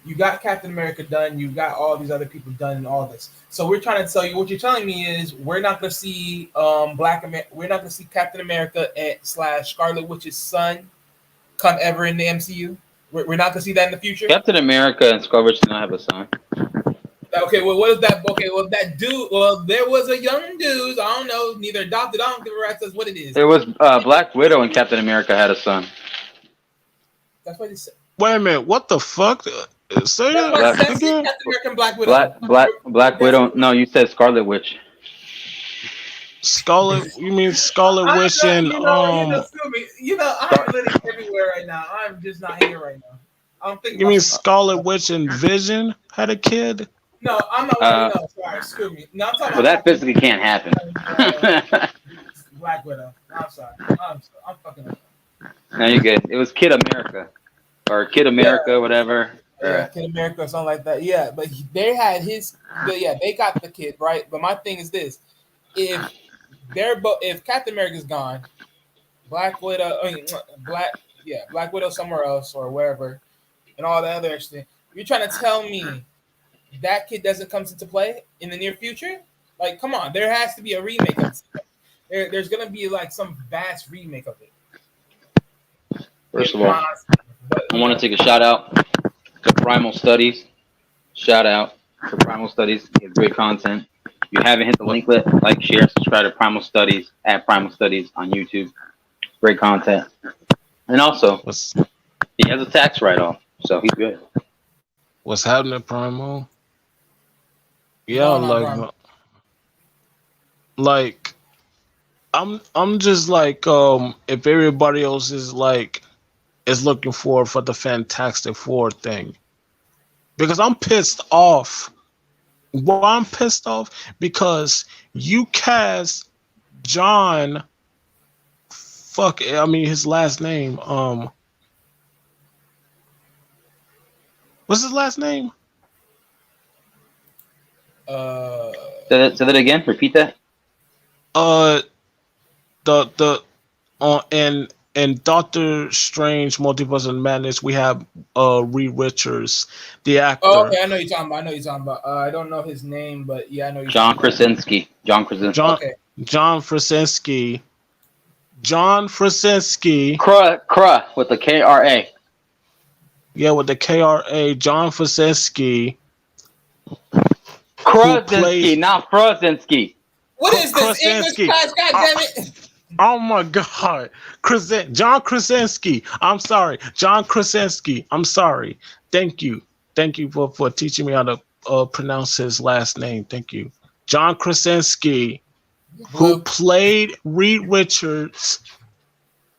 You got Captain America done, you got all these other people done, and all this. So we're trying to tell you, what you're telling me is we're not going to see we're not going to see Captain America / Scarlet Witch's son come ever in the MCU. We're not going to see that in the future. Captain America and Scarlet Witch do not have a son. Okay, well, what is that? Okay, well, that dude. Well, there was a young dude. I don't know, neither adopted. I don't give a rat's as what it is. There was Black Widow and Captain America had a son. That's what he said. Wait a minute, what the fuck? Say that again. Captain America and Black Widow. Black Widow. No, you said Scarlet Witch. Scarlet, you mean Scarlet Witch and excuse me. I'm living everywhere right now. I'm just not here right now. I'm thinking. You mean Scarlet Witch and Vision had a kid? No, I'm not. No, sorry, excuse me. No, I'm talking Well, about that physically can't happen. Black Widow. I'm sorry. I'm fucking up. No, you're good. It was Kid America or Kid America, whatever. Yeah, Kid America or something like that. Yeah, but they had his. They got the kid right. But my thing is this: if Captain America's gone, Black Widow, Black Widow somewhere else or wherever, and all that other extra thing. You're trying to tell me that kid doesn't come into play in the near future? Like, come on, there has to be a remake of it. There's gonna be like some vast remake of it. First of all, I want to take a shout out to Primal Studies. Shout out to Primal Studies. They have great content. If you haven't hit the link, like, share, subscribe to Primal Studies at Primal Studies on YouTube. Great content. And also, he has a tax write-off, so he's good. What's happening, Primal? Yeah, like I'm just like if everybody else is looking for the Fantastic Four thing, because I'm pissed off. Well, I'm pissed off because you cast John. His last name. What's his last name? Say that again. Repeat that. In Doctor Strange Multiverse of Madness, we have Reed Richards, the actor. Oh, okay, I know you're talking about. I don't know his name, but yeah, I know you're John Krasinski. John Krasinski. John Krasinski. Kra with the Kra. Yeah, with the Kra. John Krasinski. Krasinski, not Krasinski. What is this English class? God damn it! Oh my God, John Krasinski. I'm sorry, John Krasinski. I'm sorry. Thank you for teaching me how to pronounce his last name. Thank you, John Krasinski, who played Reed Richards,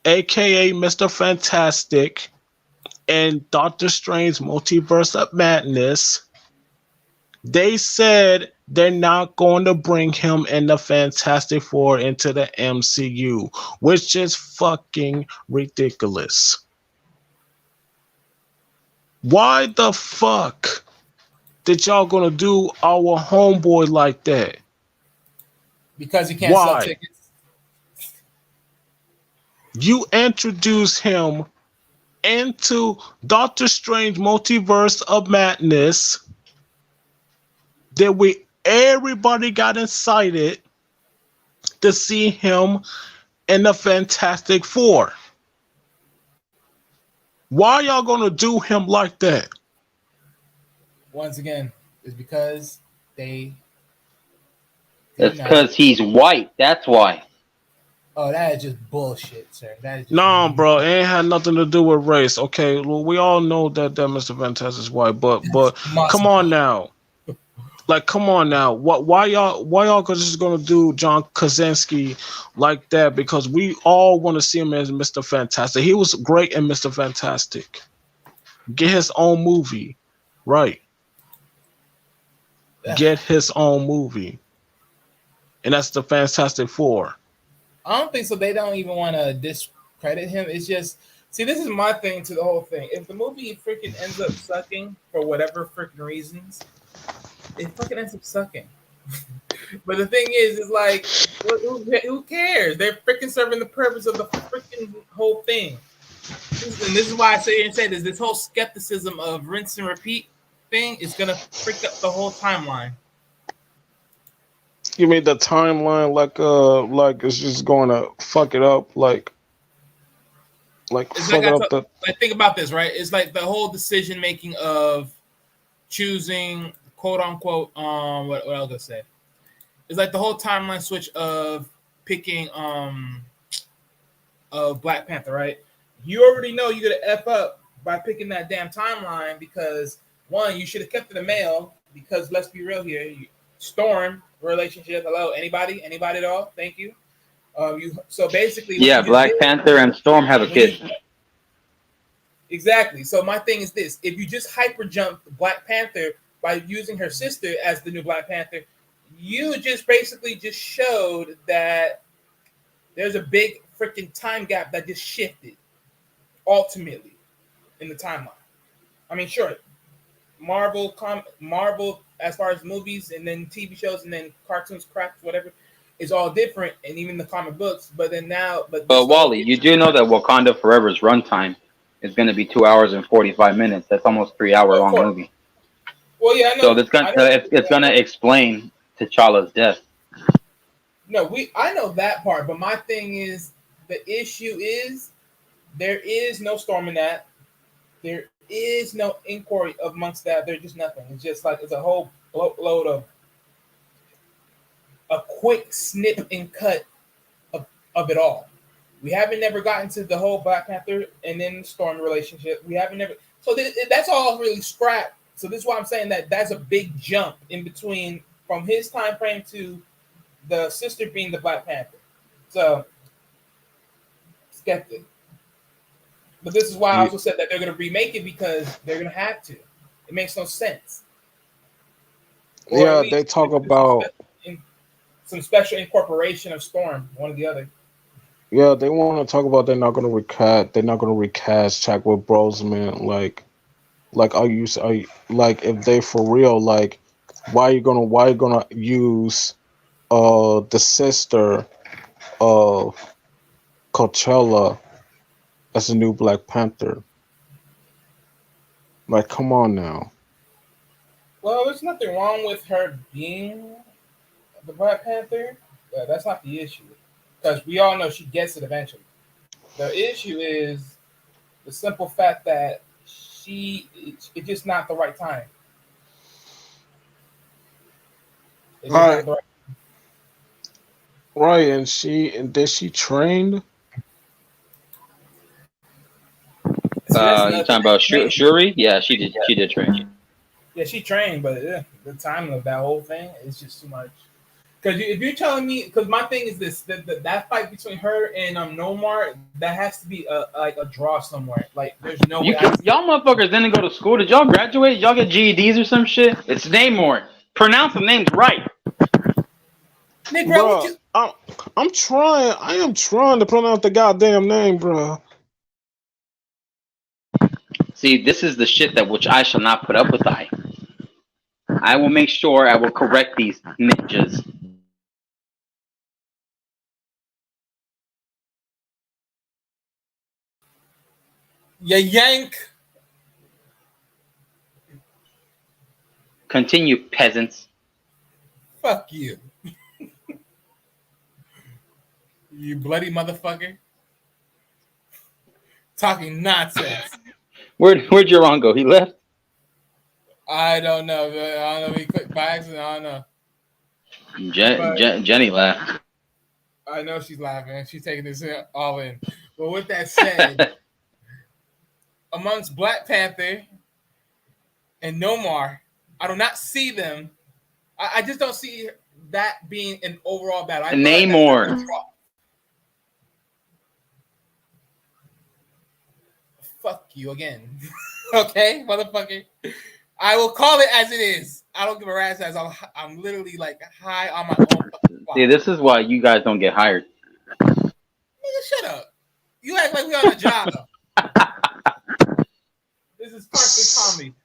aka Mr. Fantastic, in Doctor Strange Multiverse of Madness. They said they're not going to bring him in the Fantastic Four into the MCU, which is fucking ridiculous. Why the fuck did y'all gonna do our homeboy like that? Because he can't sell tickets. You introduce him into Doctor Strange Multiverse of Madness. That everybody got excited to see him in the Fantastic Four. Why y'all gonna do him like that? Once again, it's because It's because he's white. That's why. Oh, that is just bullshit, sir. That is Nah, bro, it ain't had nothing to do with race. Okay, well, we all know that Mr. Fantastic is white, but come on now. Like, come on now. Why y'all just gonna do John Krasinski like that? Because we all want to see him as Mr. Fantastic. He was great in Mr. Fantastic. Get his own movie, right? Get his own movie, and that's the Fantastic Four. I don't think so. They don't even want to discredit him. It's just, see, this is my thing to the whole thing. If the movie freaking ends up sucking for whatever freaking reasons, it fucking ends up sucking. But the thing is like, who cares? They're freaking serving the purpose of the freaking whole thing. And this is why I say and say this whole skepticism of rinse and repeat thing is gonna freak up the whole timeline. You mean the timeline like it's just going to fuck it up, like fuck it up. Like, think about this, right? It's like the whole decision making of choosing quote unquote what I was gonna say. It's like the whole timeline switch of picking of Black Panther, right? You already know you're gonna F up by picking that damn timeline because one, you should have kept it a male, because let's be real here, Storm relationship. Hello, anybody at all? Thank you. So basically, Yeah, Black Panther and Storm have a kid. Exactly. So my thing is this: if you just hyper jump Black Panther by using her sister as the new Black Panther, you just basically just showed that there's a big freaking time gap that just shifted ultimately in the timeline. I mean, sure, Marvel as far as movies and then TV shows and then cartoons, crafts, whatever, is all different, and even the comic books. But then now, but Wally, you do know that Wakanda Forever's runtime is going to be 2 hours and 45 minutes. That's almost 3 hour long movie. Well, yeah, I know. So it's gonna explain T'Challa's death. No, I know that part, but my thing is the issue is there is no Storm in that. There is no inquiry amongst that. There's just nothing. It's just like it's a whole load of a quick snip and cut of it all. We haven't never gotten to the whole Black Panther and then Storm relationship. We haven't never. So that's all really scrapped. So this is why I'm saying that that's a big jump in between from his time frame to the sister being the Black Panther. So skeptic. But this is why I also said that they're going to remake it because they're going to have to. It makes no sense. Or they talk about some special incorporation of Storm, one or the other. Yeah, they want to talk about they're not going to recast. They're not going to recast Chadwick Boseman. Like, are you like if they for real? Like, why are you gonna use the sister of Coachella as a new Black Panther? Like, come on now. Well, there's nothing wrong with her being the Black Panther. That's not the issue. Because we all know she gets it eventually. The issue is the simple fact that it's just not the right time. Right, and did she train? You talking about Shuri? Yeah, she did. She did train. Yeah, she trained, but the timing of that whole thing is just too much. Because if you're telling me, because my thing is this, that fight between her and Nomar, that has to be a draw somewhere. Like, there's no way. Y'all motherfuckers didn't go to school. Did y'all graduate? Y'all get GEDs or some shit? It's Namor. Pronounce the names right. Nick, bro, I'm trying. I am trying to pronounce the goddamn name, bro. See, this is the shit that which I shall not put up with. I will make sure I will correct these ninjas. You yank. Continue, peasants. Fuck you. You bloody motherfucker. Talking nonsense. Where'd Jerron go? He left? I don't know. I don't know. He clicked by accident. I don't know. Jenny laughed. I know she's laughing. She's taking this all in. But with that said, amongst Black Panther and Nomar, I do not see them. I just don't see that being an overall battle. Namor. Fuck you again. Okay, motherfucker. I will call it as it is. I don't give a rat's ass. I'm literally like high on my own. See, this is why you guys don't get hired. Nigga, shut up. You act like we on a job. This is partially comedy.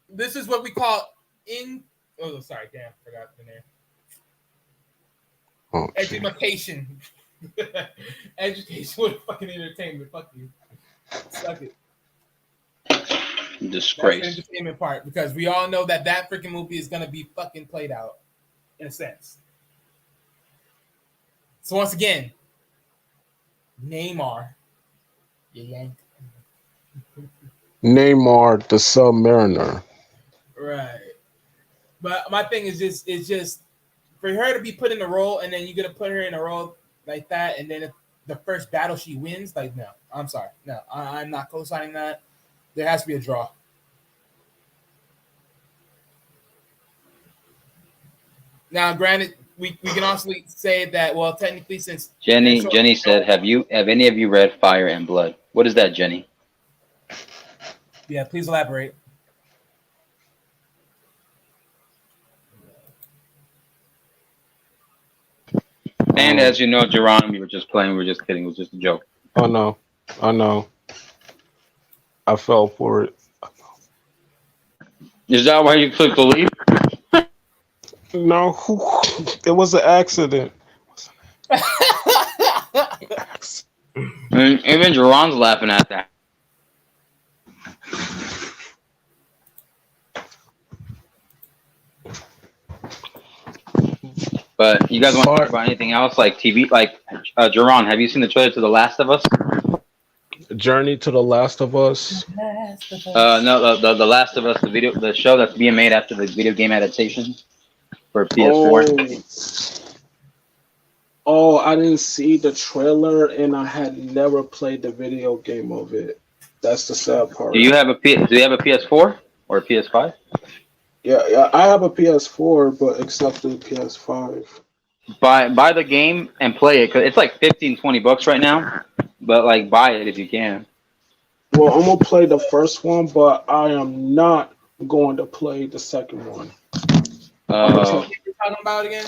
This is what we call oh, sorry, damn, forgot the name. Oh, education. Education with fucking entertainment. Fuck you. Suck it. Disgrace. That's the entertainment part, because we all know that freaking movie is gonna be fucking played out in a sense. So once again, Namor, you yank. Namor the Submariner. Right. But my thing is just for her to be put in a role, and then you're gonna put her in a role like that, and then if the first battle she wins, like, no, I'm sorry, no, I'm not co-signing that. There has to be a draw. Now, granted, we can also say that, well, technically, since Jenny said, have any of you read Fire and Blood? What is that, Jenny? Yeah, please elaborate. And as you know, Geronimo, we were just playing. We were just kidding. It was just a joke. I know. I fell for it. Is that why you clicked the leave? No, it was an accident. And even Geron's laughing at that. But you guys want to talk about anything else, like TV? Like, Geron, have you seen the trailer to The Last of Us? Journey to the Last of Us. No, the Last of Us, the show that's being made after the video game adaptation for PS4. Oh, I didn't see the trailer, and I had never played the video game of it. That's the sad part. Do you have a PS4 or a PS5? Yeah, I have a PS4, but except the PS5. Buy the game and play it, because it's like $15-$20 right now. But like, buy it if you can. Well, I'm gonna play the first one, but I am not going to play the second one. What you're talking about again?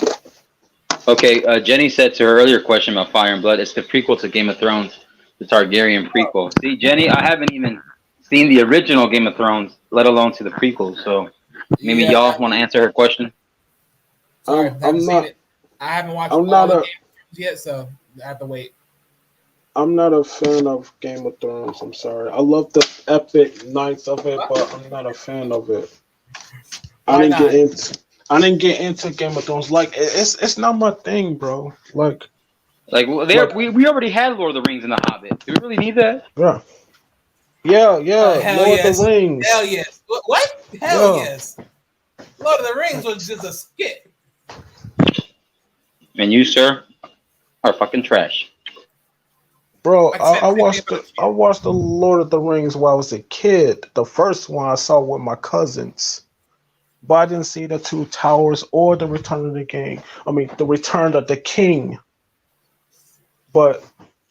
Okay, Jenny said to her earlier question about Fire and Blood, it's the prequel to Game of Thrones, the Targaryen prequel. See, Jenny, I haven't even seen the original Game of Thrones, let alone to the prequel. So maybe y'all want to answer her question. Sorry, I'm not. I haven't watched I'm not all the Game of Thrones yet, so I have to wait. I'm not a fan of Game of Thrones. I'm sorry. I love the epic nights of it, but I'm not a fan of it. I didn't get into Game of Thrones. Like it's not my thing, bro. We already had Lord of the Rings and The Hobbit. Do we really need that? Yeah. Hell Lord yes. of the Rings. Hell yes. What? Hell yes. Lord of the Rings was just a skit. And you, sir, are fucking trash. Bro, I watched the Lord of the Rings while I was a kid. The first one I saw with my cousins. But I didn't see the Two Towers or the Return of the King. I mean, the Return of the King. But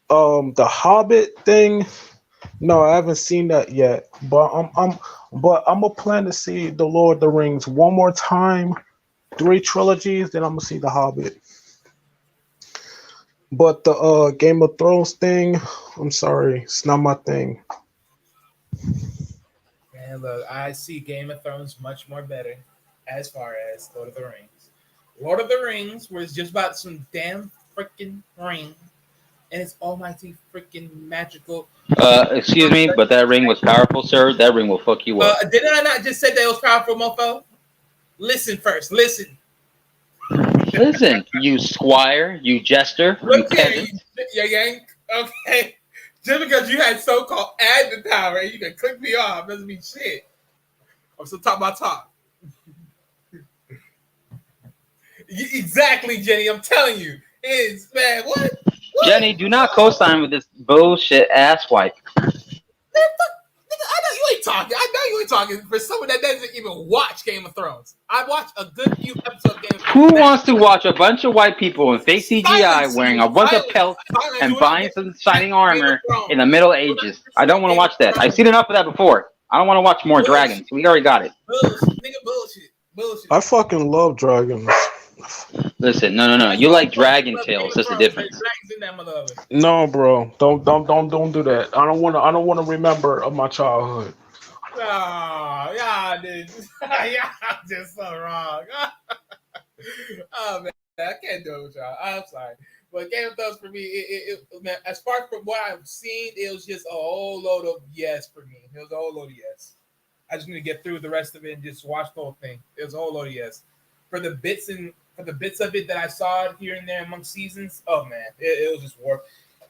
the Hobbit thing, no, I haven't seen that yet. But I'm gonna plan to see the Lord of the Rings one more time, 3 trilogies, then I'm gonna see the Hobbit. But the Game of Thrones thing, I'm sorry, it's not my thing. Man, look, I see Game of Thrones much more better as far as Lord of the Rings. Lord of the Rings was just about some damn freaking ring, and it's almighty freaking magical. Excuse me, but that ring was powerful, sir. That ring will fuck you up. Didn't I not just say that it was powerful, mofo? Listen first, listen. Listen, you squire, you jester, you peasant. You yank. Okay. Just because you had so-called admin power and you can click me off doesn't mean shit. I'm still talking about talk. Exactly, Jenny. I'm telling you. It's, man, what? Jenny, do not co-sign with this bullshit asswipe. Man, I know you ain't talking. I know you ain't talking for someone that doesn't even watch Game of Thrones. I watched a good few episodes of Game of Thrones. Who wants to watch a bunch of white people in fake CGI wearing a bunch of pelts and buying some shining armor in the Middle Ages? I don't want to watch that. I've seen enough of that before. I don't want to watch more dragons. We already got it. Bullshit. I fucking love dragons. Listen, no. You like Dragon Tales. That's the difference. No, bro. Don't do that. I don't want to remember of my childhood. Oh, yeah, dude. Y'all just so wrong. Oh man, I can't do it with y'all. I'm sorry. But Game of Thrones for me, man, as far from what I've seen, it was just a whole load of yes for me. It was a whole load of yes. I just need to get through the rest of it and just watch the whole thing. It was a whole load of yes. For the bits of it that I saw here and there among seasons, oh man, it was just war.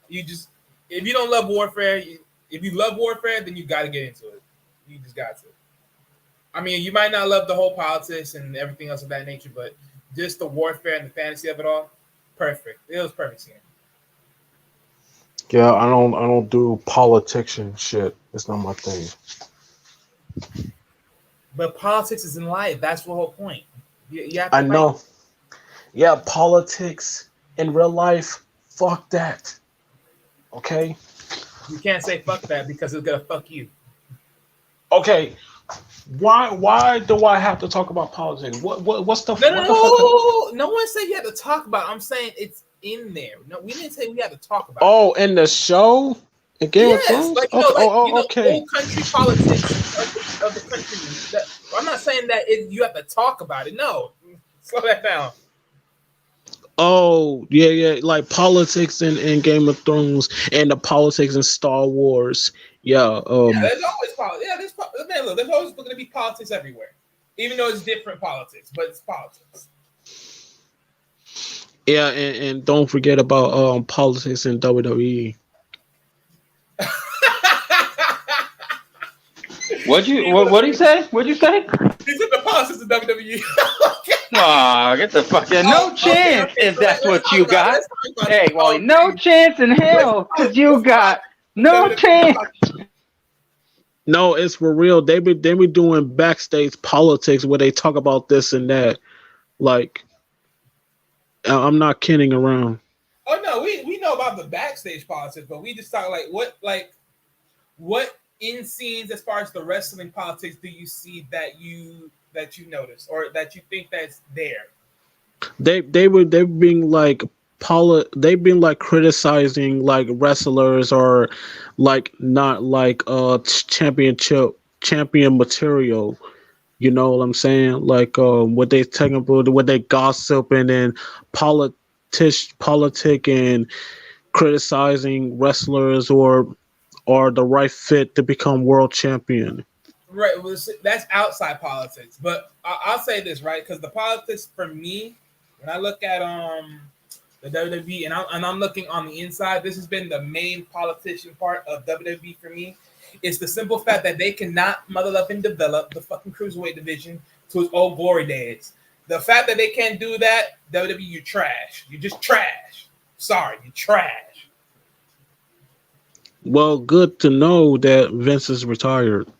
If you don't love warfare, if you love warfare, then you got to get into it. You just got to. I mean, you might not love the whole politics and everything else of that nature, but just the warfare and the fantasy of it all, perfect. It was perfect seeing. Yeah, I don't do politics and shit. It's not my thing. But politics is in life. That's the whole point. You have to I know. Yeah, politics in real life, fuck that. Okay? You can't say fuck that because it's gonna fuck you. Okay. Why do I have to talk about politics? What's the No, what the fuck? no one said you had to talk about it. I'm saying it's in there. No, we didn't say we had to talk about it. Oh, in the show? In Game of Yes, Thrones? like Okay. old country politics of the country. I'm not saying that you have to talk about it. No, slow that down. Oh, yeah, like politics in Game of Thrones and the politics in Star Wars. Yeah, Yeah, there's always politics. Yeah, man, look, there's always going to be politics everywhere, even though it's different politics, but it's politics. yeah, and don't forget about politics in WWE. What did he say? What'd you say? He said the politics of WWE. Aw, get the fuck out. No chance if that's what you got. Hey, Wally, no chance in hell because you got no chance. No, it's for real. They be doing backstage politics where they talk about this and that. Like, I'm not kidding around. Oh no, we know about the backstage politics, but we just talk what in scenes as far as the wrestling politics do you see that you notice or that you think that's there? They've been like criticizing like wrestlers or like not like champion material. You know what I'm saying? Like what they talking about, what they gossiping and politic and criticizing wrestlers or the right fit to become world champion. Right, well, that's outside politics. But I'll say this, right? Because the politics for me, when I look at the WWE and I'm looking on the inside, this has been the main politician part of WWE for me. It's the simple fact that they cannot mother up and develop the fucking cruiserweight division to its old glory days. The fact that they can't do that, WWE, you trash. You just trash. Sorry, you trash. Well, good to know that Vince is retired.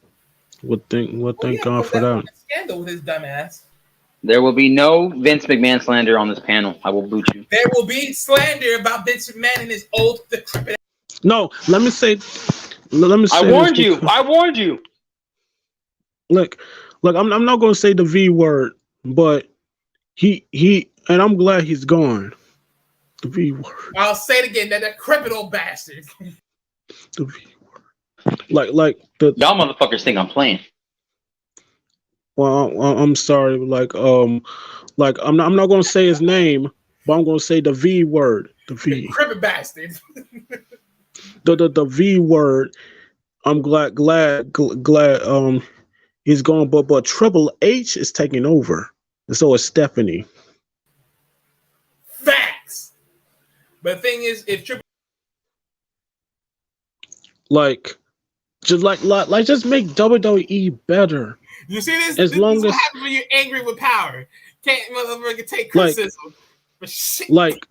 Thank God for that. Scandal with his dumb ass. There will be no Vince McMahon slander on this panel. I will boot you. There will be slander about Vince McMahon and his old decrepit. No, let me say. I warned you. I warned you. Look. I'm not going to say the V word, but he, and I'm glad he's gone. The V word. I'll say it again. That decrepit old bastard. The V word. Like the y'all motherfuckers think I'm playing. Well, I'm sorry. Like I'm not going to say his name, but I'm going to say the V word. The V. Decrepit bastard. The V word. I'm glad he's gone, but Triple H is taking over, and so is Stephanie. Facts. But the thing is, if Triple just make WWE better. You see this? As long is what as happens when you're angry with power. Can't motherfucker take criticism. Just make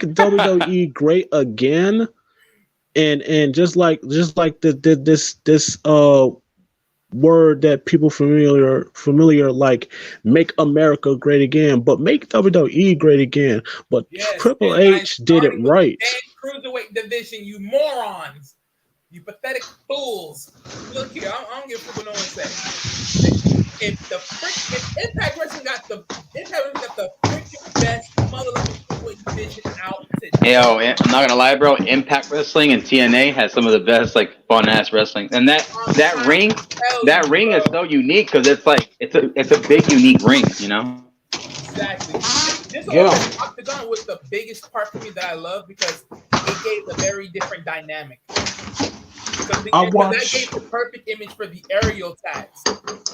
WWE great again, and just like this word that people familiar like make America great again, but make WWE great again. But yes, Triple H did it right. Cruiserweight division, you morons, you pathetic fools. Look here, I don't give a fuck what no one says. If Impact Wrestling got the freaking best motherfucking cruiserweight division out today. Yo, I'm not gonna lie, bro. Impact Wrestling and TNA has some of the best like fun ass wrestling, and that ring is so unique because it's a big unique ring, you know. Exactly. This Octagon was the biggest part for me that I love because it gave a very different dynamic. That gave the perfect image for the aerial tags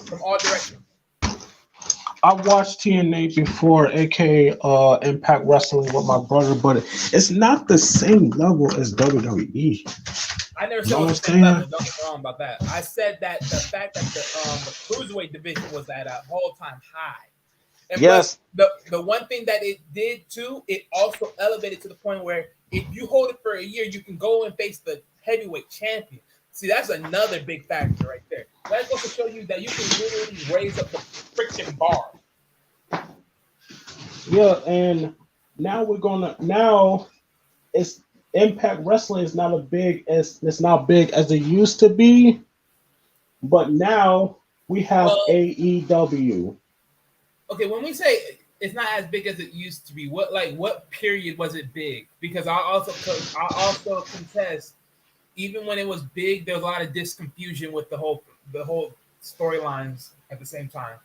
from all directions. I watched TNA before, aka Impact Wrestling, with my brother, but it's not the same level as WWE. I never said it was the same level. Don't get me wrong about that. I said that the fact that the cruiserweight division was at a all-time high. And yes. The one thing that it did too, it also elevated to the point where if you hold it for a year, you can go and face the heavyweight champion. See, that's another big factor right there. That goes to show you that you can literally raise up the freaking bar. Yeah, and now it's Impact Wrestling is not it's not big as it used to be, but now we have Well, AEW. okay, when we say it's not as big as it used to be, what period was it big? Because I also contest, even when it was big, there was a lot of disconfusion with the whole storylines at the same time.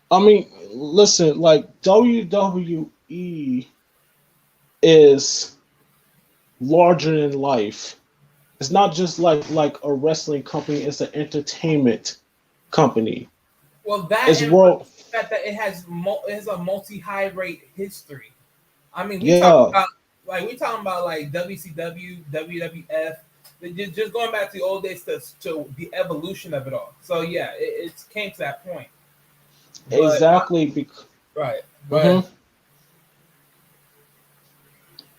I mean, listen, like WWE is larger than life. It's not just like a wrestling company, it's an entertainment company. Well, that It's and world the fact that it has a multi-high rate history. I mean, yeah, we talking about like WCW, WWF. Just going back to the old days to the evolution of it all. So yeah, it came to that point. But exactly right, hmm but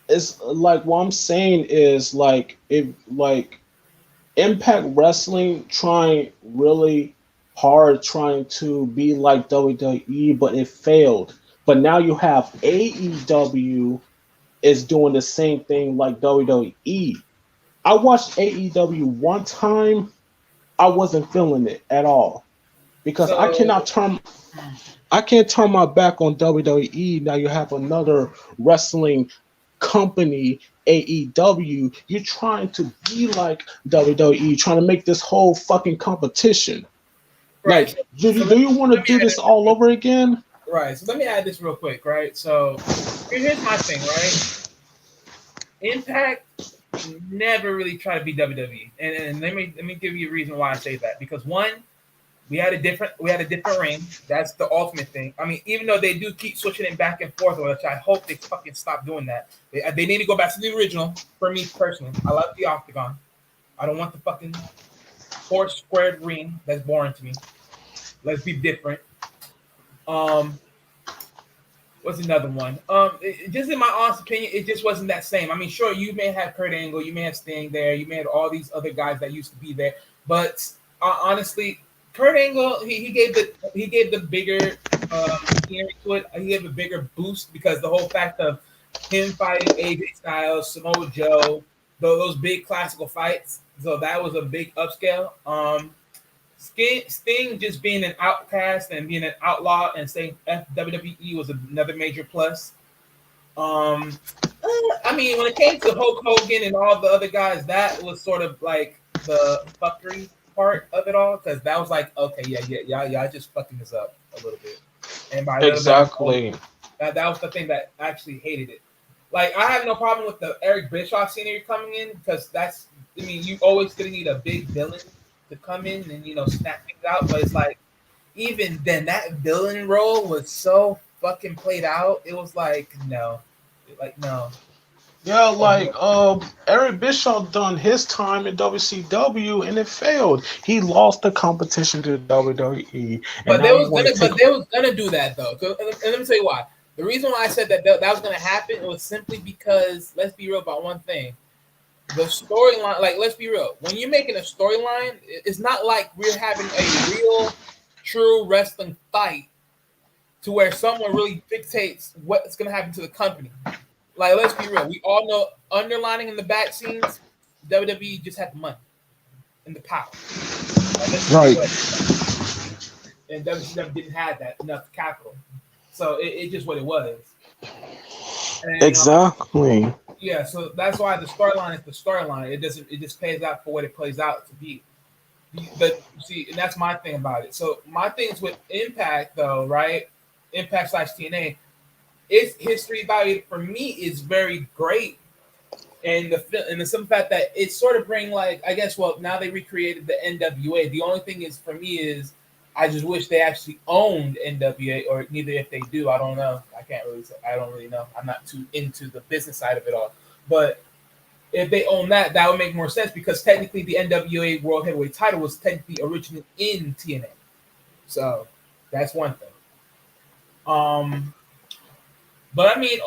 it's like what I'm saying is like if like Impact Wrestling trying really hard trying to be like WWE, but it failed. But now you have AEW is doing the same thing like WWE. I watched AEW one time. I wasn't feeling it at all because so I can't turn my back on WWE. Now you have another wrestling company, AEW. You're trying to be like WWE, trying to make this whole fucking competition. right. Like, So do you want to let me do add this this real all quick. over again? Right. So let me add this real quick. Right. So here's my thing. Right. Impact never really tried to be WWE, and let me give you a reason why I say that. Because one, we had a different ring. That's the ultimate thing. I mean, even though they do keep switching it back and forth, which I hope they fucking stop doing that. They need to go back to the original. For me personally, I love the octagon. I don't want the fucking four squared ring. That's boring to me. Let's be different. Um, what's another one? Just in my honest opinion, it just wasn't that same. I mean, sure, you may have Kurt Angle, you may have Sting there, you may have all these other guys that used to be there, but honestly, Kurt Angle, he gave the bigger scenery to it. He gave a bigger boost because the whole fact of him fighting AJ Styles, Samoa Joe, those big classical fights. So that was a big upscale. Sting just being an outcast and being an outlaw and saying WWE was another major plus. I mean, when it came to Hulk Hogan and all the other guys, that was sort of like the fuckery part of it all because that was like, okay, yeah, just fucking this up a little bit, and by a little bit, Exactly. that was the thing that I actually hated it. Like, I have no problem with the Eric Bischoff scenery coming in because I mean, you always gonna need a big villain to come in and snap things out, but it's like even then that villain role was so fucking played out. It was no. Yeah, like Eric Bischoff done his time in WCW and it failed. He lost the competition to WWE, and But they now you was want to gonna, take. but they was gonna do that though. And let me tell you why. The reason why I said that was gonna happen was simply because let's be real about one thing. The storyline, like let's be real, when you're making a storyline, it's not like we're having a real, true wrestling fight to where someone really dictates what's gonna happen to the company. Like let's be real, we all know underlining in the back scenes, WWE just had the money and the power. Like, let's just be Right. real. And WCW didn't have that enough capital, so it's just what it was. And Exactly. yeah, so that's why the storyline is the storyline. It doesn't. It just plays out for what it plays out to be. But you see, and that's my thing about it. So my things with Impact, though, right? Impact / TNA, its history value for me is very great, and the simple fact that it sort of bring like I guess now they recreated the NWA. The only thing is for me is I just wish they actually owned NWA, or neither if they do, I don't know. I can't really say. I don't really know. I'm not too into the business side of it all, but if they own that, that would make more sense because technically the NWA World Heavyweight title was technically originally in TNA. So that's one thing. But I mean,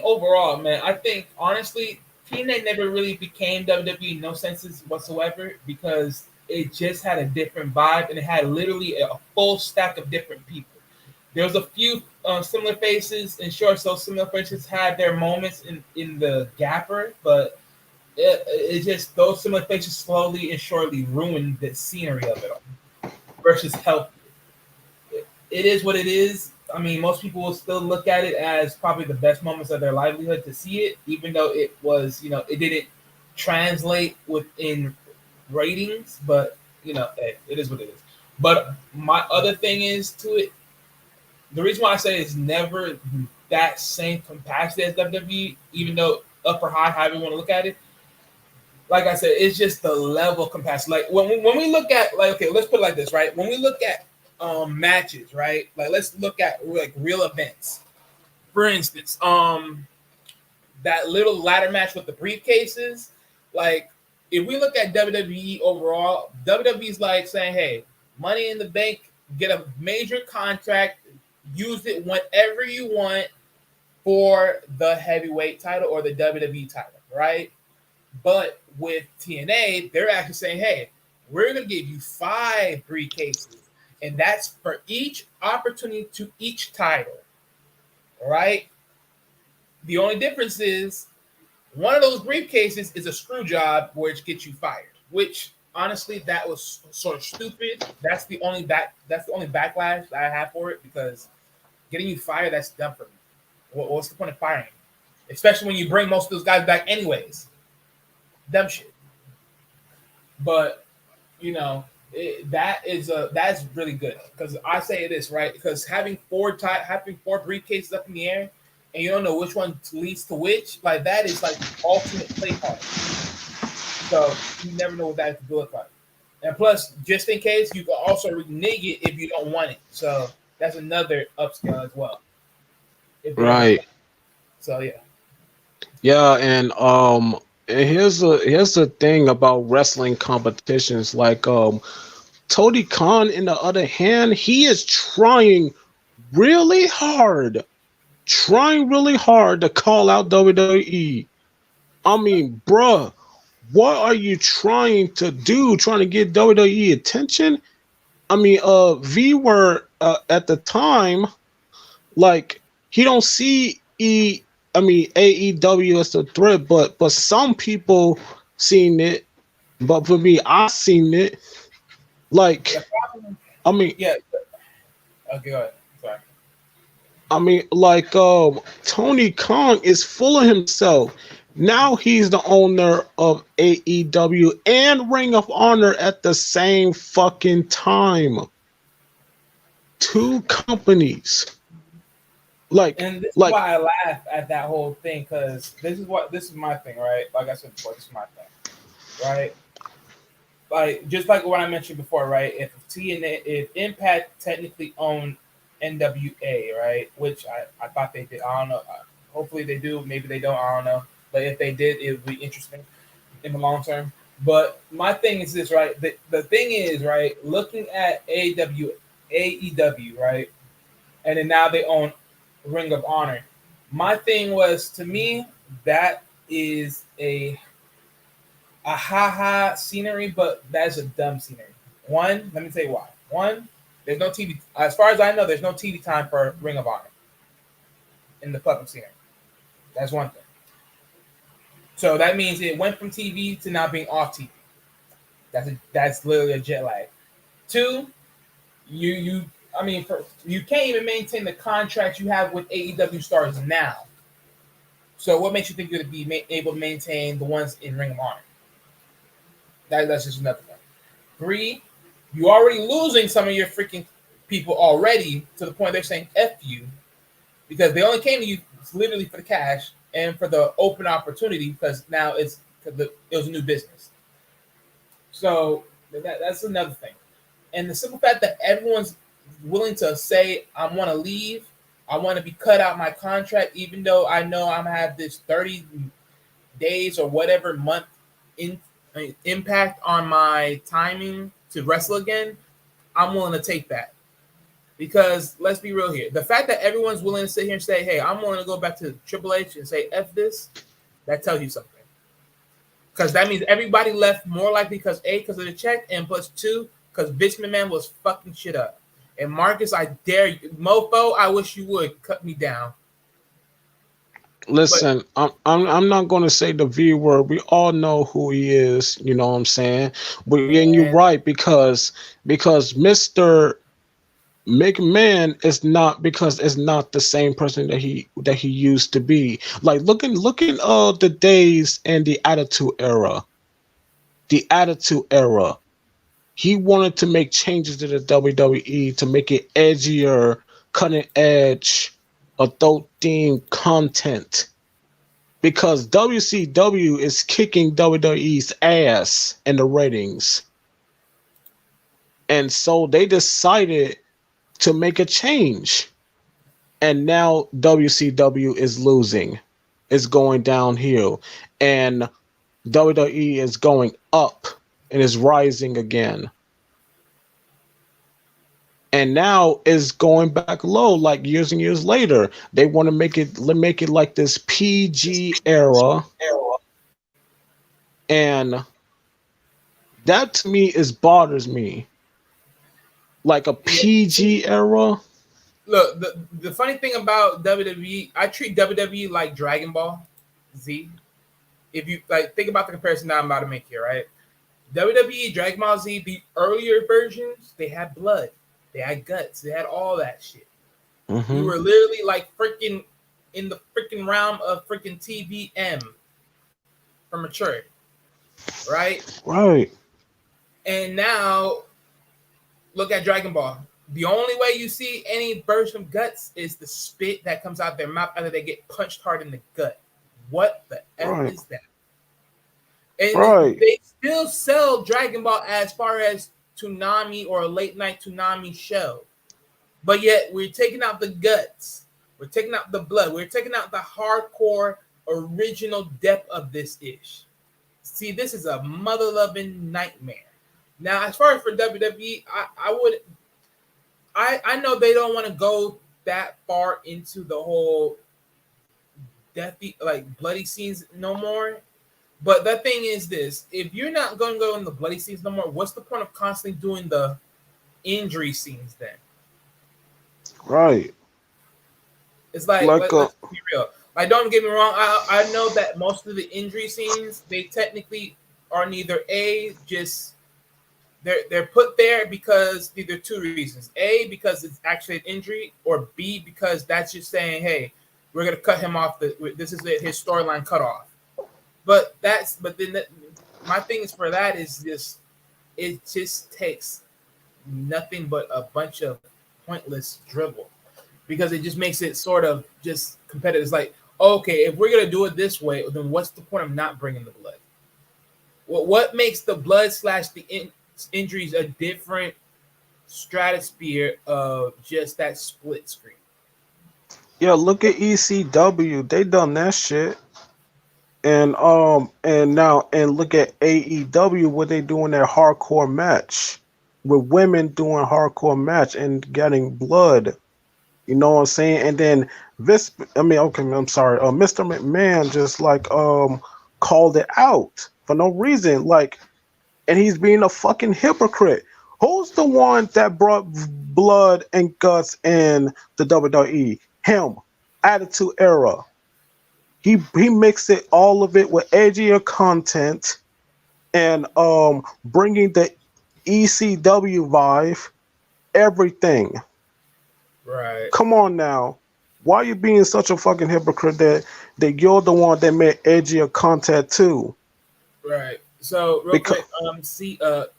overall, man, I think honestly, TNA never really became WWE in no senses whatsoever because it just had a different vibe and it had literally a full stack of different people. There was a few similar faces, and sure, so similar faces had their moments in the Gapper, but it just those similar faces slowly and surely ruined the scenery of it all versus help. It is what it is. I mean, most people will still look at it as probably the best moments of their livelihood to see it, even though it was, it didn't translate within ratings, but hey, it is what it is. But my other thing is to it, the reason why I say it's never that same capacity as WWE, even though up or high, however you want to look at it. Like I said, it's just the level of capacity. Like when we look at, like, okay, let's put it like this, right? When we look at matches, right? Like let's look at like real events. For instance, that little ladder match with the briefcases. Like if we look at WWE overall, WWE's like saying, hey, Money in the Bank, get a major contract, use it whenever you want for the heavyweight title or the WWE title, right? But with TNA, they're actually saying, hey, we're going to give you 5 briefcases, and that's for each opportunity to each title, right? The only difference is one of those briefcases is a screw job which gets you fired, which honestly, that was sort of stupid. That's the only backlash that I have for it, because getting you fired, that's dumb for me. What's the point of firing you? Especially when you bring most of those guys back anyways. Dumb shit. But that's really good, because I say this, right, because having four briefcases up in the air and you don't know which one leads to which, like that is like the ultimate play card. So you never know what that could look like. And plus, just in case, you can also renege it if you don't want it. So that's another upscale as well. Right. So yeah. Yeah, and here's the thing about wrestling competitions. Like Tony Khan, in the other hand, he is trying really hard to call out WWE. I mean, bruh, what are you trying to do? Trying to get WWE attention? I mean, V were at the time, like, he don't see AEW as a threat, but some people seen it. But for me, I seen it. Like, I mean, yeah. Okay, go ahead. Sorry. I mean, like, Tony Khan is full of himself. Now he's the owner of AEW and Ring of Honor at the same fucking time. 2 companies. And this is why I laugh at that whole thing, because this is my thing, right? Like I said before, this is my thing, right? Like just like what I mentioned before, right? If Impact technically owned NWA, right? Which I thought they did. I don't know. Hopefully they do. Maybe they don't. I don't know. But if they did, it would be interesting in the long term. But my thing is this, right? The thing is, right? Looking at AEW, right? And then now they own Ring of Honor. My thing was, to me, that is a ha scenery, but that's a dumb scenery. One, let me tell you why. One, there's no TV. As far as I know, there's no TV time for Ring of Honor in the public scenery. That's one thing. So that means it went from TV to now being off TV. That's literally a jet lag. 2, you can't even maintain the contracts you have with AEW stars now. So what makes you think you're going to be able to maintain the ones in Ring of Honor? That's just another thing. 3, you're already losing some of your freaking people already, to the point they're saying F you, because they only came to you literally for the cash and for the open opportunity, because now it was a new business. So that's another thing. And the simple fact that everyone's willing to say, I want to leave, I want to be cut out my contract, even though I know I'm going to have this 30 days or whatever month impact on my timing to wrestle again, I'm willing to take that. Because let's be real here. The fact that everyone's willing to sit here and say, hey, I'm willing to go back to Triple H and say F this, that tells you something. Because that means everybody left more likely because of the check, and plus 2, because Vince McMahon was fucking shit up. And Marcus, I dare you, mofo. I wish you would cut me down. Listen, I'm not going to say the V word. We all know who he is. You know what I'm saying? But and you're right because Mr. McMahon is not, because it's not the same person that he used to be. Like looking the days and the Attitude Era. The Attitude Era. He wanted to make changes to the WWE to make it edgier, cutting edge, adult themed content. Because WCW is kicking WWE's ass in the ratings. And so they decided to make a change. And now WCW is losing. It's going downhill. And WWE is going up and is rising again. And now is going back low, like years and years later. They want to make it like this PG era. And that to me bothers me. Like a PG era. Look, the funny thing about WWE, I treat WWE like Dragon Ball Z. If you like think about the comparison that I'm about to make here, right? WWE, Dragon Ball Z, the earlier versions, they had blood, they had guts, they had all that shit. Mm-hmm. You were literally like freaking in the freaking realm of freaking TVM for mature, right? Right. And now look at Dragon Ball. The only way you see any burst of guts is the spit that comes out their mouth after they get punched hard in the gut. What the F is that? And they still sell Dragon Ball as far as Toonami or a late night Toonami show. But yet we're taking out the guts. We're taking out the blood. We're taking out the hardcore original depth of this ish. See, this is a mother-loving nightmare. Now, as far as for WWE, I know they don't want to go that far into the whole deathy, like bloody scenes no more. But the thing is this: if you're not going to go in the bloody scenes no more, what's the point of constantly doing the injury scenes then? Right. It's like let's be real. Like, don't get me wrong. I know that most of the injury scenes, they technically are neither just they're put there because either two reasons: A, because it's actually an injury, or B, because that's just saying, hey, we're gonna cut him off. This is his storyline cut off. But then my thing is for that is this: it just takes nothing but a bunch of pointless dribble, because it just makes it sort of just competitive. It's like, okay, if we're gonna do it this way, then what's the point of not bringing the blood? What makes the blood / the injuries a different stratosphere of just that split screen? Yeah, look at ECW. They done that shit. And look at AEW, what they do in their hardcore match with women doing hardcore match and getting blood. You know what I'm saying? And then Mr. McMahon just like called it out for no reason. Like, and he's being a fucking hypocrite. Who's the one that brought blood and guts in the WWE? Him. Attitude Era. He mixed it, all of it, with edgier content and bringing the ECW vibe, everything. Right. Come on now. Why are you being such a fucking hypocrite that you're the one that made edgier content too? Right. So real quick,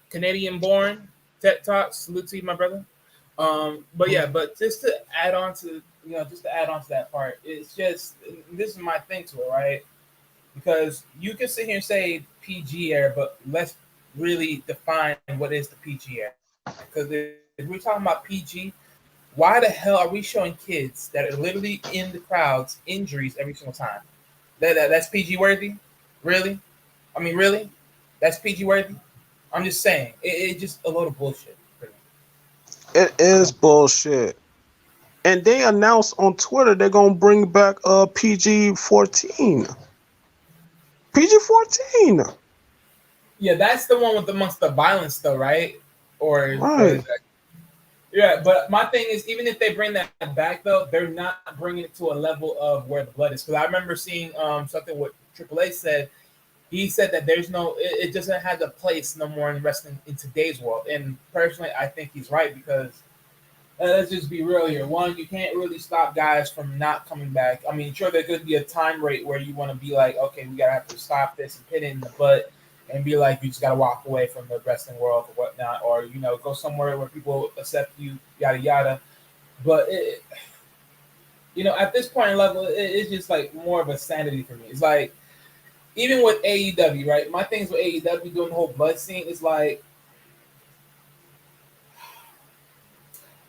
Canadian born TED Talk, salute to you, my brother. But just to add on to that part, it's just, this is my thing to it, right? Because you can sit here and say PG era, but let's really define what is the PG era. Because if we're talking about PG, why the hell are we showing kids that are literally in the crowds injuries every single time? That's PG worthy? Really? I mean, really? That's PG worthy? I'm just saying, it's just a load of bullshit. It is bullshit. And they announced on Twitter they're gonna bring back PG-14. PG-14. Yeah, that's the one with amongst the violence, though, right? Or right. Yeah, but my thing is, even if they bring that back, though, they're not bringing it to a level of where the blood is. Because I remember seeing something what Triple H said. He said that there's no, it doesn't have a place no more in wrestling in today's world. And personally, I think he's right because let's just be real here. One, you can't really stop guys from not coming back. I mean, sure, there could be a time rate where you want to be like, okay, we gotta have to stop this and pin it in the butt and be like, you just gotta walk away from the wrestling world or whatnot, or go somewhere where people accept you, yada yada. But at this point in level, it's just like more of a sanity for me. It's like even with AEW, right? My things with AEW doing the whole blood scene is like,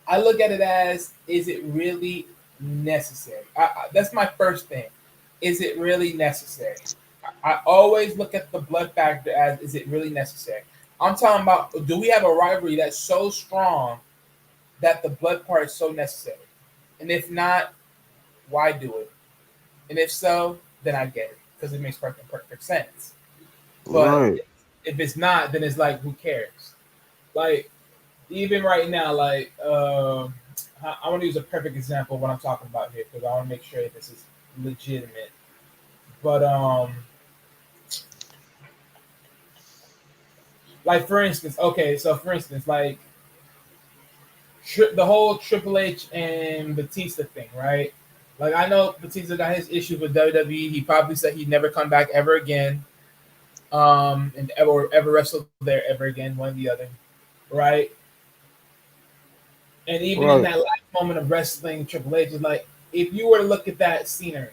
I look at it as, is it really necessary? That's my first thing. Is it really necessary? I always look at the blood factor as, is it really necessary? I'm talking about, do we have a rivalry that's so strong that the blood part is so necessary? And if not, why do it? And if so, then I get it because it makes perfect sense. But if it's not, then it's like, who cares? Like, even right now, like, I want to use a perfect example of what I'm talking about here because I want to make sure this is legitimate. But, like, for instance, like, the whole Triple H and Batista thing, right? Like, I know Batista got his issues with WWE. He probably said he'd never come back ever again, and ever wrestle there ever again, one or the other, right? And even in that last moment of wrestling, Triple H is like, if you were to look at that scenery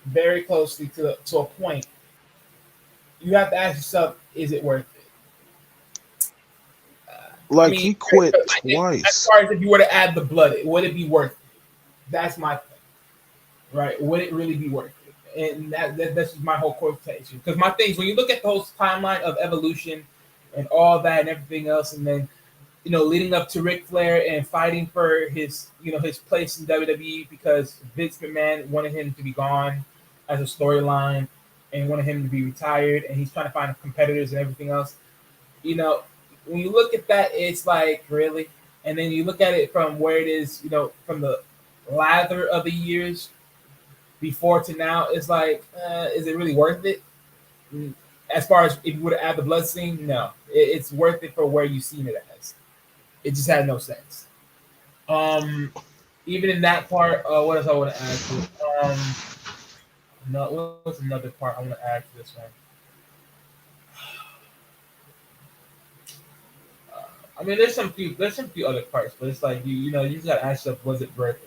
very closely to a point, you have to ask yourself, is it worth it? He quit twice. As far as if you were to add the blood, would it be worth it? That's my thing, right? Would it really be worth it? And that's just my whole quotation. Because my thing is, when you look at the whole timeline of evolution and all that and everything else, and then leading up to Ric Flair and fighting for his his place in WWE because Vince McMahon wanted him to be gone as a storyline and wanted him to be retired, and he's trying to find competitors and everything else. When you look at that, it's like, really? And then you look at it from where it is, from the lather of the years before to now, it's like, is it really worth it? As far as if you were to add the blood scene, no. It's worth it for where you've seen it as. It just had no sense. Even in that part, what else I want to add to it? No, what's another part I want to add to this one? I mean, there's some few other parts, but it's like you just gotta ask yourself, was it worth it?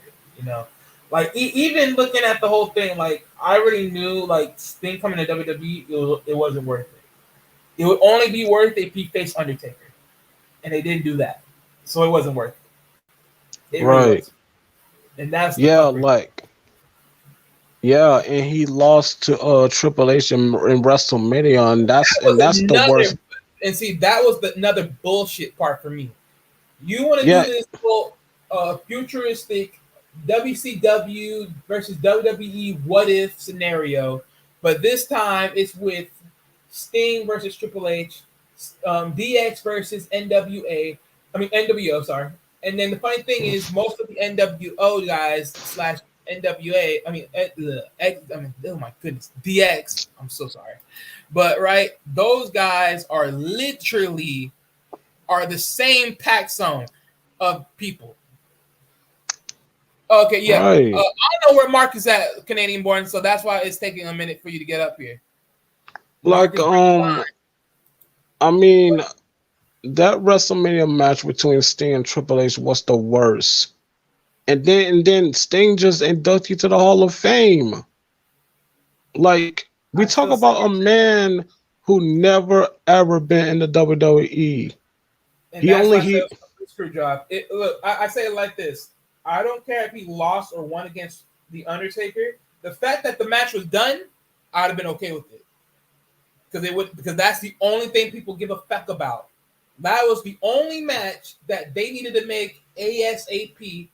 Like even looking at the whole thing, like I already knew, like Sting coming to WWE, it wasn't worth it. It would only be worth it if he faced Undertaker, and they didn't do that, so it wasn't worth it. It really wasn't. And that's and he lost to Triple H in WrestleMania, and that's the worst. And see, that was another bullshit part for me. You want to do this whole futuristic WCW versus WWE what if scenario, but this time it's with Sting versus Triple H, DX versus NWO, sorry. And then the funny thing is, most of the NWO guys / NWA, oh my goodness, DX, I'm so sorry. But right, those guys are literally the same pack zone of people. Okay, yeah. Right. I don't know where Mark is at, Canadian born, so that's why it's taking a minute for you to get up here. Like, I mean, that WrestleMania match between Sting and Triple H was the worst. And then Sting just inducted you to the Hall of Fame. Like, we talk about a man who never ever been in the WWE. And he only screw job. Look, I say it like this: I don't care if he lost or won against the Undertaker. The fact that the match was done, I'd have been okay with it because that's the only thing people give a fuck about. That was the only match that they needed to make ASAP.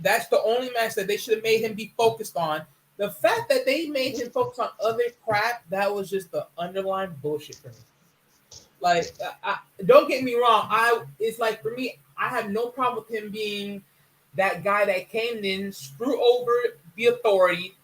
That's the only match that they should have made him be focused on. The fact that they made him focus on other crap, that was just the underlying bullshit for me. Like, don't get me wrong. It's like, for me, I have no problem with him being that guy that came in, screw over the authority,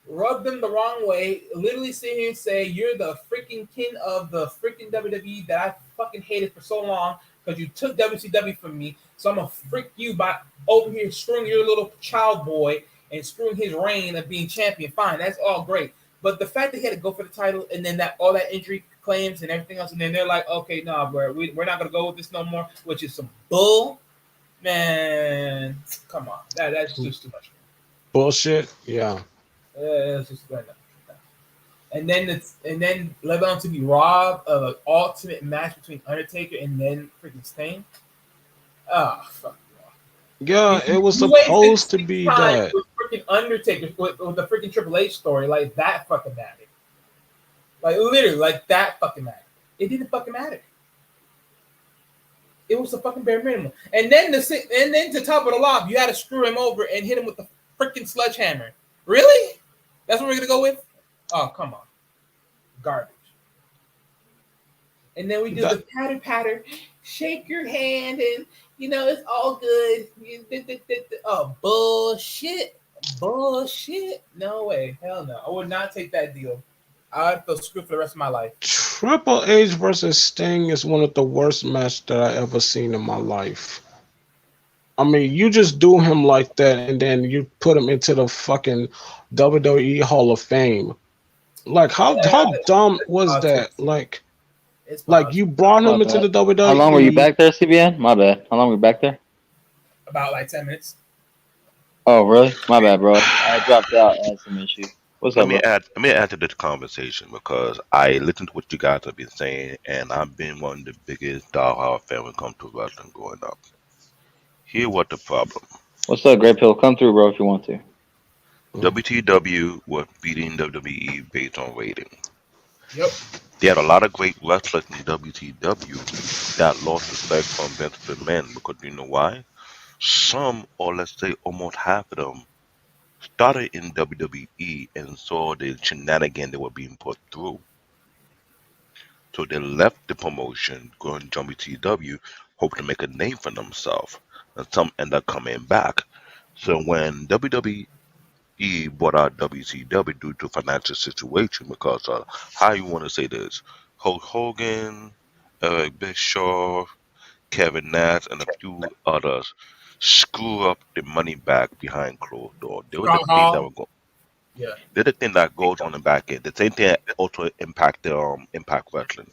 rub them the wrong way, literally sit here and say, you're the freaking king of the freaking WWE that I fucking hated for so long because you took WCW from me. So I'm going to freak you by over here screwing your little child boy and screwing his reign of being champion. Fine, that's all great. But the fact that he had to go for the title and then that all that injury claims and everything else, and then they're like, okay, nah, bro, we're not going to go with this no more, which is some bull. Man, come on. That's just too much. Bullshit. Yeah. It's just like that. And then let on to be robbed of an ultimate match between Undertaker and then freaking Sting. Oh fuck. Yeah, it was supposed to be that. With freaking Undertaker with the freaking Triple H story, like that fucking mattered. Like literally, like that fucking mattered. It didn't fucking matter. It was the fucking bare minimum. And then to top it all off, you had to screw him over and hit him with the freaking sledgehammer. Really? That's what we're gonna go with? Oh, come on. Garbage. And then we do the patter, shake your hand, and it's all good. Oh, bullshit. Bullshit. No way. Hell no. I would not take that deal. I'd feel screwed for the rest of my life. Triple H versus Sting is one of the worst matches that I ever seen in my life. I mean, you just do him like that, and then you put him into the fucking WWE Hall of Fame. Like, how dumb was that? Like you brought him into the WWE. How long were you back there, CBN? My bad. How long were you back there? About like 10 minutes. Oh, really? My bad, bro. I dropped out. I had some issues. What's up, Let me add to this conversation because I listened to what you guys have been saying, and I've been one of the biggest diehard fans when it comes to wrestling growing up. Here what the problem. What's up, Great Pill? Come through, bro, if you want to. WTW was beating WWE based on rating. Yep. They had a lot of great wrestlers in WTW that lost respect from Vince McMahon because you know why? Some, or let's say almost half of them, started in WWE and saw the shenanigans they were being put through. So they left the promotion, going to WTW, hoping to make a name for themselves. And some end up coming back. So when WWE bought out WCW due to financial situation, because how you want to say this, Hulk Hogan, Eric Bischoff, Kevin Nash, and a few others screw up the money back behind closed doors. They were the thing that were going. Yeah. They're the thing that goes on the back end. The same thing also impact Impact Wrestling.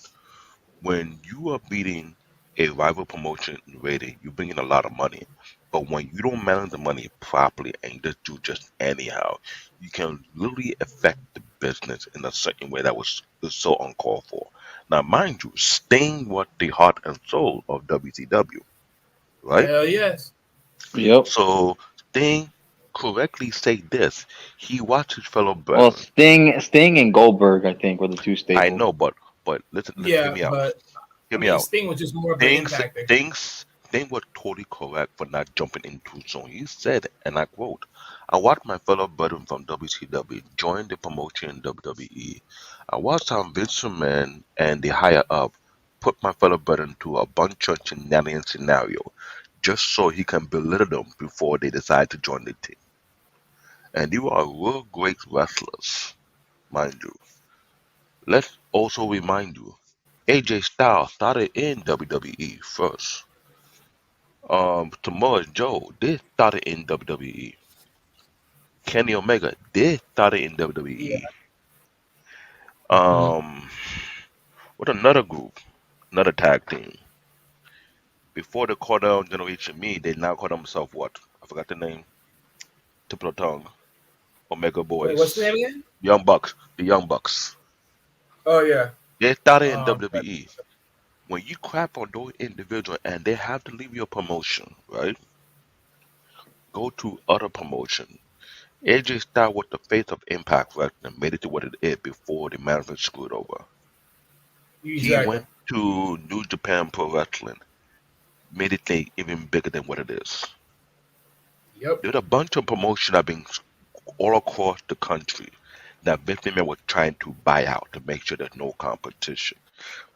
When you are beating a rival promotion in rating, you bring in a lot of money. But when you don't manage the money properly and you just do just anyhow, you can literally affect the business in a certain way that was so uncalled for. Now, mind you, Sting was the heart and soul of WCW, right? Hell yes. Yep. So Sting correctly say this. He watched his fellow brother. Well, Sting and Goldberg, I think, were the two staples. I know, but listen, hear me out. Hear me out. Sting was just more of an impactor. Sting was totally correct for not jumping in too soon. He said, and I quote, I watched my fellow brethren from WCW join the promotion in WWE. I watched how Vince McMahon and the higher up put my fellow brethren to a bunch of shenanigans scenario just so he can belittle them before they decide to join the team. And you are real great wrestlers, mind you. Let's also remind you, AJ Styles started in WWE first. Samoa Joe did started in WWE. Kenny Omega did started in WWE. What another group, another tag team. Before the Cordell Generation Me, they now call themselves what? I forgot the name. Tip of the tongue. Omega Boys. Wait, what's the name again? Young Bucks. The Young Bucks. Oh yeah. They started in WWE. When you crap on those individuals and they have to leave your promotion, right? Go to other promotion. AJ Styles was the face of Impact Wrestling, made it to what it is before the management screwed over. Exactly. He went to New Japan Pro Wrestling, made it thing even bigger than what it is. Yep. There's a bunch of promotions that have been all across the country that Vince McMahon was trying to buy out to make sure there's no competition.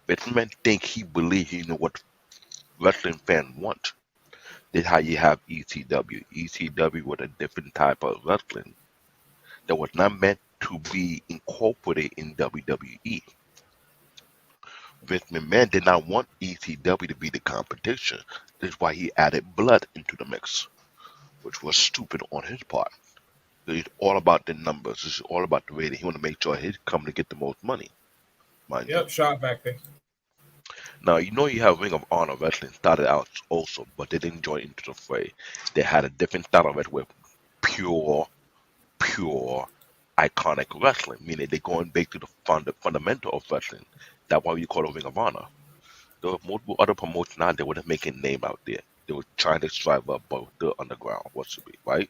Vince McMahon think he believed he knew what wrestling fans want. Then how you have ECW. ECW was a different type of wrestling that was not meant to be incorporated in WWE. Vince McMahon did not want ECW to be the competition. That's why he added blood into the mix, which was stupid on his part. It's all about the numbers. It's all about the rating. He want to make sure his company get the most money. Mind you. Yep, shot back there. Now, you know you have Ring of Honor wrestling started out also, but they didn't join into the fray. They had a different style of it with pure, iconic wrestling, meaning they're going back to the fundamental of wrestling. That's why we call it Ring of Honor. There were multiple other promotions now they were making name out there. They were trying to strive up above the underground, what should be, right?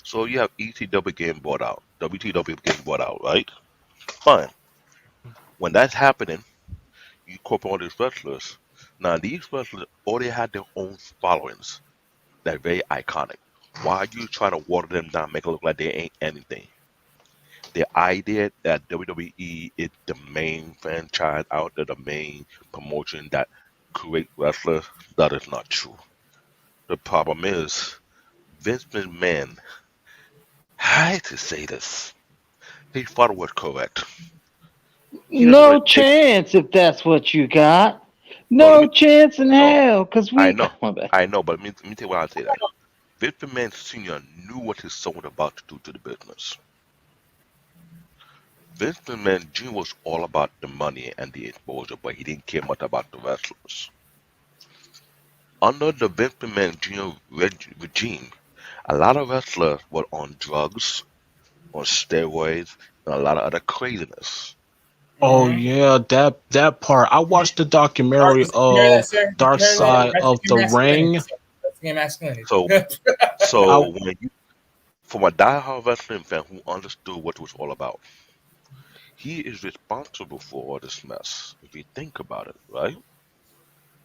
So you have ECW getting bought out, WTW getting bought out, right? Fine. When that's happening, you incorporate all these wrestlers. Now these wrestlers, all they had their own followings. They're very iconic. Why are you trying to water them down, make it look like they ain't anything? The idea that WWE is the main franchise out there, the main promotion that create wrestlers, that is not true. The problem is, Vince McMahon, I hate to say this, his father was correct. He doesn't No want to take. chance if that's what you got. No, let No me. chance in No, hell, cause I we. know, My bad. I know, but let me tell you why I say that. Vince McMahon Sr. knew what his son was about to do to the business. Vince McMahon Jr. was all about the money and the exposure, but he didn't care much about the wrestlers. Under the Vince McMahon Jr. regime, a lot of wrestlers were on drugs, on steroids, and a lot of other craziness. Oh Mm-hmm. yeah, that part. I watched the documentary Marcus, did you hear that, of sir? Did Dark you hear that? Side That's of your the masculinity. Ring. Sir. That's your masculinity. So, I, so when you, from a diehard wrestling fan who understood what it was all about, he is responsible for all this mess. If you think about it, right?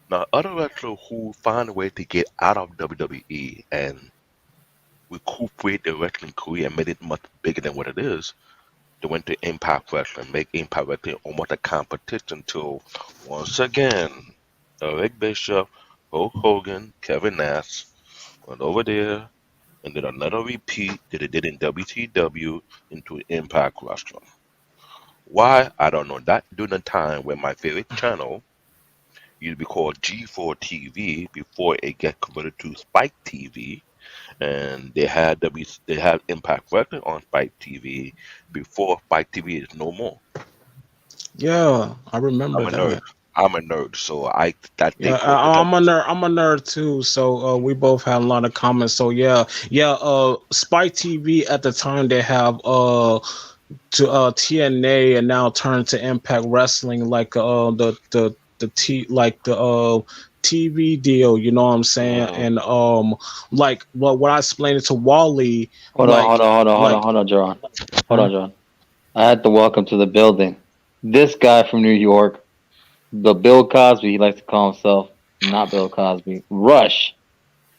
Now, other wrestlers who find a way to get out of WWE and recuperate their wrestling career and made it much bigger than what it is, they went to Impact Wrestling, make Impact Wrestling almost a competition to, once again, Eric Bishop, Hulk Hogan, Kevin Nash went over there and did another repeat that they did in WCW into Impact Wrestling. Why? I don't know. That during the time when my favorite channel used to be called G4 TV before it got converted to Spike TV, and they had Impact Wrestling on Spike TV before Spike TV is no more. yeah, I I'm remember a nerd. that. I'm a nerd, so that they Yeah, closed it I'm a up. nerd. I'm a nerd too. So we both had a lot of comments. So yeah. Spike TV at the time they have to TNA and now turned to Impact Wrestling like the T like the TV deal. You know what I'm saying? Mhm. And like what I explained it to Wally, Hold on, like hold on, John. Hold on, John. I had to welcome to the building this guy from New York, the Bill Cosby. He likes to call himself not Bill Cosby. Rush.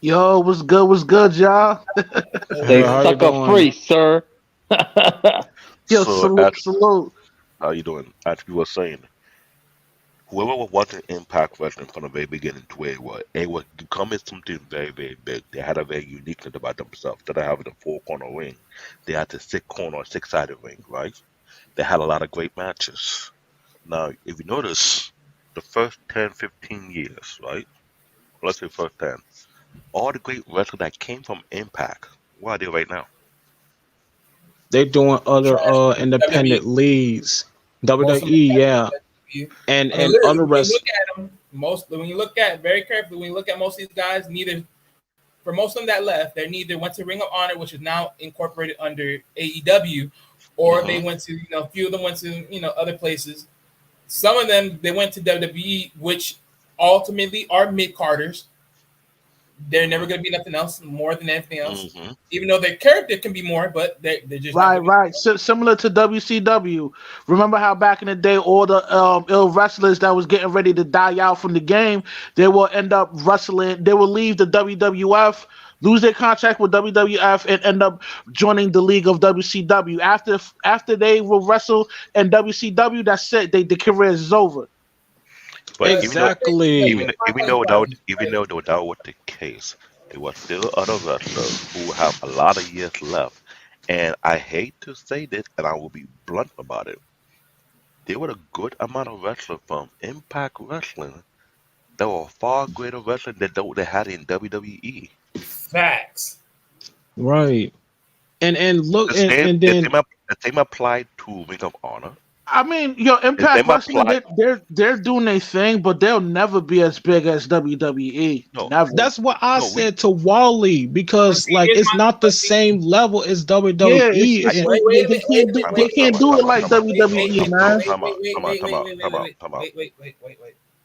Yo, what's good? What's good, y'all? Say how you sucker doing? free, sir. Yo, So salute, salute. how you doing? As you were saying, whoever was watching Impact Wrestling from the very beginning to where it was becoming something very, very big. They had a very uniqueness about themselves. Instead of having a four-corner ring, they had the six-corner, six-sided ring, right? They had a lot of great matches. Now, if you notice, the first 10, 15 years, right? Let's say first 10, all the great wrestlers that came from Impact, where are they right now? they doing other Trash. independent WWE. leagues. Most of them WWE, yeah. WWE. And I mean, and literally, other when you rest look at them, when you look at very carefully, when you look at most of these guys, neither for most of them that left, they neither went to Ring of Honor, which is now incorporated under AEW, or they went to a few of them went to other places. Some of them they went to WWE, which ultimately are mid-carders. They're never going to be nothing else more than anything else. Mm-hmm. Even though their character can be more, but they're just not Right, gonna be. right. Similar to WCW. Remember how back in the day, all the ill wrestlers that was getting ready to die out from the game, they will end up wrestling. They will leave the WWF, lose their contract with WWF, and end up joining the league of WCW. After they will wrestle in WCW, that's it. The career is over. But Exactly. even though that was the case, there was still other wrestlers who have a lot of years left. And I hate to say this, and I will be blunt about it. There were a good amount of wrestlers from Impact Wrestling that were far greater wrestling than those they had in WWE. Facts. Right. And look, The same, and the then same, the same applied to Ring of Honor. I mean, yo, The Impact same Wrestling, applied. they're doing their thing, but they'll never be as big as WWE. No, Never. that's what I no, we. said to Wally, because like Here's it's my not the same level as Yeah, WWE. it's And wait, they can't do Time they out, can't time do out, it time out, like time out, WWE, man. Wait.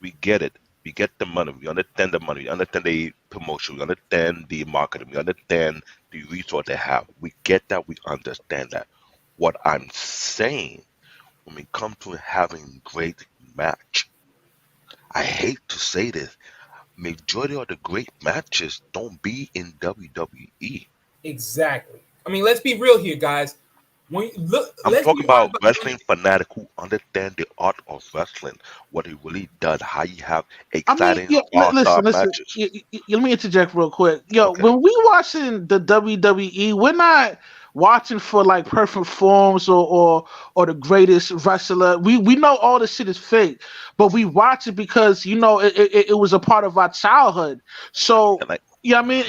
We get it. We get the money. We understand the money. We understand the promotion. We understand the marketing. We understand the resource they have. We get that. We understand that. What I'm saying, when it comes to having great match, I hate to say this, majority of the great matches don't be in WWE. Exactly. I mean, let's be real here, guys. When you look, I'm let's talking be honest about wrestling fanatic who understand the art of wrestling, what it really does, how you have I mean, exciting yo, all-star listen. matches. Let me interject real quick. Yo, Okay. when we watching the WWE, we're not watching for like perfect forms or the greatest wrestler. We know all the shit is fake, but we watch it because it was a part of our childhood. So And like, yeah, I mean,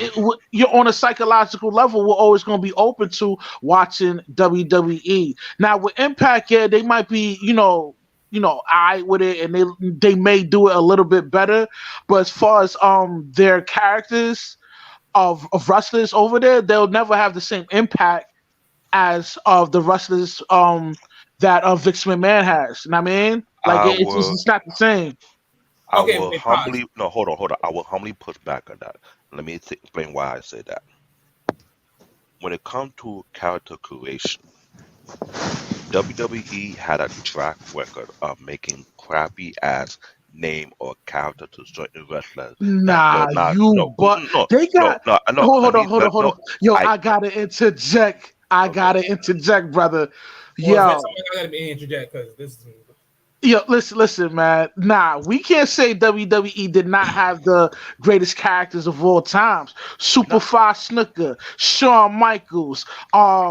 you're on a psychological level. We're always going to be open to watching WWE. Now with Impact, yeah, they might be, I with it, and they may do it a little bit better. But as far as their characters of wrestlers over there, they'll never have the same impact as of the wrestlers that Vince McMahon has. You know what I mean? Like I it's will, it's not the same. I Okay, will wait, pause. humbly, no, hold on. I will humbly push back on that. Let me explain why I say that. When it comes to character creation, WWE had a track record of making crappy ass name or character to certain wrestlers that Nah, does not. you No, but they no. got No. hold Let on, me. hold on, hold on. No, Yo, I. I gotta interject. I Okay. gotta interject, brother. Well, Vince, Yo, I gotta be interject because this is. yo, listen, man. Nah, we can't say WWE did not have the greatest characters of all times. No, Superfly Snooker, Shawn Michaels,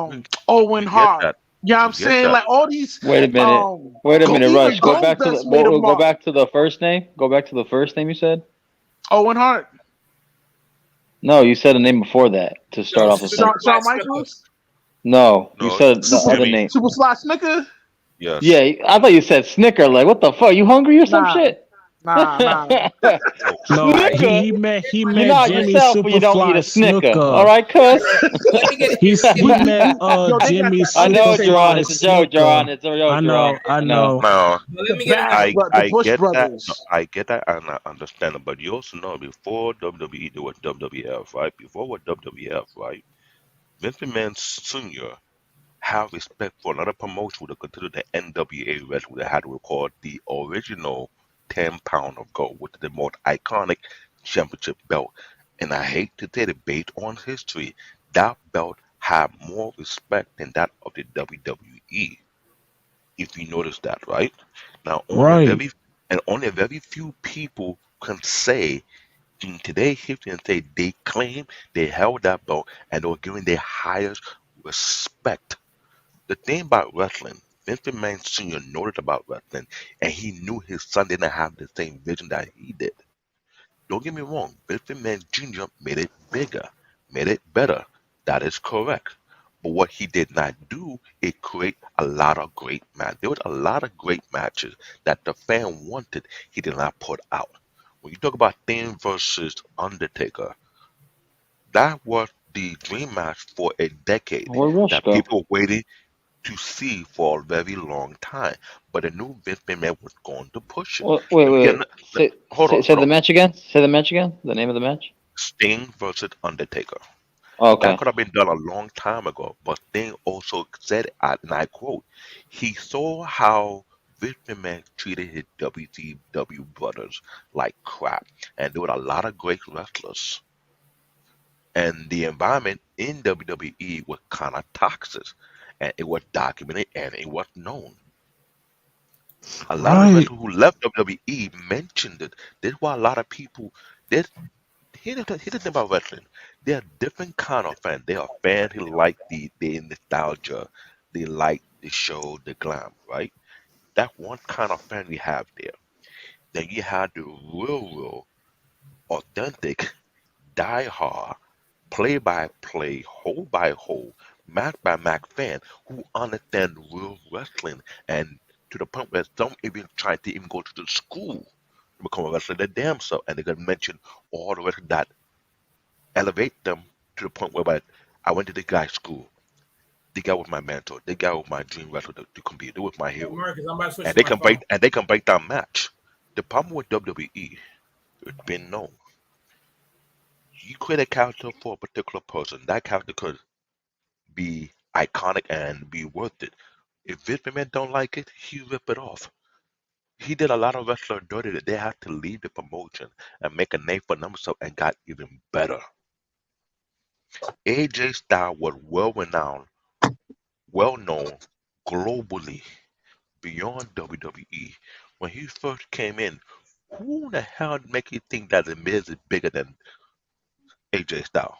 we, Owen we get Hart. that. You know what I'm We get saying? that. Like all these Wait a minute. Wait a minute, even Rush. Go back to Goldust the made a go mark. back to the first name. Go back to the first name you said. Owen Hart, No, you said a name before that to start No, off the sentence. Shawn Michaels, No, you No, said the other Jimmy. name. Superfly Snooker. Yes. Yeah, I thought you said Snicker. Like, what the fuck? You hungry or some Nah, shit? nah. No. no, Snicker. he meant You're Jimmy not when you don't eat Superfly a Snicker. Snooker. All right, cuz. Let me get it. He Let me get it. meant Yo, they got Jimmy the I know, Undertaker. Jaron. Superfly It's a joke, Snooker. Jaron. It's a joke, I know, Jaron. I know. No. Let The me get it. Bash, the I Bush get that. No, brothers. I get that, and I understand it. But you also know before WWE, there was WWF, right? Before what WWF, right? Vince McMahon Sr. have respect for another promotion would have considered the NWA wrestling that had recorded the original 10 pound of gold, which is the most iconic championship belt. And I hate to say it, based on history, that belt had more respect than that of the WWE. If you notice that, right? Now, Right. only a very few people can say in today's history and say they claim they held that belt and they were given the highest respect. The thing about wrestling, Vince McMahon Sr. noted about wrestling, and he knew his son didn't have the same vision that he did. Don't get me wrong, Vince McMahon Jr. made it bigger, made it better. That is correct. But what he did not do is create a lot of great matches. There was a lot of great matches that the fan wanted, he did not put out. When you talk about Thing versus Undertaker, that was the dream match for a decade Where'd Rush that go? people waited to see for a very long time. But the new Vince McMahon was going to push it. Wait. Let me get hold on. Say the match again. Say the match again. The name of the match. Sting versus Undertaker. Oh, okay. That could have been done a long time ago, but Sting also said, and I quote, he saw how Vince McMahon treated his WCW brothers like crap, and there were a lot of great wrestlers, and the environment in WWE was kind of toxic, and it was documented and it was known. A lot of Right. wrestlers who left WWE mentioned it. This is why a lot of people. This here's the thing about wrestling. They are different kind of fans. They are fans who like the nostalgia. They like the show, the glam, right? That's one kind of fan we have there. Then you have the real, authentic, die-hard, play-by-play, hole-by-hole, match-by-match fan who understand real wrestling, and to the point where some even try to even go to the school to become a wrestler their damn self, and they're gonna mention all the wrestlers that elevate them to the point where I went to the guy's school. The guy was my mentor. The guy was my dream wrestler to compete. They was my hero, Marcus, I'm about to switch and to they my can phone. break down match. The problem with WWE, it's been known. You create a character for a particular person. That character could be iconic and be worth it. If Vince McMahon don't like it, he rip it off. He did a lot of wrestlers dirty that they had to leave the promotion and make a name for themselves and got even better. AJ Styles was well renowned, well known globally beyond WWE. When he first came in, who the hell make you think that the Miz is bigger than AJ Styles?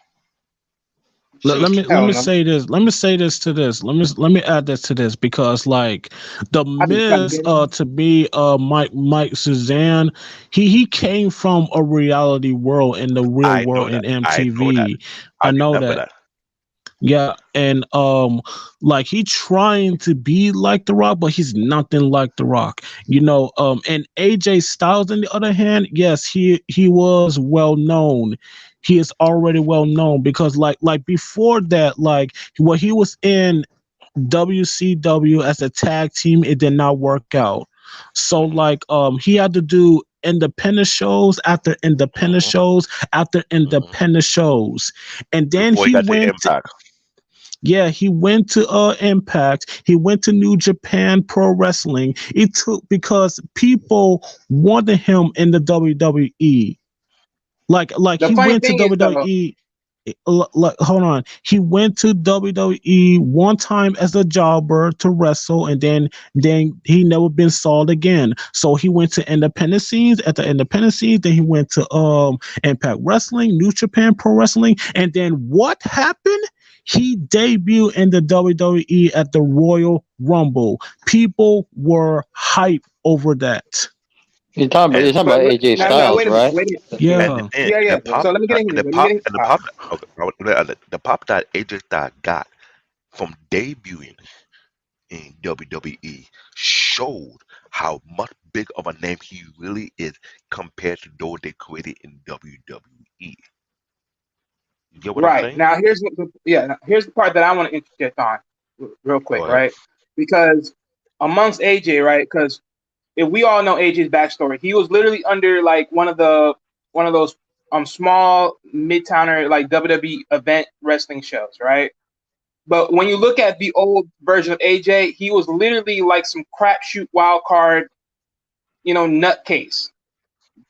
Let me Hell no. say this. Let me say this to this. Let me add this to this because like the I just gotta Miz get in. to be Mike Suzanne, he came from a reality world in the real I know world in that. I know that. MTV. I I know remember that. that. Yeah, and like he trying to be like The Rock, but he's nothing like The Rock. And AJ Styles on the other hand, yes, he was well known. He is already well known because like before that, like when he was in WCW as a tag team, it did not work out. So Mhm. like he had to do independent shows after independent Mhm. shows after Mhm. independent shows. And then Before he he got to went Impact. yeah, he went to Impact. He went to New Japan Pro Wrestling. It took because people wanted him in the WWE. Like The he funny went to thing is though, WWE. Like hold on, he went to WWE one time as a jobber to wrestle, and then he never been saw again. So he went to independent scenes. At the independent scenes, then he went to Impact Wrestling, New Japan Pro Wrestling, and then what happened? He debuted in the WWE at the Royal Rumble. People were hyped over that. You're talking And about but AJ now, now Styles, wait a minute, right? wait a minute. and the Yeah. thing, Yeah, yeah. So let me get in here. the Let me get in. pop that AJ Styles got from debuting in WWE showed how much big of a name he really is compared to those they created in WWE. You get what I'm Right. saying? Now here's the part that I want to interject on real quick, Go ahead. right? Because amongst AJ, right? Because if we all know AJ's backstory, he was literally under like one of those small mid-towner like WWE event wrestling shows, right? But when you look at the old version of AJ, he was literally like some crapshoot wild card, nutcase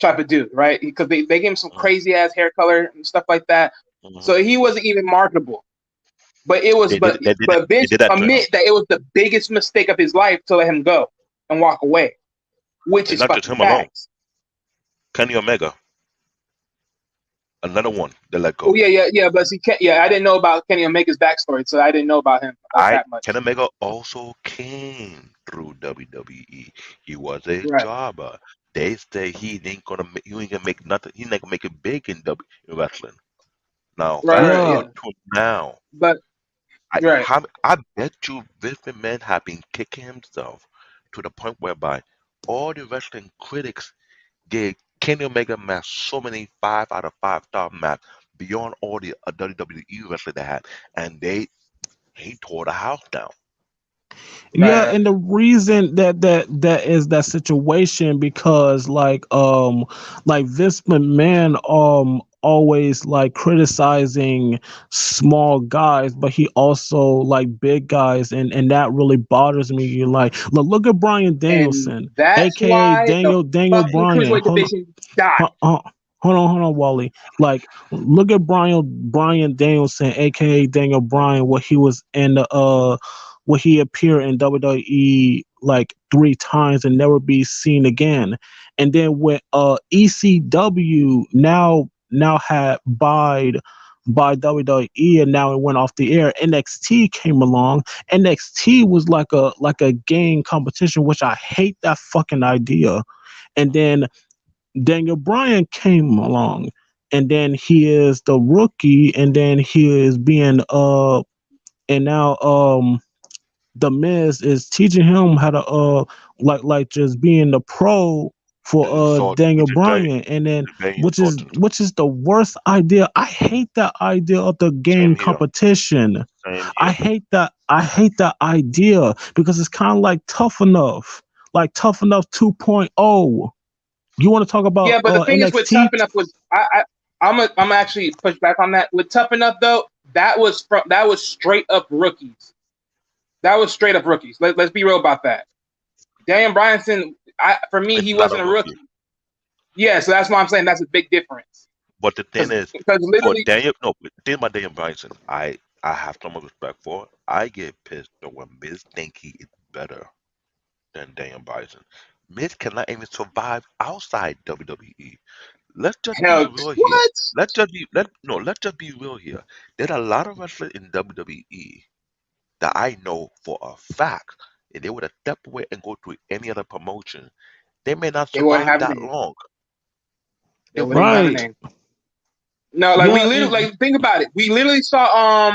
type of dude, right? Because they gave him some Mhm. crazy ass hair color and stuff like that. Mhm. So he wasn't even marketable. But it was, They did but they Vince did that to him. admit that it was the biggest mistake of his life to let him go and walk away, which And is not just fucking him alone. facts. Kenny Omega, another one they let Oh go. yeah. But see, I didn't know about Kenny Omega's backstory, so I didn't know about him that much. Kenny Omega also came through WWE. He was a Right, jobber. They say he ain't gonna make nothing. He ain't gonna make it big in wrestling. Now, right, fast right, Yeah. yeah. forward to now. But right, I bet you Vince McMahon have been kicking himself to the point whereby all the wrestling critics gave Kenny Omega match so many 5 out of 5-star match beyond all the WWE wrestlers they had, and he tore the house down. Yeah, right. and the reason that is that situation because like Vince McMahon always like criticizing small guys, but he also like big guys, and that really bothers me. You like look at Bryan And Danielson, that's aka why the Daniel fucking Bryan. cruiserweight division died. Hold on, Wally. Like, look at Bryan Danielson, aka Daniel Bryan, what he was in the will he appear in WWE like 3 times and never be seen again. And then when ECW now had buyed by WWE, and now it went off the air, NXT came along. NXT was like a game competition, which I hate that fucking idea. And then Daniel Bryan came along, and then he is the rookie, and then he is being and now the Miz is teaching him how to like just being the pro for Daniel Bryan, and then which is the worst idea. I hate that idea of the game competition. I hate that idea because it's kind of like Tough Enough 2.0. You want to talk about Yeah, but the thing NXT? is with Tough Enough was I'm actually push back on that. With Tough Enough though, that was straight up rookies. That was straight up rookies. Let's be real about that. Daniel Bryanson, for me, he wasn't a rookie. Yeah, so that's why I'm saying that's a big difference. But the thing is, for Daniel, no, the thing about Daniel Bryanson, I have so much respect for. I get pissed when Miz think he is better than Daniel Bryanson. Miz cannot even survive outside WWE. Let's just be real here. Let's just be real here. There's a lot of wrestlers in WWE that I know for a fact, if they would have stepped away and go to any other promotion, they may not survive that long. They wouldn't have a name. No, like we literally, like think about it. We literally saw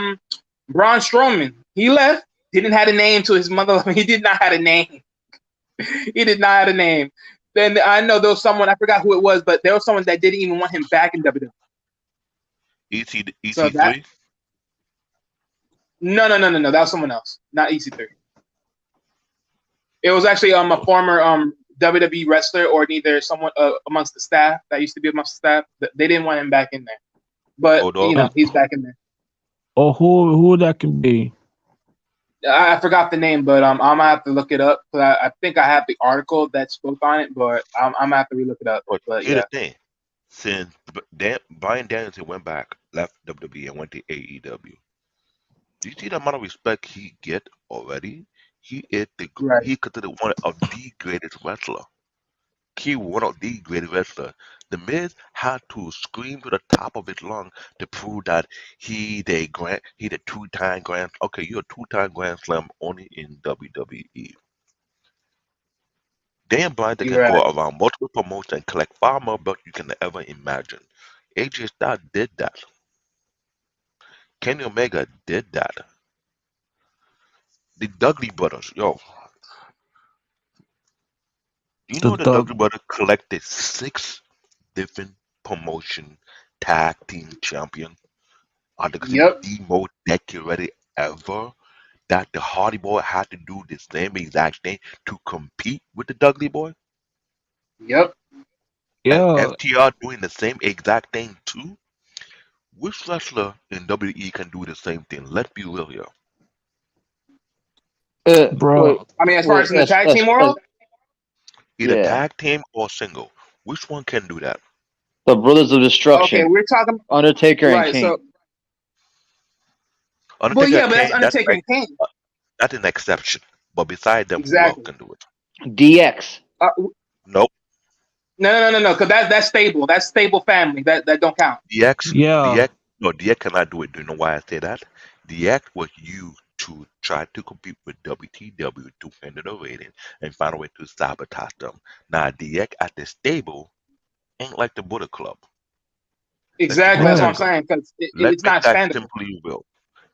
Braun Strowman. He left, didn't have a name to his mother. He did not have a name. He did not have a name. Then I know there was someone, I forgot who it was, but there was someone that didn't even want him back in WWE. EC3? No. That was someone else, not EC3. It was actually a former WWE wrestler, or neither someone amongst the staff that used to be amongst the staff. They didn't want him back in there, but he's back in there. Oh, who that can be? I forgot the name, but I'm gonna have to look it up. I think I have the article that spoke on it, but I'm gonna have to relook it up. But here's the thing: since Bryan Danielson went back, left WWE and went to AEW, do you see the amount of respect he get already? He is he considered one of the greatest wrestler. He one of the greatest wrestler. The Miz had to scream to the top of his lung to prove that he the 2-time grand. Okay, you're a 2-time Grand Slam only in WWE. Dan Bryan can go around multiple promotions and collect far more belts you can ever imagine. AJ Styles did that. Kenny Omega did that. The Dudley Brothers, yo. You know the Dudley Brothers collected 6 different promotion tag team champion are the most decorated ever, that the Hardy Boy had to do the same exact thing to compete with the Dudley Boy? Yep. Yeah. And FTR doing the same exact thing too? Which wrestler in WWE can do the same thing? Let's be real here. Bro. I mean, as far as in the tag team world? Either tag team or single. Which one can do that? The Brothers of Destruction. Okay, we're talking Undertaker and Kane. So, Undertaker but that's Undertaker and Kane. That's an exception. But beside them, who else can do it? DX. Nope. No, because that's stable. That's stable family. That don't count. DX. Yeah. DX cannot do it. Do you know why I say that? DX was used to try to compete with WTW to hinder the rating and find a way to sabotage them. Now DX at the stable ain't like the Bullet Club. Exactly, that's what I'm saying. Because it's not expandable. Simply will.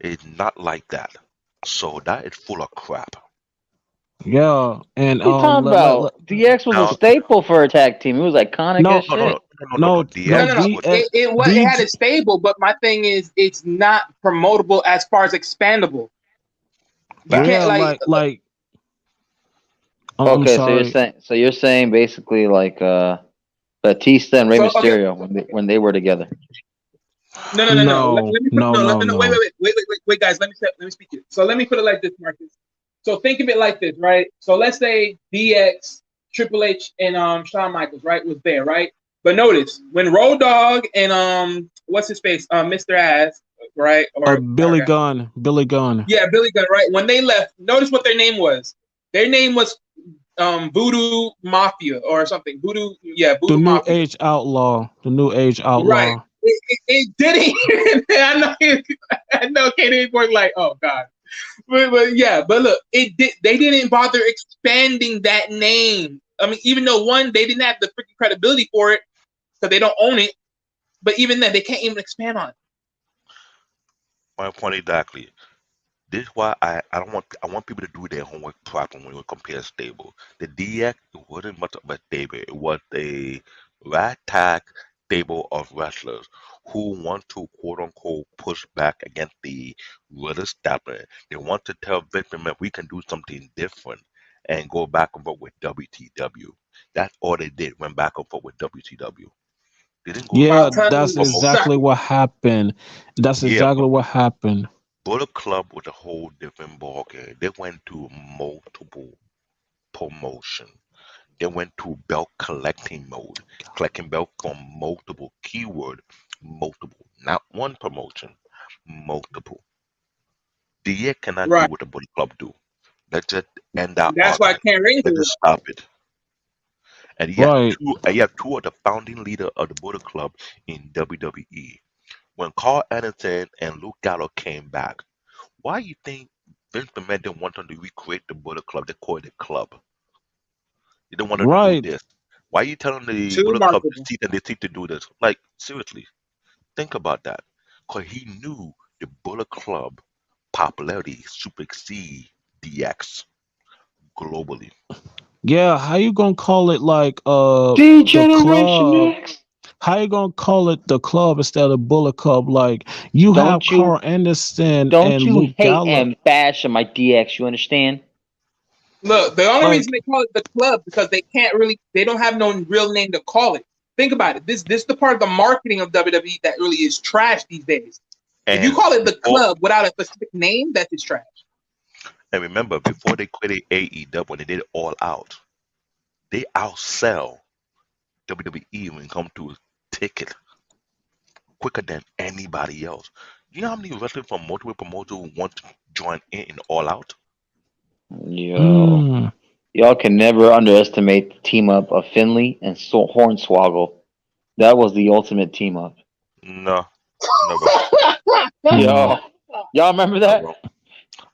It's not like that. So that is full of crap. Yeah, and what are you talking about? DX was a staple for a tag team. It was iconic as shit. No. It had a stable, but my thing is, it's not promotable as far as expandable. Okay, so you're saying basically like Batista and Rey Mysterio when they were together. No. Wait, guys. Let me speak to you. So let me put it like this, Marcus. So think of it like this, right? So let's say DX, Triple H, and Shawn Michaels, right, was there, right? But notice when Road Dogg and what's his face, Mr. Ass, right? Or Billy Gunn. Billy Gunn. yeah, Billy Gunn, right? When they left, notice what their name was. Their name was Voodoo Mafia or something. Voodoo The Mafia. New Age Outlaw. The New Age Right. Outlaw. It didn't. I know Katie was like, oh God. But yeah, but look, they didn't bother expanding that name. I mean, even though one, they didn't have the freaking credibility for it, because they don't own it. But even then, they can't even expand on it. My point exactly. This is why I want people to do their homework properly when we compare stable. The DX wasn't much of a stable. It was a ragtag stable of wrestlers who want to quote unquote push back against the real establishment. They want to tell Vince McMahon we can do something different and go back and forth with WTW. That's all they did. Went back and forth with WTW. They didn't go Yeah, back that's to promotion. exactly what happened. That's Yeah, exactly what happened. Bullet Club was a whole different ballgame. They went to multiple promotion. They went to belt collecting mode, collecting belt from multiple keyword, multiple, not one promotion, multiple. DX cannot do Right. what the Bullet Club do. Let's just end that That's why argument. Ken Ranger Let's was just stop it. And you have Right. two of the founding leader of the Bullet Club in WWE. When Carl Anderson and Luke Gallo came back, why you think Vince McMahon didn't want them to recreate the Bullet Club? They call it the club. They didn't want them to do Right. this. Why are you telling the too Bullet Club marketable. they seek to do this? Like, seriously, think about that. Because he knew the Bullet Club popularity supersede DX globally. Yeah, how you gonna call it like the Degeneration club? X. How you gonna call it the club instead of Bullet Club? Like you have Don't you Carl Anderson don't and you Luke hate Gallo. and bash on my DX? You understand? Look, the only Like reason they call it the club because they don't have no real name to call it. Think about it. This is the part of the marketing of WWE that really is trash these days. If you And call it the before, club without a specific name, that is trash. and remember, before they created AEW, when they did it all out, they outsell WWE when it comes to ticket quicker than anybody else. You know how many wrestlers from multiple promoters want to join in All Out? Yo, mm, y'all can never underestimate the team up of Finley and Hornswoggle. That was the ultimate team up. No, never, Yo, y'all remember that? never.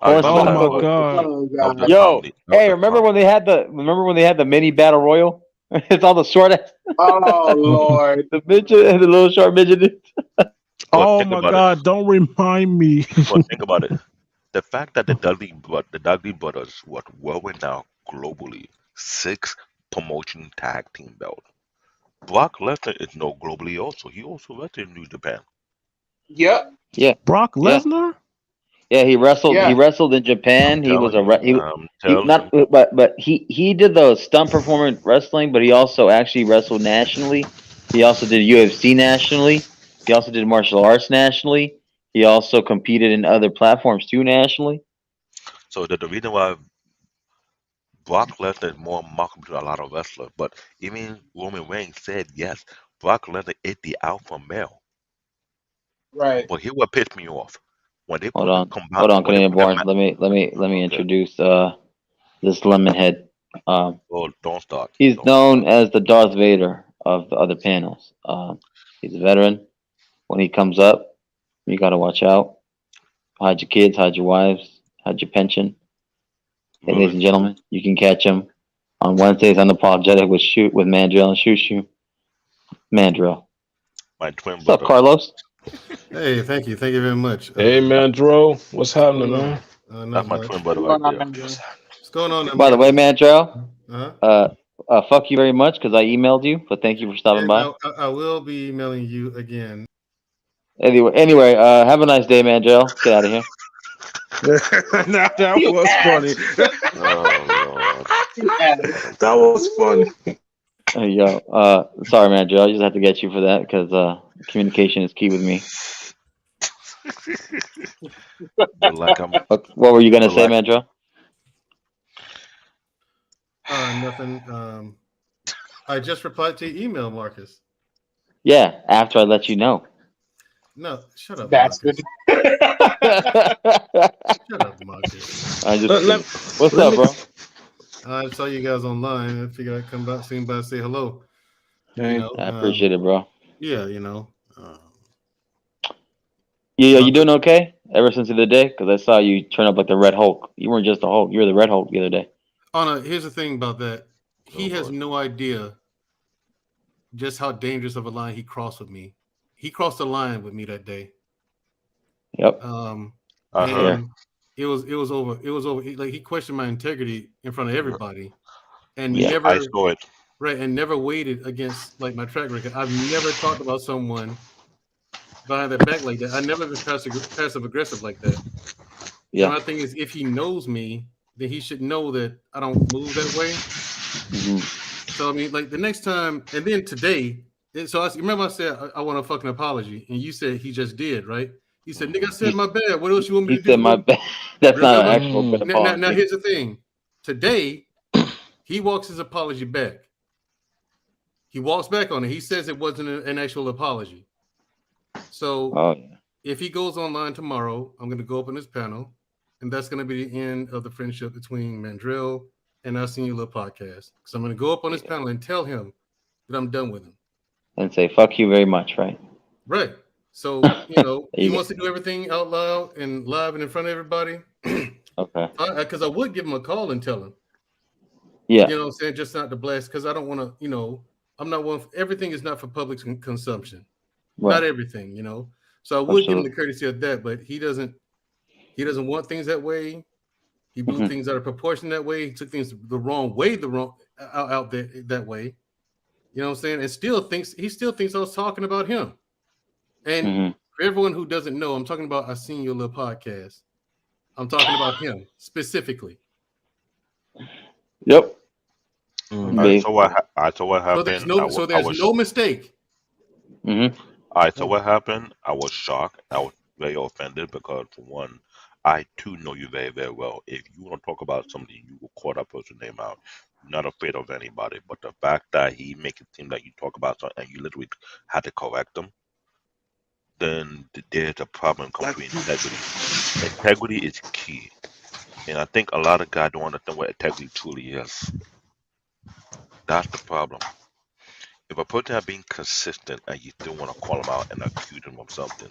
I remember oh that, my but God. Oh that was God. just Yo, comedy. That was hey, just remember comedy. when they had the mini battle royal? It's all the short ass, Oh Lord. the midget and the little short midget. But Oh think my about it. God! Don't remind me. But think about it. The fact that the Dudley brothers were well renowned globally, 6 promotion tag team belt. Brock Lesnar is known globally also. He also wrestled in New Japan. Yep. Yeah, Brock yeah, Lesnar? yeah. He wrestled. He Yeah. wrestled in Japan. I'm He was telling a you. he. I'm He telling not, you. but he did the stunt performance wrestling, but he also actually wrestled nationally. He also did UFC nationally. He also did martial arts nationally. He also competed in other platforms too nationally. So the reason why Brock Lesnar is more marketable to a lot of wrestlers, but even Roman Reigns said yes, Brock Lesnar is the alpha male. Right. But here what pissed me off. When they Hold put the on, combine when they Canadian put the Born. Let me okay. introduce this Lemonhead. Well, don't start. He's Don't known start. as the Darth Vader of the other panels. He's a veteran. When he comes up, you got to watch out. Hide your kids, hide your wives, hide your pension. Hey, ladies and gentlemen, you can catch him on Wednesdays Unapologetic with Mandrill and Shushu. Mandrill. My twin What's up, brother. Carlos? Hey, thank you very much. Hey, Mandro, what's happening, man? That's Not my much. twin brother What's right going on, there. man? What's going on? By the way, Mandrill, Uh-huh. fuck you very much because I emailed you, but thank you for stopping And by. I will be emailing you again. Anyway, have a nice day, Mandrill. Get out of here. Now that was funny. Oh That was funny. Yo, sorry, Mandrill. I just have to get you for that because communication is key with me. But like I'm What were you gonna but say, like Mandrill? Nothing. I just replied to your email, Marcus. Yeah, after I let you know. No, shut up, Bastard. Shut up, Marcus. I just Let- kidding. let- What's let up, me- bro? I saw you guys online. I figured I'd come back, swing by, say hello. Hey. You know, I appreciate it, bro. Yeah, you know. Yeah, you doing okay? Ever since the other day? Because I saw you turn up like the Red Hulk. You weren't just the Hulk. You were the Red Hulk the other day. Oh no, here's the thing about that. He has no idea just how dangerous of a line he crossed with me. He crossed the line with me that day. Yep. And it was over. It was over. Like he questioned my integrity in front of everybody, and never I saw it. right and never waited against like my track record. I've never talked about someone behind their back like that. I never been passive aggressive like that. Yeah. And my thing is, if he knows me, then he should know that I don't move that way. So I mean, like the next time, and then today. So remember I said I want a fucking apology, and you said he just did, right? He said, "Nigga, I said my bad. What else you want me He to do?" said my bad. That's not an actual good Now, apology. here's the thing. Today, he walks his apology back. He walks back on it. He says it wasn't an actual apology. So if he goes online tomorrow, I'm going to go up on his panel, and that's going to be the end of the friendship between Mandrill and I Seen You Little Podcast. So I'm going to go up on his panel and tell him that I'm done with him. And say, fuck you very much, right? Right. So, you know, he wants to do everything out loud and live and in front of everybody. Okay. Because I would give him a call and tell him. Yeah. You know what I'm saying? Just not to blast, because I don't want to, you know, I'm not one. Everything is not for public consumption. Right. Not everything, you know. So I would give him the Absolutely. courtesy of that, but he doesn't want things that way. He blew things out of proportion that way. He took things the wrong way, out there that way. You know what I'm saying? And he still thinks I was talking about him. And for everyone who doesn't know, I'm talking about I Seen Your Little Podcast. I'm talking about him specifically. Yep. So what happened? So there's no mistake. All right. So what happened? I was shocked. I was very offended because, for one, I too know you very, very well. If you want to talk about something, you will call that person's name out. You're not afraid of anybody. But the fact that he make it seem like you talk about something and you literally had to correct them, then there's a problem comes with integrity. Integrity is key. And I think a lot of guys don't understand what integrity truly is. That's the problem. If a person has been consistent and you still want to call them out and accuse them of something,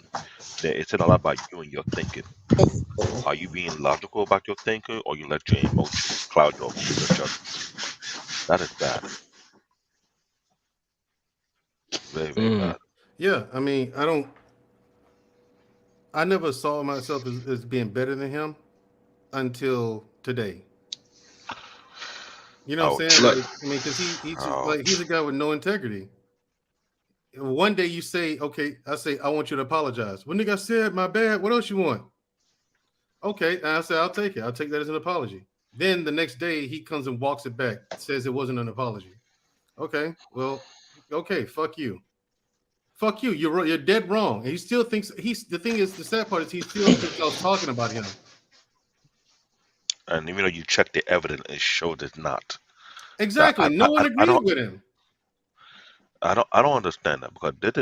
then it's a lot about you and your thinking. Are you being logical about your thinking, or you let your emotions cloud your judgment? That is bad. Very, very bad. Yeah, I mean, I never saw myself as being better than him until today. You know what I'm saying? Like, I mean, because he's a guy with no integrity. One day you say, okay, I say, I want you to apologize. Well, nigga, I said, my bad. What else you want? Okay, and I said, I'll take it. I'll take that as an apology. Then the next day he comes and walks it back, says it wasn't an apology. Okay, well, okay, fuck you. Fuck you. You're dead wrong. And he still thinks the thing is, the sad part is he still thinks I was talking about him. And even though you check the evidence, it showed it's not. Exactly. No one agreed with him. I don't understand that, because this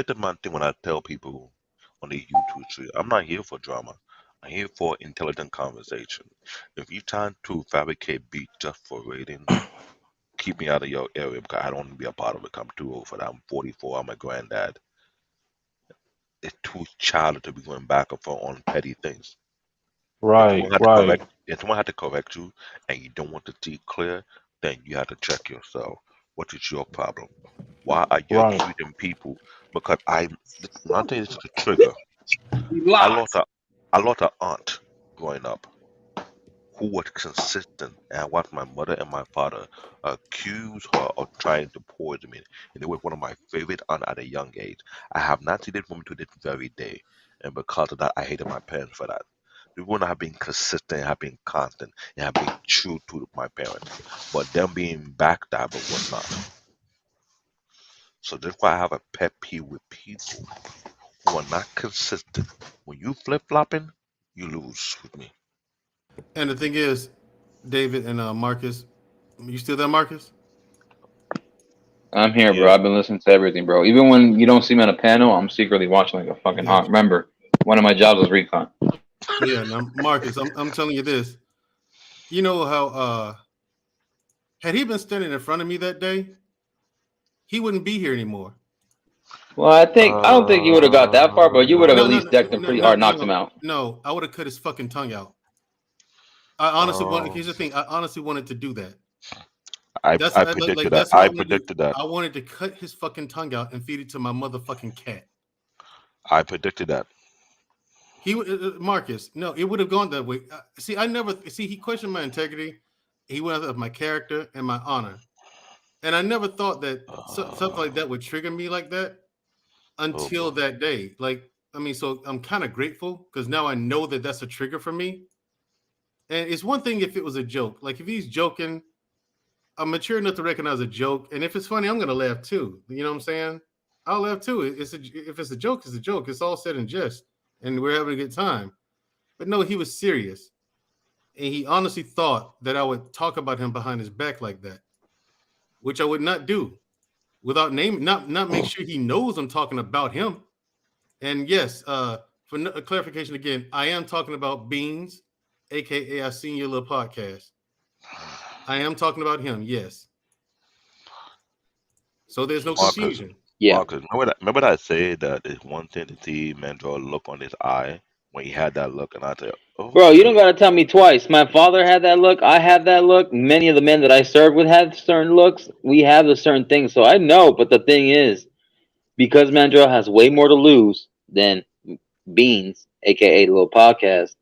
is my thing when I tell people on the YouTube street, I'm not here for drama. I'm here for intelligent conversation. If you're trying to fabricate beats just for ratings, keep me out of your area, because I don't want to be a part of it. I'm too old for that. I'm 44. I'm a granddad. It's too childish to be going back and forth on petty things. Right, If someone had to correct you and you don't want to see clear, then you have to check yourself. What is your problem? Why are you accusing people? Because one thing is a trigger. I lost an aunt growing up who was consistent, and I watched my mother and my father accuse her of trying to poison me. And it was one of my favorite aunts at a young age. I have not seen this woman to this very day, and because of that, I hated my parents for that. We would not have been consistent, have been constant, and have been true to my parents. But them being backstabbed was not. So that's why I have a pet peeve with people who are not consistent. When you flip-flopping, you lose with me. And the thing is, David and Marcus, you still there, Marcus? I'm here, bro. I've been listening to everything, bro. Even when you don't see me on a panel, I'm secretly watching like a fucking hawk. Remember, one of my jobs was recon. Yeah, now Marcus, I'm telling you this. You know how had he been standing in front of me that day, he wouldn't be here anymore. Well, I don't think you would have got that far, but you would have at least decked him pretty hard, knocked him out. No, I would have cut his fucking tongue out. I honestly wanted. Here's the thing. I honestly wanted to do that. I predicted that. I predicted that. I wanted to cut his fucking tongue out and feed it to my motherfucking cat. I predicted that. He Marcus, no, it would have gone that way. See, I never see. He questioned my integrity. He went after my character and my honor, and I never thought that something like that would trigger me like that until that day. Like, I mean, so I'm kind of grateful because now I know that that's a trigger for me. And it's one thing if it was a joke. Like if he's joking, I'm mature enough to recognize a joke, and if it's funny, I'm gonna laugh too. You know what I'm saying? I'll laugh too. If it's a joke, it's a joke. It's all said in jest, and we're having a good time. But no, he was serious, and he honestly thought that I would talk about him behind his back like that, which I would not do, without not make sure he knows I'm talking about him. And yes, for clarification again, I am talking about Beans, aka I Seen Your Little Podcast. I am talking about him, yes. So there's no confusion. Yeah. Marcus, remember that I said that it's one thing to see Mandrell look on his eye when he had that look, and I said, "Oh, bro, you don't gotta tell me twice. My father had that look. I had that look. Many of the men that I served with had certain looks. We have a certain thing, so I know. But the thing is, because Mandrell has way more to lose than Beans, aka the Little Podcast.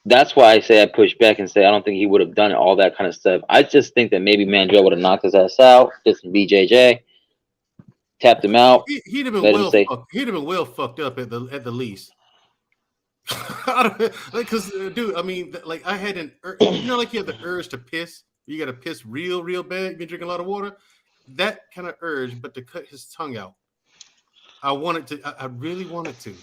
That's why I say I push back and say I don't think he would have done all that kind of stuff. I just think that maybe Mandrell would have knocked his ass out, did some BJJ, tapped him out. He'd have been well fucked up at the least. Because dude, I mean, like I had like you have the urge to piss. You got to piss real bad. You've been drinking a lot of water. That kind of urge, but to cut his tongue out, I really wanted to.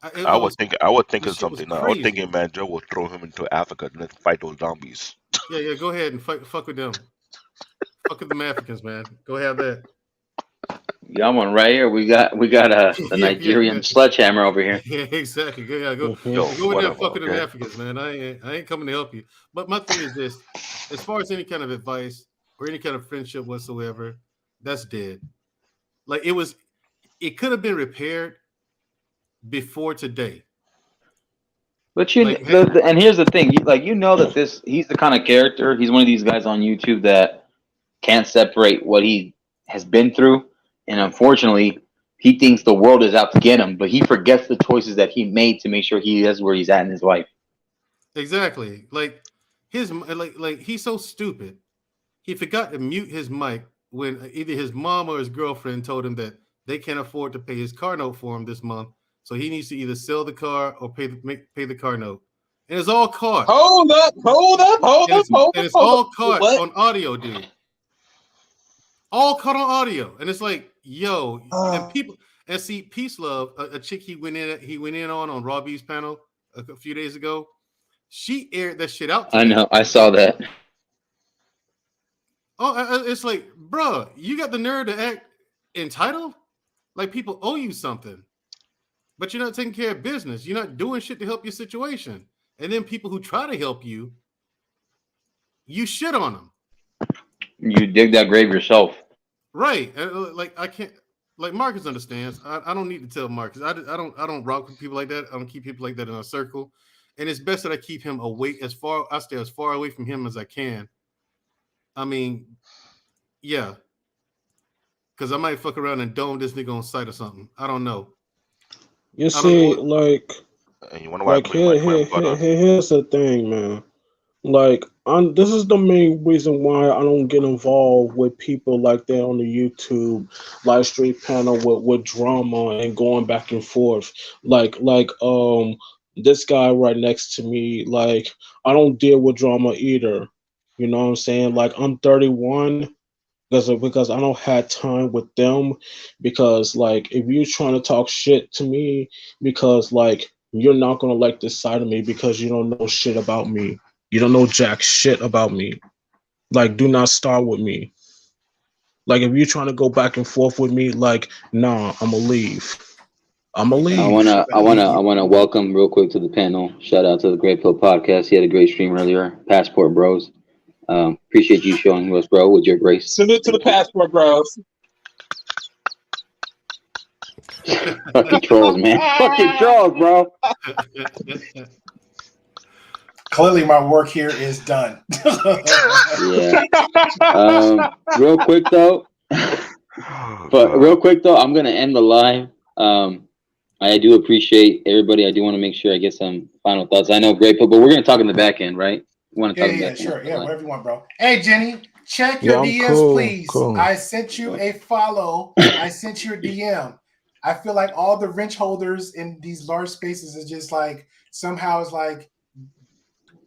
I was thinking something. I was thinking Mandrell would throw him into Africa and let's fight those zombies. Yeah, go ahead and fuck with them. Fuck with them Africans, man. Go have that. Yeah, I'm on right here. We got a Nigerian sledgehammer over here. Yeah, exactly. Go in there and fuck with them Africans, man. I ain't coming to help you. But my thing is this: as far as any kind of advice or any kind of friendship whatsoever, that's dead. Like it could have been repaired before today. But and here's the thing, you know that he's the kind of character. He's one of these guys on YouTube that can't separate what he has been through, and unfortunately, he thinks the world is out to get him. But he forgets the choices that he made to make sure he is where he's at in his life. Exactly, like he's so stupid. He forgot to mute his mic when either his mom or his girlfriend told him that they can't afford to pay his car note for him this month. So he needs to either sell the car or pay the car note. And it's all caught. Hold up. And it's all caught on audio, dude. All caught on audio. And it's like, yo, and people and see Peace Love, a chick he went in on Robbie's panel a few days ago. She aired that shit out. I know, I saw that. Oh, it's like, bro, you got the nerve to act entitled? Like people owe you something. But you're not taking care of business. You're not doing shit to help your situation. And then people who try to help you, you shit on them. You dig that grave yourself. Right. Like I can't. Like Marcus understands. I don't need to tell Marcus. I don't rock with people like that. I don't keep people like that in a circle. And it's best that I keep him away I stay as far away from him as I can. I mean, yeah. Because I might fuck around and dome this nigga on sight or something. I don't know. You see, like here's here's the thing, man. Like, this is the main reason why I don't get involved with people like that on the YouTube live stream panel with drama and going back and forth. Like this guy right next to me. Like, I don't deal with drama either. You know what I'm saying? Like, I'm 31. Because I don't have time with them, because like if you're trying to talk shit to me, because like you're not gonna like this side of me because you don't know shit about me. You don't know jack shit about me. Like, do not start with me. Like if you're trying to go back and forth with me, like, nah, I'ma leave. I'ma leave. I wanna welcome real quick to the panel. Shout out to the Great Pill Podcast. He had a great stream earlier. Passport Bros. Appreciate you showing us, bro, with your grace. Salute to the Passport Bros. Fucking trolls, man. Fucking trolls, bro. Clearly, my work here is done. Yeah. Real quick though, I'm gonna end the live. I do appreciate everybody. I do want to make sure I get some final thoughts. I know Great Pill, but we're gonna talk in the back end, right? You want to talk in the back end? Sure. Yeah, whatever you want, bro. Hey, Jenny, check your DMs, please. Cool. I sent you a follow. I sent you a DM. I feel like all the wrench holders in these large spaces is just like somehow it's like,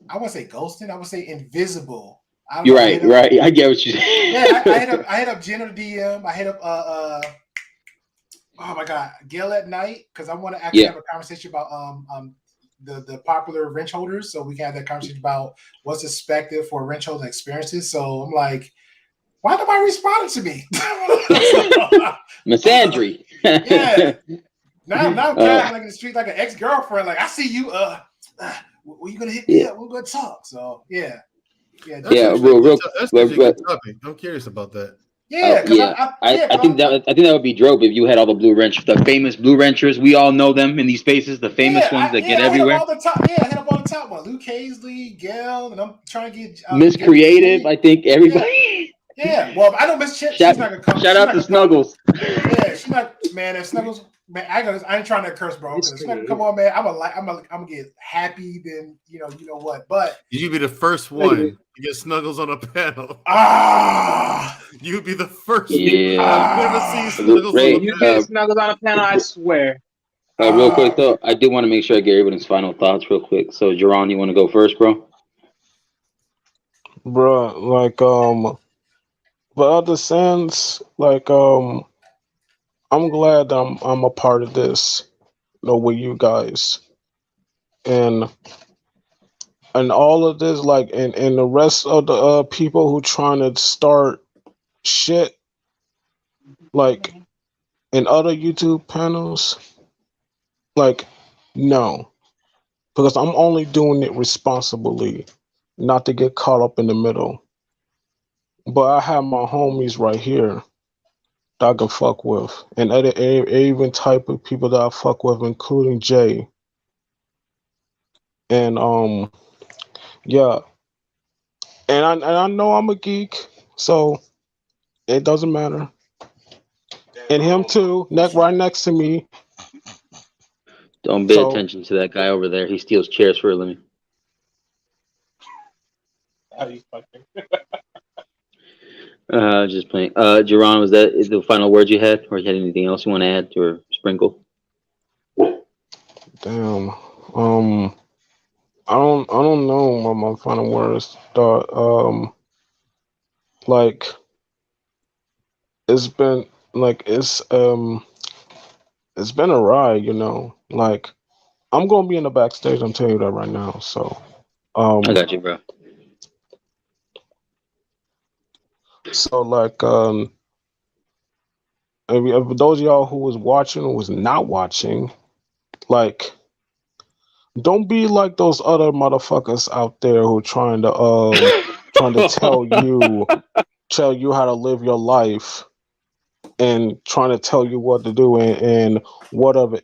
I would say ghosting. I would say invisible. You're right. I get what you're saying. Yeah, I hit up Jen on the DM. I hit up oh my god, Gail at night, because I want to actually have a conversation about the popular wrench holders, so we can have that conversation about what's expected for wrench holding experiences. So I'm like, why nobody responding to me? Misandry. Yeah. Now I'm kind of like in the street like an ex-girlfriend. Like, I see you. Well, you gonna hit me up? We're gonna talk. So yeah. That's a good topic. I'm curious about that. I think that would be dope if you had all the the famous blue wrenchers. We all know them in these spaces, the famous ones that get everywhere. I hit up all the top ones. Luke Hazley, Gail, and I'm trying to get Miss Creative. I think everybody. Yeah. Well, I know Miss Chip. She's not gonna come. Shout out to Snuggles. Yeah, she's not. Man, if Snuggles. Man, I ain't trying to curse, bro. Come on, man. I'm gonna get happy. Then you know what. But you'd be the first one to get Snuggles on a panel. You'd be the first. Yeah. I've never seen Snuggles on a panel. You get Snuggles on a panel, I swear. Real quick though, I do want to make sure I get everybody's final thoughts real quick. So, Jerron, you want to go first, bro? Bro, like but other sense, like I'm glad I'm a part of this, with you guys, and all of this, like, and the rest of the people who trying to start shit, like, in other YouTube panels, like, no, because I'm only doing it responsibly, not to get caught up in the middle. But I have my homies right here that I can fuck with, and other even type of people that I fuck with, including Jay. And yeah, and I know I'm a geek, so it doesn't matter. And him too, right next to me. Don't pay attention to that guy over there. He steals chairs for a living. Just playing. Jerron, was that the final word you had, or you had anything else you want to add or sprinkle? Damn. I don't know what my final words are. Like, it's been a ride, Like, I'm gonna be in the backstage. I'm telling you that right now. So, I got you, bro. So, like, if those of y'all who was watching or was not watching, like, don't be like those other motherfuckers out there who trying to tell you how to live your life and trying to tell you what to do and whatever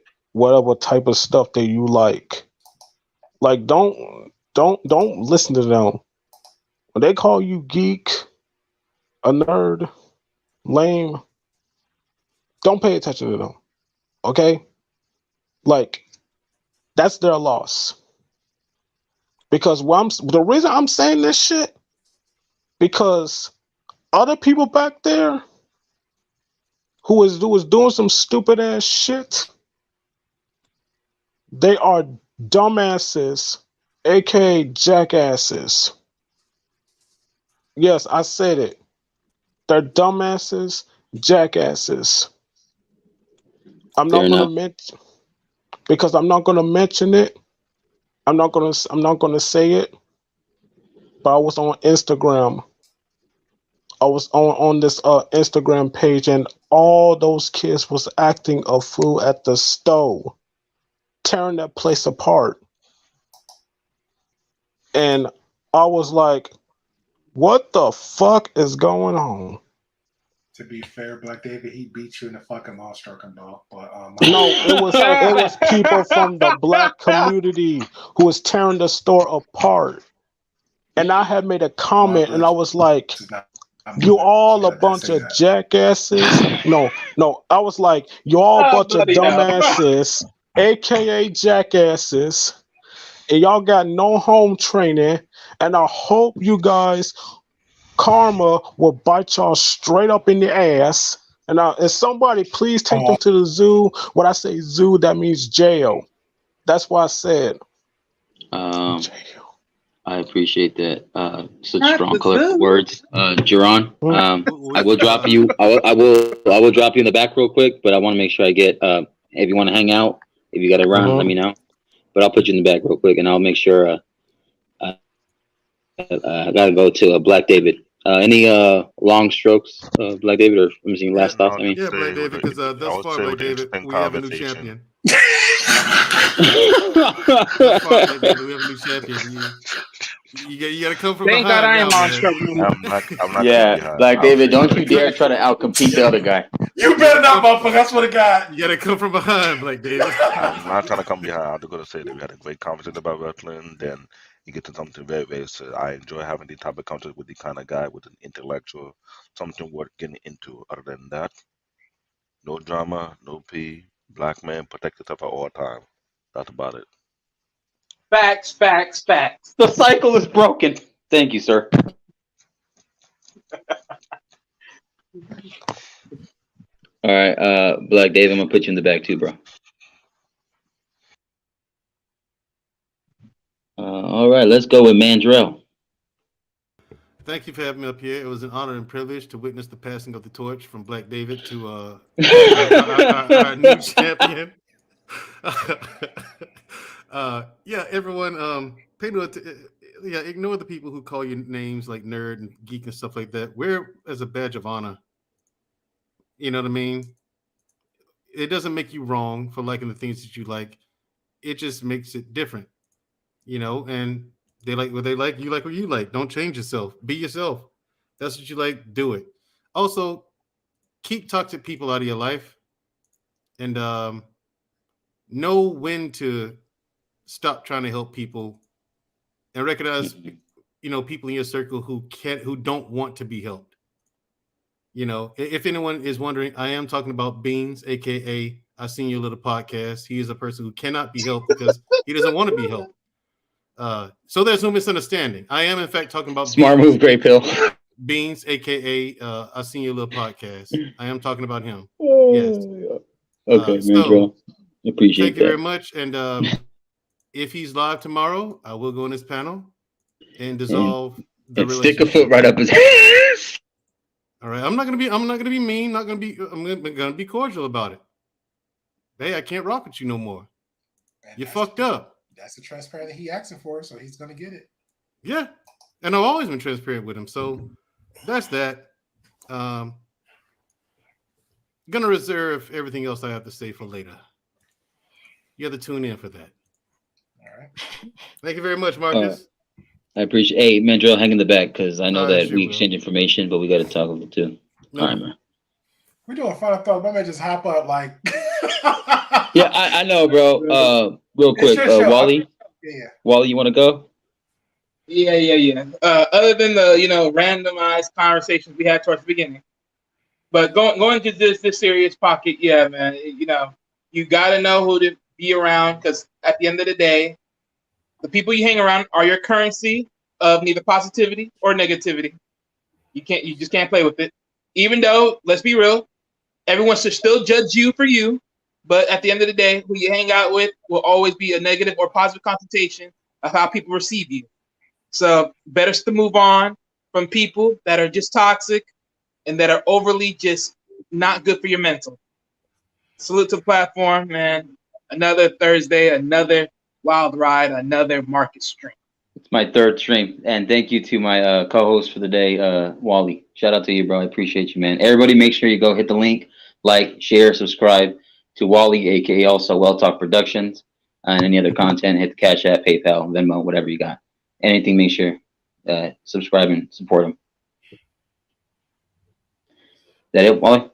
type of stuff that you like. Like, don't listen to them. When they call you geek, a nerd, lame, don't pay attention to them. Okay? Like, that's their loss. Because the reason I'm saying this shit, because other people back there who was doing some stupid ass shit, they are dumbasses, aka jackasses. Yes, I said it. They're dumbasses, jackasses. I'm not gonna mention, because I'm not gonna mention it. I'm not gonna say it. But I was on Instagram I was on this Instagram page, and all those kids was acting a fool at the stove, tearing that place apart. And I was like, what the fuck is going on? To be fair, Black David, he beat you in the fucking ball stroking ball. But No, it was people from the black community who was tearing the store apart. And I had made a comment, and I was like, you all a bunch of jackasses. No, I was like, you all a bunch of dumbasses, aka jackasses, and y'all got no home training, and I hope you guys, karma will bite y'all straight up in the ass. And somebody please take them to the zoo. When I say zoo, that means jail. That's what I said. I appreciate that. Such strong, colorful words, Jerron. I will drop you. I will drop you in the back real quick, but I want to make sure I get. If you want to hang out, if you got to run, let me know. But I'll put you in the back real quick, and I'll make sure. I gotta go to Black David. Any long strokes, Black David, or I'm seeing last thoughts? I mean, yeah, Black David, because thus far, Black David, we have a new champion. You gotta come from Thank behind. God I am now, on man. stroke. I'm not. Yeah, Black David, don't you dare try to outcompete the other guy. You better not, motherfucker. That's what I got. You gotta come from behind, Black David. I'm not trying to come behind. I'm just gonna say that we had a great conversation about wrestling. Then you get to something very, very serious. I enjoy having the type of conversation with the kind of guy with an intellectual, something worth getting into. Other than that, no drama, no pee. Black man, protect yourself at all times. That's about it. Facts. the cycle is broken. Thank you, sir. All right, Black Dave, I'm gonna put you in the back too, bro. All right, let's go with Mandrell. Thank you for having me up here. It was an honor and privilege to witness the passing of the torch from Black David to our new champion. Yeah, everyone, pay no ignore the people who call you names like nerd and geek and stuff like that. Wear as a badge of honor. You know what I mean? It doesn't make you wrong for liking the things that you like. It just makes it different. You know, and they like what they like, you like what you like. Don't change yourself. Be yourself. That's what you like, do it. Also, keep toxic people out of your life. And know when to stop trying to help people and recognize, you know, people in your circle who don't want to be helped. You know, if anyone is wondering, I am talking about Beans, aka I Seen Your Little Podcast. He is a person who cannot be helped because he doesn't want to be helped. So there's no misunderstanding. I am in fact talking about Smart Beans, move, Gray Pill. Beans, aka I Seen Your Little Podcast. I am talking about him. Yes. Okay, Mandrell. Appreciate Thank that. you very much. And if he's live tomorrow, I will go on his panel and dissolve the And stick a relationship. foot right up his ass. All right. I'm not gonna be mean. I'm gonna be cordial about it. Hey, I can't rock with you no more. You fucked up. That's the transparent that he asking for, so he's gonna get it. Yeah. And I've always been transparent with him. So that's that. Gonna reserve everything else I have to say for later. You have to tune in for that. All right. Thank you very much, Marcus. I appreciate. Hey, Mandrell, hang in the back because I know All right, that sure, we bro. exchange information, but we got to talk a little too. All right, man. We're doing fun thought. My man just hop up like. Yeah, I know, bro. Real quick, your show. Wally. Yeah. Wally, you want to go? Yeah. Other than the randomized conversations we had towards the beginning, but going to this serious pocket, yeah, man. You gotta know who to be around because at the end of the day, the people you hang around are your currency of neither positivity or negativity. You just can't play with it. Even though, let's be real, everyone should still judge you for you. But at the end of the day, who you hang out with will always be a negative or positive connotation of how people receive you. So better to move on from people that are just toxic and that are overly just not good for your mental. Salute to the platform, man. Another Thursday, another wild ride, another market stream. my third stream, and thank you to my co-host for the day, Wally. Shout out to you, bro. I appreciate you, man. Everybody, make sure you go hit the link, like, share, subscribe to Wally, aka also Well Talk Productions, and any other content. Hit the Cash App, PayPal, Venmo, whatever you got. Anything, make sure subscribe and support him. That it, Wally?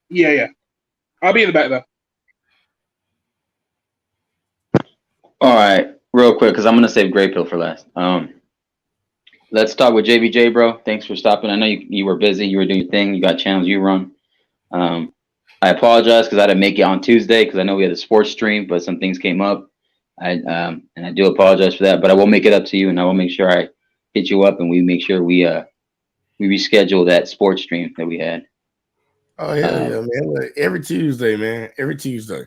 Yeah. I'll be in the back though. All right, real quick, because I'm gonna save Grey Pill for last. Let's talk with JBJ, bro. Thanks for stopping. I know you were busy. You were doing your thing. You got channels you run. I apologize because I had to make it on Tuesday because I know we had a sports stream, but some things came up. And I do apologize for that. But I will make it up to you, and I will make sure I hit you up, and we make sure we reschedule that sports stream that we had. Oh yeah, man! Look, every Tuesday, man. Every Tuesday.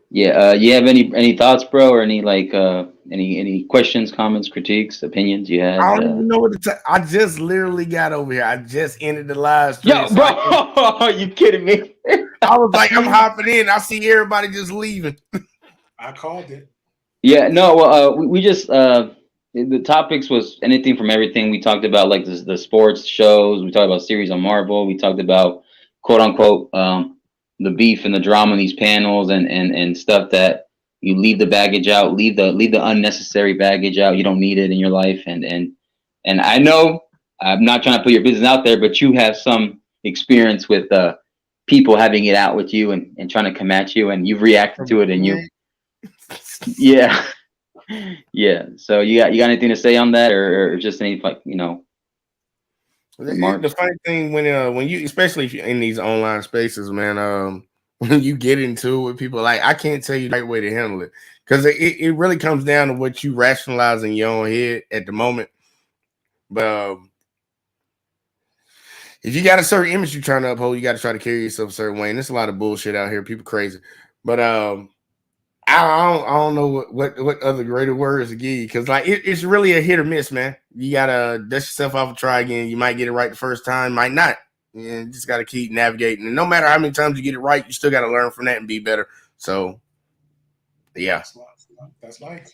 Yeah. You have any thoughts, bro, or any any questions, comments, critiques, opinions you had? I don't even know what to I just literally got over here. I just ended the live stream. Yo, bro, are you kidding me? I was like, I'm hopping in. I see everybody just leaving. I called it. Yeah, no. Well, we just the topics was anything from everything. We talked about like the sports shows. We talked about series on Marvel. We talked about quote unquote the beef and the drama in these panels and stuff that you leave the baggage out, leave the unnecessary baggage out. You don't need it in your life. And I know I'm not trying to put your business out there, but you have some experience with people having it out with you and trying to come at you, and you've reacted to it, and you, yeah. So you got anything to say on that, or just any The funny thing when you, especially if you're in these online spaces, man, when you get into it with people, like I can't tell you the right way to handle it because it really comes down to what you rationalize in your own head at the moment. But if you got a certain image you're trying to uphold, you got to try to carry yourself a certain way. And there's a lot of bullshit out here. People crazy, but I don't know what other greater words to give you because like it's really a hit or miss, man. You gotta dust yourself off and try again. You might get it right the first time, might not. You just gotta keep navigating. And no matter how many times you get it right, you still gotta learn from that and be better. Yeah. That's nice.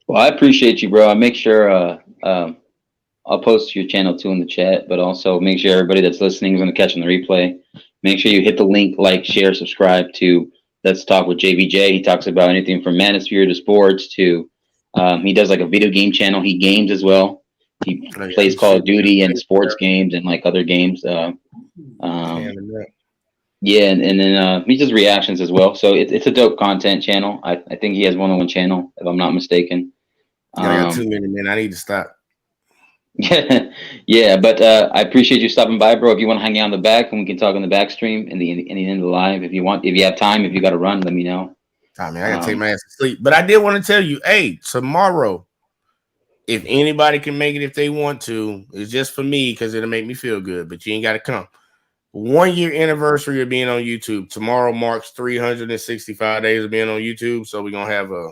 Well, I appreciate you, bro. I make sure I'll post your channel too in the chat, but also make sure everybody that's listening is gonna catch on the replay. Make sure you hit the link, like, share, subscribe to Let's Talk with JBJ. He talks about anything from Manosphere to sports to he does like a video game channel. He games as well. He plays Call of Duty and sports games and like other games. And then he does reactions as well. So it's a dope content channel. I think he has more than one channel, if I'm not mistaken. I got too many, man. I need to stop. Yeah, but I appreciate you stopping by, bro. If you want to hang out in the back and we can talk on the back stream in the end of the live, if you want, if you have time, if you got to run, let me know. I mean, I gotta take my ass to sleep. But I did want to tell you, hey, tomorrow, if anybody can make it, if they want to, it's just for me because it'll make me feel good. But you ain't got to come. 1 year anniversary of being on YouTube. Tomorrow marks 365 days of being on YouTube. So we're gonna have a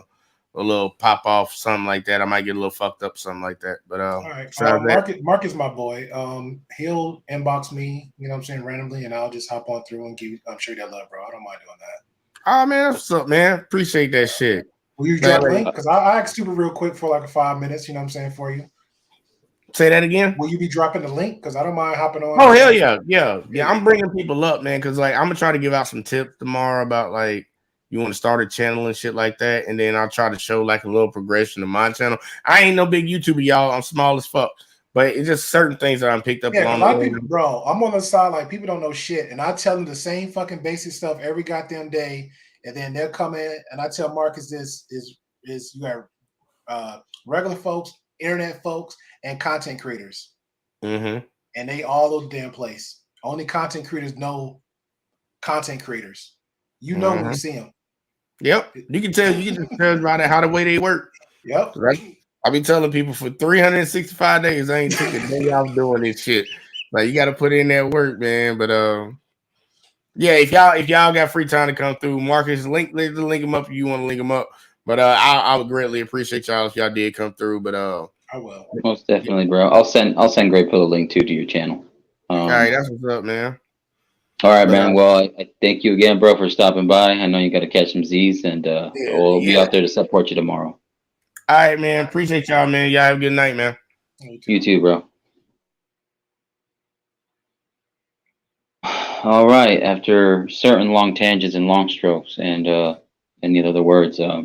little pop off, something like that. I might get a little fucked up, something like that. But all right, Mark is my boy. He'll inbox me, you know what I'm saying, randomly, and I'll just hop on through and show you that love, bro. I don't mind doing that. Oh man, what's up, man? Appreciate that shit. Will you drop a link? Because I asked stupid real quick for like 5 minutes, you know what I'm saying, for you. Say that again. Will you be dropping the link? Because I don't mind hopping on. Oh hell yeah. I'm bringing people up, man. Because like I'm gonna try to give out some tips tomorrow about like you want to start a channel and shit like that, and then I'll try to show like a little progression of my channel. I ain't no big YouTuber, y'all. I'm small as fuck, but it's just certain things that I'm picked up. Yeah, a lot of people, bro. I'm on the side like people don't know shit, and I tell them the same fucking basic stuff every goddamn day, and then they'll come in and I tell Marcus this is you got regular folks, internet folks, and content creators. And they all over the damn place. Only content creators know content creators. You know when you see them. Yep. You can tell about how the way they work. Yep. Right. I be telling people for 365 days, I ain't took a day off doing this shit. Like you got to put in that work, man. But yeah, if y'all got free time to come through, Marcus, link them up if you want to link them up. But I would greatly appreciate y'all if y'all did come through. But I will. Most definitely, bro. I'll send Grey Pill a link to your channel. All right, that's what's up, man. All right, man. Well, I thank you again, bro, for stopping by. I know you got to catch some Z's, and we'll be out there to support you tomorrow. All right, man. Appreciate y'all, man. Y'all have a good night, man. You too, bro. All right. After certain long tangents and long strokes and any other words, I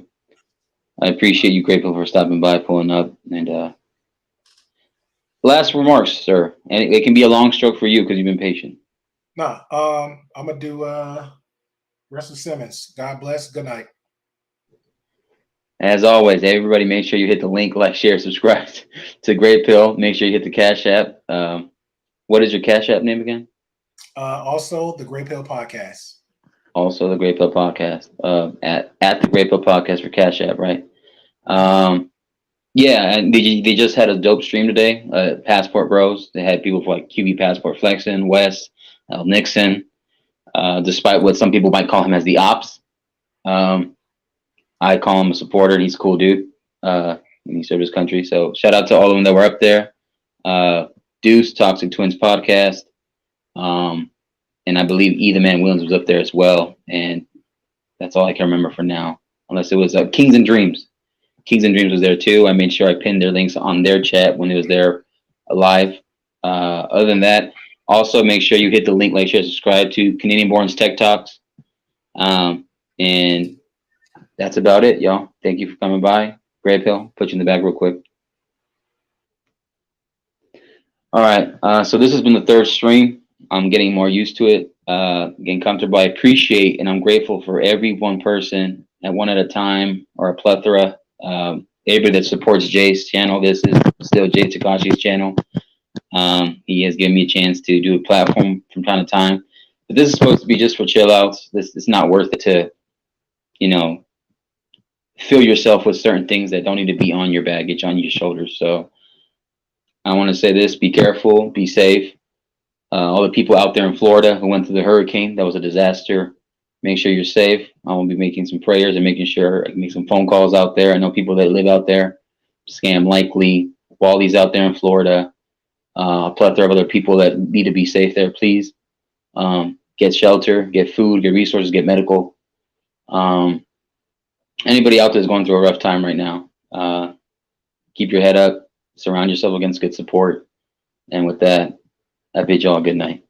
appreciate you, grateful for stopping by, pulling up, and last remarks, sir. And it can be a long stroke for you because you've been patient. No, I'm gonna do Russell Simmons. God bless. Good night. As always, everybody, make sure you hit the link, like, share, subscribe to Great Pill. Make sure you hit the Cash App. What is your Cash App name again? Also, the Great Pill Podcast. Also, the Great Pill Podcast. At the Great Pill Podcast for Cash App, right? Yeah, and they just had a dope stream today. Passport Bros. They had people like QB Passport Flexin, Wes, Nixon. Despite what some people might call him as the ops, I call him a supporter. He's a cool dude. And he served his country. So shout out to all of them that were up there. Deuce, Toxic Twins Podcast. And I believe E the Man Williams was up there as well. And that's all I can remember for now. Unless it was Kings and Dreams. Kings and Dreams was there too. I made sure I pinned their links on their chat when it was there live. Other than that, also make sure you hit the link, like, share, subscribe to Canadian Born's Tech Talks. And that's about it, y'all. Thank you for coming by. Great Pill, put you in the bag real quick. All right, so this has been the third stream. I'm getting more used to it, getting comfortable. I appreciate and I'm grateful for every one person at one at a time or a plethora. Everybody that supports Jay's channel. This is still Jay Takashi's channel. He has given me a chance to do a platform from time to time. But this is supposed to be just for chill outs. This is not worth it to, fill yourself with certain things that don't need to be on your baggage, on your shoulders. So I want to say this: be careful, be safe. All the people out there in Florida who went through the hurricane, that was a disaster. Make sure you're safe. I will be making some prayers and making sure I can make some phone calls out there. I know people that live out there. Scam Likely, Wally's out there in Florida. A plethora of other people that need to be safe there. Please get shelter, get food, get resources, get medical. Anybody out there is going through a rough time right now, keep your head up, surround yourself against good support. And with that, I bid y'all a good night.